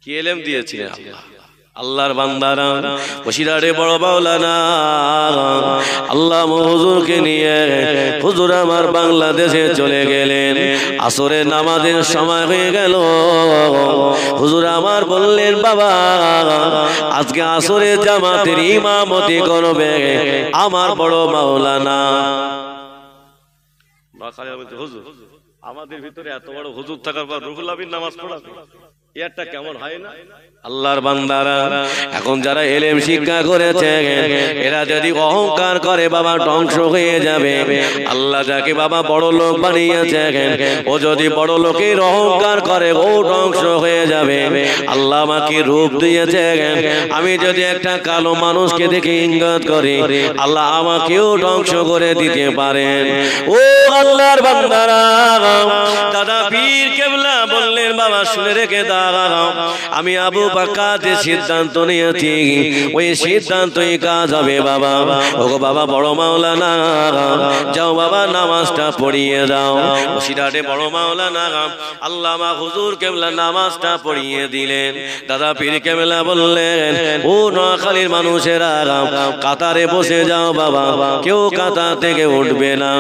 কি ইলম দিয়েছিলেন আল্লাহ? আল্লাহর বান্দারা, বসিরহাটে বড় মাওলানা আল্লাহ হুজুরকে নিয়ে হুজুর আমার বাংলাদেশে চলে গেলেন। আসরের নামাজের সময় হয়ে গেল। হুজুর আমার বললেন, বাবা আজকে আসরের জামাতের ইমামতি করবে আমার বড় মাওলানা। হুজুর আমাদের ভিতরে এত বড় হুজুর থাকার পর রুহুল আমিন নামাজ পড়াবে, এটা কেমন হয় না? আল্লাহর বান্দারা, এখন যারা ইলম শিক্ষা করেছে এরা যদি অহংকার করে বাবা ধ্বংস হয়ে যাবে। আল্লাহ যাকে বাবা বড় লোক বানিয়েছে ও যদি বড় লোকের অহংকার করে ও ধ্বংস হয়ে যাবে। আল্লাহ আমাকে রূপ দিয়েছে, আমি যদি একটা কালো মানুষকে দেখে ইঙ্গিত করি আল্লাহ আমাকেও ধ্বংস করে দিতে পারেন। ও আল্লাহর বান্দারা, দাদা পীর কেবলা বললেন, বাবা শুনে রেখে দাঁড়াও, আমি আবু বকর যে সিদ্ধান্ত নিয়েছি ওই সিদ্ধান্তই কাজ হবে বাবা। ও বাবা বড় মাওলানা, যাও বাবা নামাজটা পড়িয়ে দাও। বসিরহাটে বড় মাওলানা আল্লামা হুজুর কেবলা নামাজটা পড়িয়ে দিলেন। দাদা পীর কেবলা বললেন, ও নোয়াখালীর মানুষেরা কাতারে বসে যাও বাবা, কেউ কাতার থেকে উঠবে না,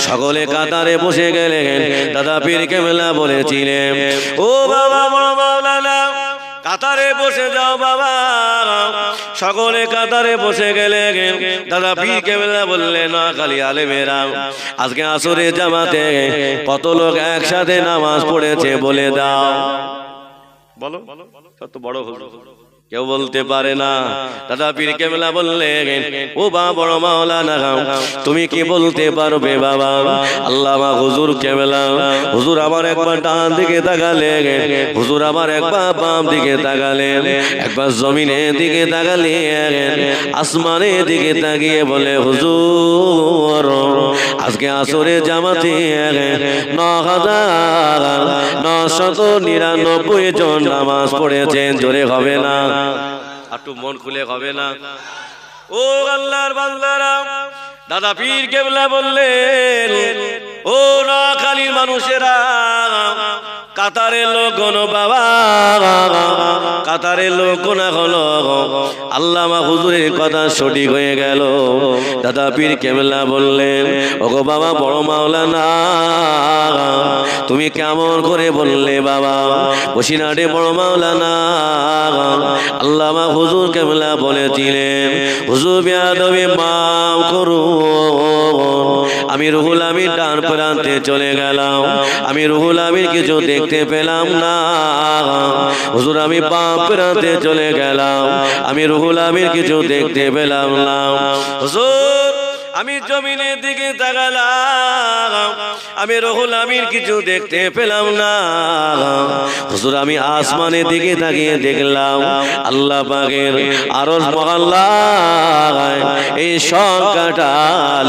সকলে কাতারে বসে গেলেন। দাদা পীর কেবলা বলেছিলেন, ও বাবা বড় মাওলানা কাতারে বসে যাও বাবা। সকলে কাতারে বসে গেলে দাদা পীর কেবলা বললেন না খালি আলেমেরা আজকে আসরের জামাতে কত লোক একসাথে নামাজ পড়েছে বলে দাও। বলো কত বড় হলো, কেউ বলতে পারে না। দাদা পীর কেবলা বললেন ও বা বড় মাওলানা তুমি কি বলতে পারবে বাবা? আল্লামা হুজুর কেবলা, হুজুর আমার একবার ডান দিকে তাকালেন, হুজুর আমার একবার বাম দিকে তাকালেন, একবার জমিনের দিকে তাকালেন, আসমানের দিকে তাকিয়ে বলে হুজুর আজকে আসরের জামাতে ৯,৯৯৯ জন নামাজ পড়েছেন। জোরে হবে না? একটু মন খুলে হবে না? ও আল্লাহর বান্দারা, দাদা পীর কেবলা বললেন ও নোয়াখালীর মানুষেরা, কাতারের লোক বাবা, কাতারের লোক না হলো আল্লামা হুজুরের কথা সঠিক হয়ে গেল। দাদা পীর কেবলা বললেন ওগো বাবা বড় মাওলানা তুমি কেমন করে বললে বাবা? বসিরহাটে বড় মাওলানা আল্লামা হুজুর কেবলা বলেছিলেন হুজুর বেয়াদবি মাফ করুন, আমি রুহুল আমিন ডান প্রান্তে চলে গেলাম, আমি রুহুল আমিন কিছু দেখতে পেলাম না। হুজুর আমি বাম প্রান্তে চলে গেলাম, আমি রুহুল আমিন কিছু দেখতে পেলাম না। হুজুর আমি জমিনের দিকে তাকালাম, আমি রুহুল আমিন কিছু দেখতে পেলাম না। হুজুর আমি আসমানের দিকে তাকিয়ে দেখলাম আল্লাহ পাকের আরশ মহল্লায় এই সংখ্যাটা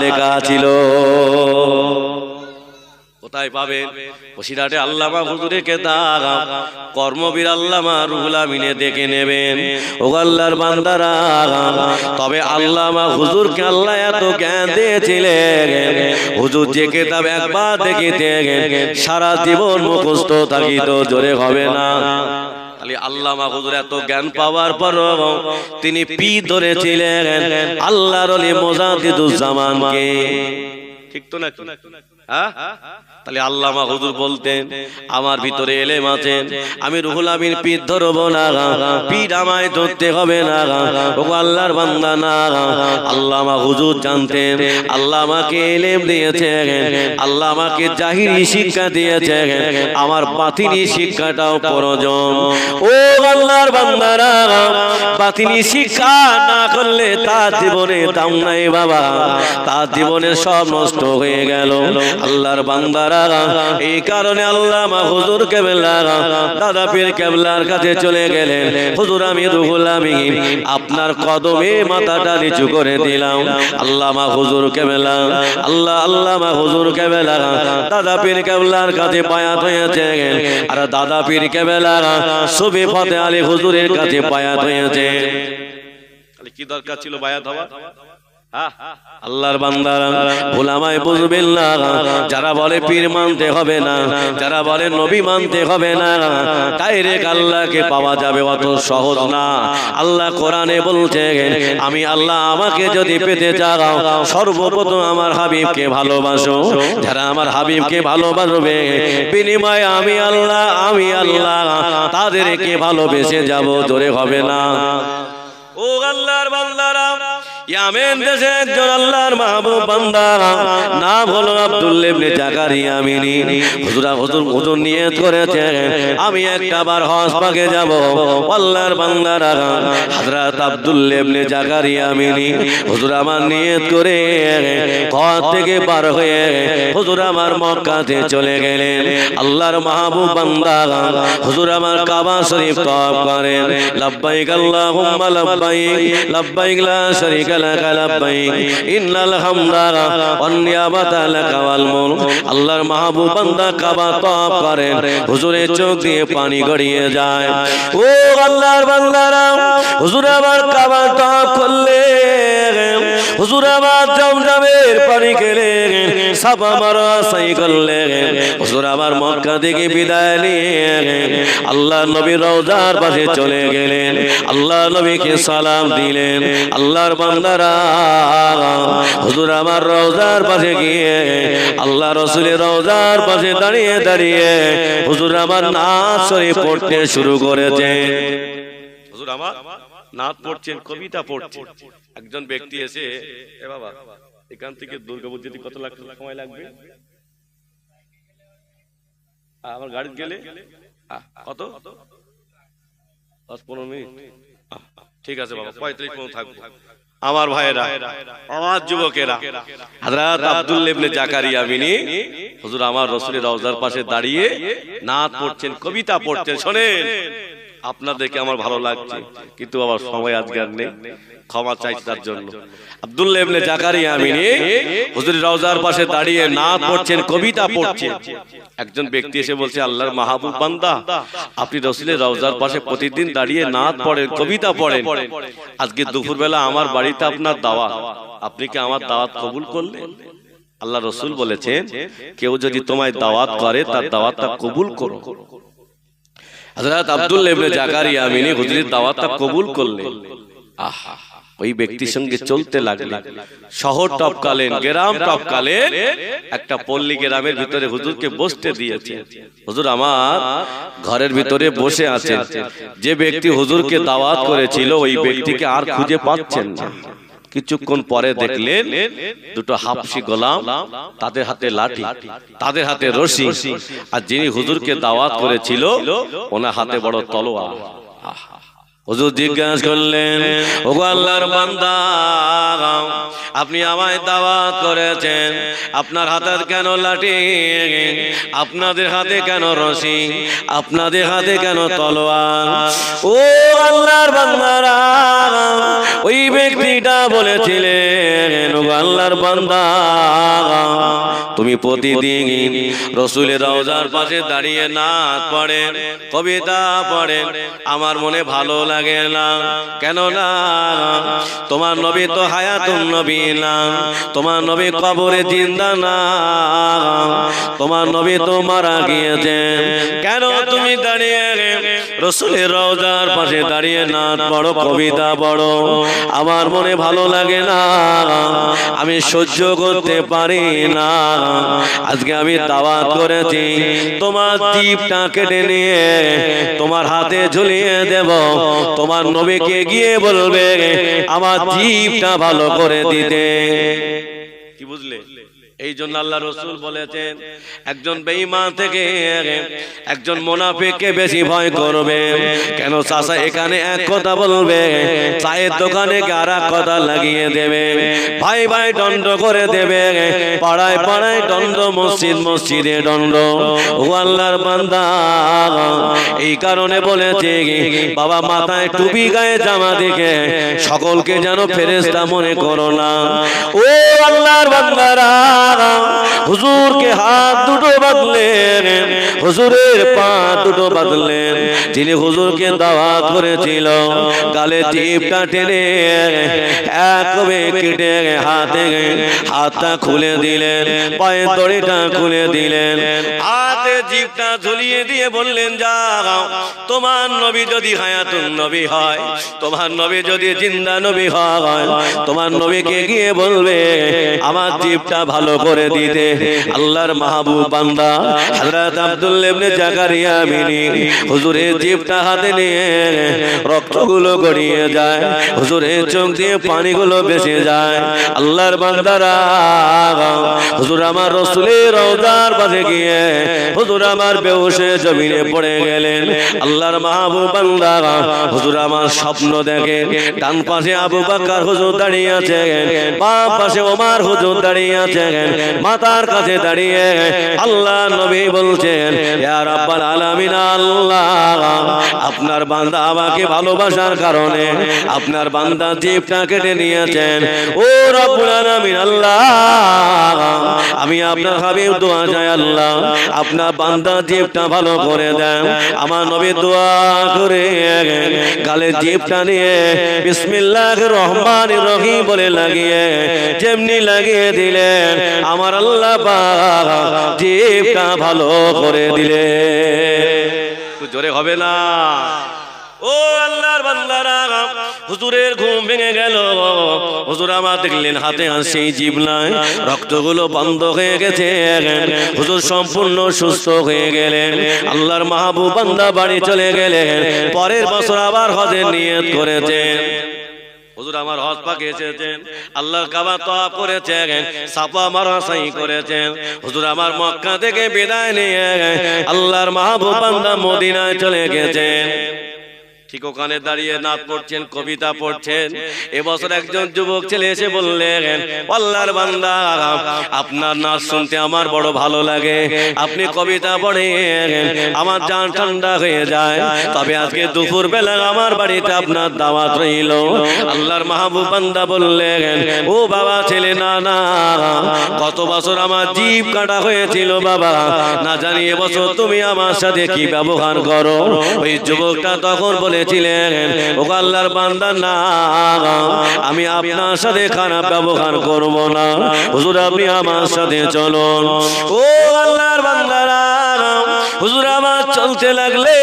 লেখা ছিল। কোথায় পাবেন? বসিরহাটে আল্লামা হুজুরের কিতাব কর্মবীর আল্লামা রুহুল আমিনে দেখে নেবেন। ও আল্লাহর বান্দারা, তবে আল্লামা হুজুরকে আল্লাহ এত জ্ঞান দিয়েছিলেন হুজুর যে কিতাব একবার দেখিতে সারা জীবন মুখস্থ থাকিত। জোরে হবে না? আল্লামা হুজুর এত জ্ঞান পাওয়ার পর তিনি পি ধরেছিলেন আল্লাহর ওলি মুজাদ্দিদুজ্জামানকে। ঠিক তো না? তাহলে আল্লামা হুজুর বলতেন আমার ভিতরে এলেম আছে, আমি রুহুল আমিন পীর ধরবো না, পীর আমায় ধরতে হবে না। ও আল্লাহর বান্দা না, আল্লামা হুজুর জানতেন আল্লাহ আমাকে এলেম দিয়েছেন, আল্লাহ আমাকে জাহিরি শিক্ষা দিয়েছেন, আমার বাতিনি শিক্ষাটাও প্রয়োজন। ও আল্লাহর বান্দারা, বাতিনি শিক্ষা না করলে তার জীবনে দাম নাই বাবা, তার জীবনে সব নষ্ট হয়ে গেল। আল্লাহর বান্দারা, এই কারণে আল্লামা হুজুর কেবলা দাদা পীর কেবলার কাছে চলে গেলেন। হুজুর আমি রুহুল আমিন আপনার কদমে মাথাটা নিচু করে দিলাম। আল্লামা হুজুর কেবলা আল্লামা হুজুর কেবলা দাদা পীর কেবলার কাছে বায়াত হয়েছে, আর দাদা পীর কেবলা সুফি ফতে আলী হুজুরের কাছে বায়াত হয়েছে। কি দরকার ছিল বায়াত হওয়া? আল্লাহর বান্দারা ভুলামায় বুঝবেন না, যারা বলে পীর মানতে হবে না, যারা বলে নবী মানতে হবে না, ডাইরেক্ট আল্লাহকে পাওয়া যাবে অত সহজ না। আল্লাহ কোরআনে বলছে আমি আল্লাহ আমাকে যদি পেতে চাও সর্বপ্রথম আমার হাবিবকে ভালোবাসো, যারা আমার হাবিবকে ভালোবাসবে বিনিময়ে আমি আল্লাহ তাদেরকে ভালোবেসে যাব। জোরে হবে না? ও আল্লাহর বান্দারা, ইয়ামেন দেশে একজন আল্লাহর মাহবুব বান্দা নাম হলো আব্দুল্লাহ ইবনে জাকারিয়া আমিনী। হুজুর নিয়ত করেছে আমি একবার হজ পাকে যাব। আল্লাহর বান্দারা, হযরত আব্দুল্লাহ ইবনে জাকারিয়া আমিনী হুজুর আমার নিয়ত করে ঘর থেকে বার হয়ে হুজুর আমার মক্কাতে চলে গেলেন। আল্লাহর মাহবুব বান্দা হুজুর আমার কাবা শরীফ তওয়াফ করেন। লাব্বাইক আল্লাহুম্মা লাব্বাইক, লাব্বাইক লা শারীকা লাক লাব্বাইক, ইন্নাল হামদা ওয়ান নিয়ামাতা লাক ওয়াল মুলক। আল্লাহর মাহবুব বান্দা কাবা তওয়াফ করেন, হুজুরের চোখ দিয়ে পানি গড়িয়ে যায়। ও আল্লাহর বান্দারা, হুজুর আবার কাবা তওয়াফ করলেন, হুজুর আমার জমজমের পানি খেলেন, সাফা মারওয়া সাই করলেন। হুজুর আমার মক্কা থেকে বিদায় নিয়ে আল্লাহর নবীর রওজার পাশে চলে গেলেন, আল্লাহর নবীকে সালাম দিলেন। আল্লাহর বান্দারা হুজুর আমার রওজার পাশে গিয়ে আল্লাহ রাসূলের রওজার পাশে দাঁড়িয়ে দাঁড়িয়ে হুজুর আমার নাত শরীফ পড়তে শুরু করেছে। হুজুর আমার নাত পড়ছেন, কবিতা পড়ছেন। একজন ব্যক্তি এসে, এ বাবা এখান থেকে দুর্গাপুর যেতে কত সময় লাগবে? আমার গাড়ি গেলে কত? 10-15 মিনিট। ঠিক আছে বাবা, 35 মিনিট থাকবো। আমার ভাইয়েরা, আমার যুবকেরা, হযরত আব্দুল্লাহ ইবনে জাকারিয়া বিনি হুজুর আমার রাসূলের রওজার পাশে দাঁড়িয়ে নাত পড়ছেন, কবিতা পড়ছেন। শোনেন, আপনাদেরকে আমার ভালো লাগছে, কিন্তু আমার সময় আজকে আর নেই, ক্ষমা চাই তার জন্য। আব্দুল্লাহ ইবনে জাকারিয়া বিনি হুজুরের রওজার পাশে দাঁড়িয়ে নাত পড়ছেন, কবিতা পড়ছেন। একজন ব্যক্তি এসে বলছে, আল্লাহর মাহবুব বান্দা, আপনি রাসূলের রওজার পাশে প্রতিদিন দাঁড়িয়ে নাত পড়েন, কবিতা পড়েন, আজকে দুপুরবেলা আমার বাড়িতে আপনার দাওয়াত, আপনি কি আমার দাওয়াত কবুল করলেন? আল্লাহ রাসূল বলেছেন, কেউ যদি তোমায় দাওয়াত করে তার দাওয়াতটা কবুল করো। হযরত আব্দুল্লাহ ইবনে জাকারিয়া বিনি হুজুরের দাওয়াতটা কবুল করলেন। আহা, ওই ব্যক্তির সঙ্গে চলতে লাগলেন। শহর টপকালেন, গ্রাম টপকালেন, একটা পল্লী গ্রামের ভিতরে হুজুরকে বসতে দিয়েছে। হুজুর আমার ঘরের ভিতরে বসে আছেন। যে ব্যক্তি হুজুরকে দাওয়াত করেছিল ওই ব্যক্তিকে আর খুঁজে পাচ্ছেন না। কিছুক্ষণ পরে দেখলেন দুটো হাফসি গোলাম, তাদের হাতে লাঠি, তাদের হাতে রশি, আর যিনি হুজুরকে দাওয়াত করেছিল ওনার হাতে বড় তলোয়ার। হুজুর জিজ্ঞাসা করলেন, ওগো আল্লাহর বান্দা, আপনি আমায় দাওয়াত করেছেন, আপনার হাতে কেন লাঠি, আপনাদের হাতে কেন রশি, আপনাদের হাতে কেন তলোয়ার? ও আল্লাহর বান্দারা, ওই ব্যক্তিটা বলেছিলেন, ওগো আল্লাহর বান্দা, তুমি প্রতিদিন রাসূলের রওজার পাশে দাঁড়িয়ে নাত পড়েন, কবিতা পড়েন, আমার মনে ভালো লাগে না। কেন না? তোমার নবী তো হায়াতুন নবী না, তোমার নবী কবরে জিন্দা না, তোমার নবী তো মারা গিয়েছেন। কেন তুমি দাঁড়িয়ে রাসূলের রওজার পাশে দাঁড়িয়ে নাত পড়ো, কবিতা পড়ো? আমার মনে ভালো লাগে না, আমি সহ্য করতে পারি না। আজকে আমি দাওয়াত করেছি, তোমার জিভটা কেটে নিয়ে তোমার হাতে ঝুলিয়ে দেব, তোমার নবীকে গিয়ে বলবে আমার জিভটা ভালো করে দিতে। কি বুঝলে? এই জন্য আল্লাহ রাসূল বলেছেন, একজন বেঈমান থেকে একজন মুনাফিককে বেশি ভয় করবে। কেন চাচা এখানে এক কথা বলবে, চায়ের দোকানে আর এক কথা লাগিয়ে দেবে, ভাই ভাই দণ্ড করে দেবে, পাড়ায় পাড়ায় দণ্ড, মসজিদ মসজিদে দণ্ড। ও আল্লাহর বান্দা, এই কারণে বলেছে বাবা, মাথায় টুপি গায়ে জামা দেখে সকলকে যেন ফেরেশতা মনে করো না। ও আল্লাহর বান্দারা, হুজুরকে হাত দুটো বাঁধলেন, হুজুরের পা দুটো বাঁধলেন। যিনি হুজুরকে দাওয়াত করেছিল গালে জিভটা টেনে একভাবে কেটে হাতটা খুলে দিলেন, পায়ের দড়িটা খুলে দিলেন, হাতে জিভটা ঝুলিয়ে দিয়ে বললেন, যাও, তোমার নবী যদি হায়াতুন নবী হয়, তোমার নবী যদি জিন্দা নবী হয়, তোমার নবীকে গিয়ে বলবে আমার জিভটা ভালো করে দিতে। আল্লাহর মাহবুব বান্দা হযরত আব্দুল্লাহ ইবনে জাকারিয়া বিনি হুজুরের জিভটা হাতে নিয়ে রক্তগুলো গড়িয়ে যায়, হুজুরের চোখ দিয়ে পানিগুলো ভেসে যায়। আল্লাহর বান্দারা, হুজুর আমার রাসূলের রওজার পাশে গিয়ে হুজুর আমার বেহুশে জমিনে পড়ে গেলেন। আল্লাহর মাহবুব বান্দা হুজুর আমার স্বপ্ন দেখে, ডান পাশে আবু বকর হুজুর দাঁড়িয়ে আছে, বাম পাশে ওমর হুজুর দাঁড়িয়ে আছে, মাতার কাছে দাঁড়িয়ে আল্লাহ নবী বলছেন, ইয়া রাব্বাল আলামিন, আল্লাহ আপনার বান্দা আমাকে ভালোবাসার কারণে আপনার বান্দা জিভটা কেটে নিয়েছেন। ও রব্বুল আলামিন, আল্লাহ আমি আপনার হাবিব দোয়া চাই, আল্লাহ আপনার বান্দা জিভটা ভালো করে দেন। আমার নবী দোয়া করে গালে জিভটা নিয়ে বিসমিল্লাহির রহমানির রহিম বলে লাগিয়ে যেমনি লাগিয়ে দিলেন, আমার আল্লাহ পাক জিভটা ভালো করে দিলেন। একটু জোরে হবে না? ও আল্লাহর বান্দারা, হুজুরের ঘুম ভেঙে গেল। হুজুর আমার দেখলেন হাতে আর সেই জিভ নাই, রক্তগুলো বন্ধ হয়ে গেছে। হুজুর সম্পূর্ণ সুস্থ হয়ে গেলেন। আল্লাহর মাহবুব বান্দা বাড়ি চলে গেলেন। পরের বছর আবার হজের নিয়ত করেছেন। হুজুর আমার হজ পাকে এসেছেন, আল্লাহর কাবা তওয়াফ করেছেন, সাফা মারওয়া সাই করেছেন। হুজুর আমার মক্কা থেকে বিদায় নিয়ে আল্লাহর মাহবুব বান্দা মদিনায় চলে গেছেন। ঠিক ওখানে দাঁড়িয়ে নাত পড়ছেন, কবিতা পড়ছেন। এবছর একজন যুবক ছেলে এসে বললেন, আল্লাহর বান্দা আপনার নাচ শুনতে আমার বড় ভালো লাগে, আপনি কবিতা পড়েন আমার জান ঠান্ডা হয়ে যায়। তবে আজকে দুপুর বেলা আমার বাড়িতে আপনার দাওয়াত রইল। আল্লাহর মাহবুব বান্দা বললেন, ও বাবা ছেলে, না না, কত বছর আমার জিভ কাটা হয়েছিল বাবা, না জানি এবছর তুমি আমার সাথে কি ব্যবহার করো। ওই যুবকটা তখন বলে ও আল্লাহর বান্দা, না আমি আপনার সাথে খারাপ ব্যবহার করব না, হুজুর আপনি আমার সাথে চলুন। ও আল্লাহর বান্দারা, হুজুর আমার চলতে লাগলে।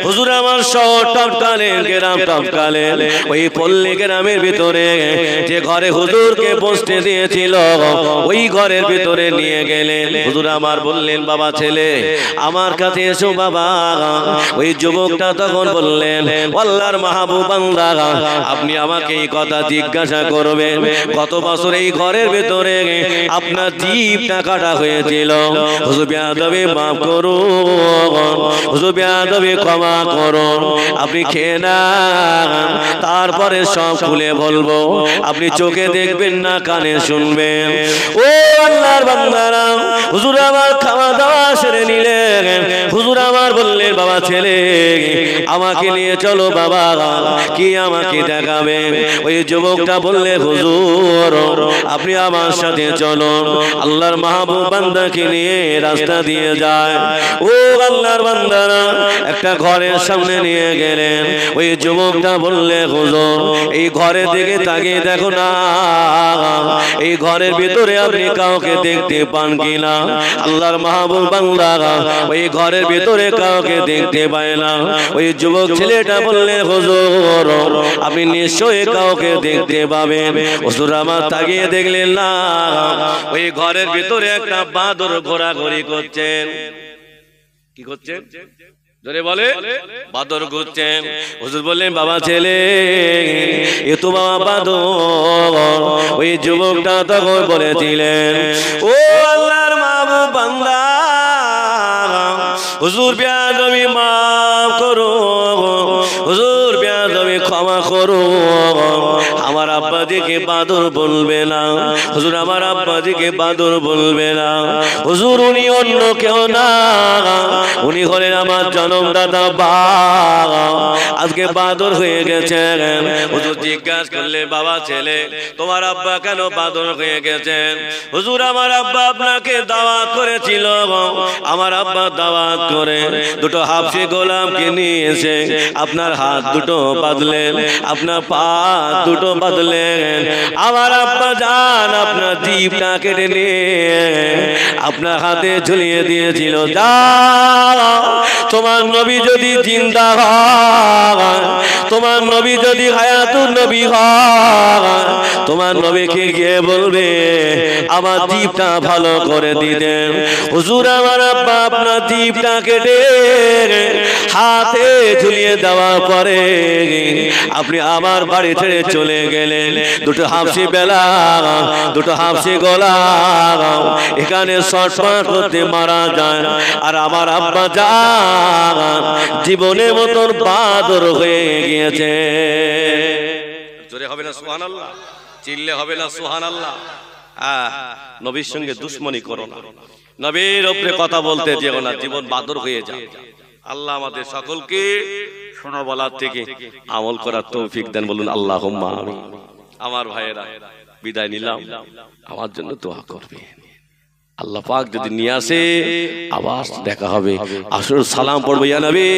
হুজুর আমার শহর টপকালেন, গ্রাম টপকালেন। ওই পল্লী গ্রামের ভিতরে যে ঘরে হুজুরকে বসতে দিয়েছিল ওই ঘরের ভিতরে নিয়ে গেলেন। হুজুর আমার বললেন, বাবা ছেলে আমার কাছে এসো বাবা। ওই যুবকটা তখন বললেন, আল্লাহর মাহবুব বান্দা আপনি আমাকে এই কথা জিজ্ঞাসা করবেন, কত বছর এই ঘরের ভিতরে আপনার জিভটা কাটা হয়েছিল? হুজুর বেয়াদবি মাফ করুন, হুজুর বেয়াদবি ক্ষমা করুন, আপনি খেয়ে নেন, তারপরে সব খুলে বলবো। আপনি চোখে দেখবেন না, কানে শুনবেন। ও আল্লাহর বান্দারা, হুজুর আমার খাওয়া দাওয়া সেরে নিলেন। হুজুর আমার বললেন, বাবা ছেলে আমাকে নিয়ে চলো বাবা, কি আমাকে দেখাবে? ওই যুবকটা বললে, হুজুর আপনি আমার সাথে চলো। আল্লাহর মাহবুব বান্দাকে নিয়ে রাস্তা দিয়ে যায়। ও আল্লাহর বান্দারা একটা ঘরের সামনে নিয়ে গেলেন। ওই যুবকটা বললে, হুজুর এই ঘরের দিকে তাকিয়ে দেখো না, এই ঘরের ভিতরে আপনি কাউকে দেখতে পান কিনা? আল্লাহর মাহবুব বান্দা ওই ঘরের ভিতরে কাউকে দেখতে পায় না। ওই যুবক ছেলেটা বললেন, হুজুর আপনি নিশ্চয়ই কাউকে দেখতে পাবেন। হুজুর আমার তাকিয়ে দেখলেন না, ওই ঘরের ভিতরে একটা বাদর ঘোরাঘুরি করছেন। কি করছেন? জোরে বলে, বাদর ঘুরছেন। হুজুর বললেন, বাবা ছেলে এ তো বাবা বাদর। ওই যুবকটা তখন বলেছিলেন, ও আল্লাহর মাহবুব বান্দা হুজুর বেয়াদবি মাফ করো, হুজুর বেয়াদবি ক্ষমা করো, আমার আব্বাজিকে বাদর বলবে না। হুজুর আমার আব্বাজিকে বাদর বলবে না। হুজুর উনি অন্য কেউ না, উনি হলেন আমার জনমদাতা বাবা, আজকে বাদর হয়ে গেছেন। হুজুর জিজ্ঞাসা করলে, বাবা ছেলে তোমার আব্বা কেন বাদর হয়ে গেছেন? হুজুর আমার আব্বা আপনাকে দাওয়াত করেছিল, আমার আব্বা দাওয়াত করে দুটো হাফসি গোলামকে নিয়ে এসে আপনার হাত দুটো বাঁধলেন, আপনার পা দুটো বাঁধলেন। আমার আব্বা জান আপনার জিভটা কেটে নিয়ে আপনার হাতে ঝুলিয়ে দিয়েছিল। তোমার নবী যদি জিন্দা হয়, তোমার নবী যদি হায়াতুন নবী হয়, তোমার নবীকে গিয়ে বলবে আমার জিভটা ভালো করে দিতেন। হুজুর আমার আব্বা আপনার জিভটা কেটে হাতে ঝুলিয়ে দেওয়ার পরে আপনি আমার বাড়ি ছেড়ে চলে গেলেন। দুটো হাফসি বেলা, দুটো হাফসি গলা এখানে শর্টকাট করতে মারা যায়, আর আমার আব্বা জান জীবনের মতন বাদর হয়ে গিয়েছে। জোরে হবে না সুবহানাল্লাহ? চিল্লে হবে না সুবহানাল্লাহ? নবীর সঙ্গে দুশ্মনী করো না, নবীর উপরে কথা বলতে যেও না, জীবন বাদর হয়ে যাবে। আল্লাহ আমাদের সকলকে শোনা বলার থেকে আমল করার তৌফিক দেন, বলুন আল্লাহুম্মা আমিন। আমার ভাইয়েরা বিদায় নিলাম, আমার জন্য দোয়া করবে। আল্লাহ পাক যদি নিয়ে আসে আবার দেখা হবে। আসর সালাম পড়বো ইয়া নবী।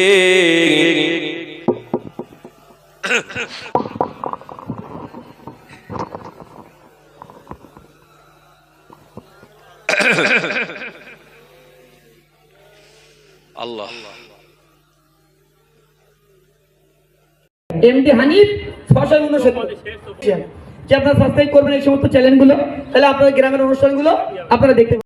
আল্লাহ এমডি হানিফ 669 যে আপনারা সাবস্ক্রাইব করবেন এই সমস্ত চ্যানেলগুলো, তাহলে আপনাদের গ্রামের অনুষ্ঠানগুলো আপনারা দেখতে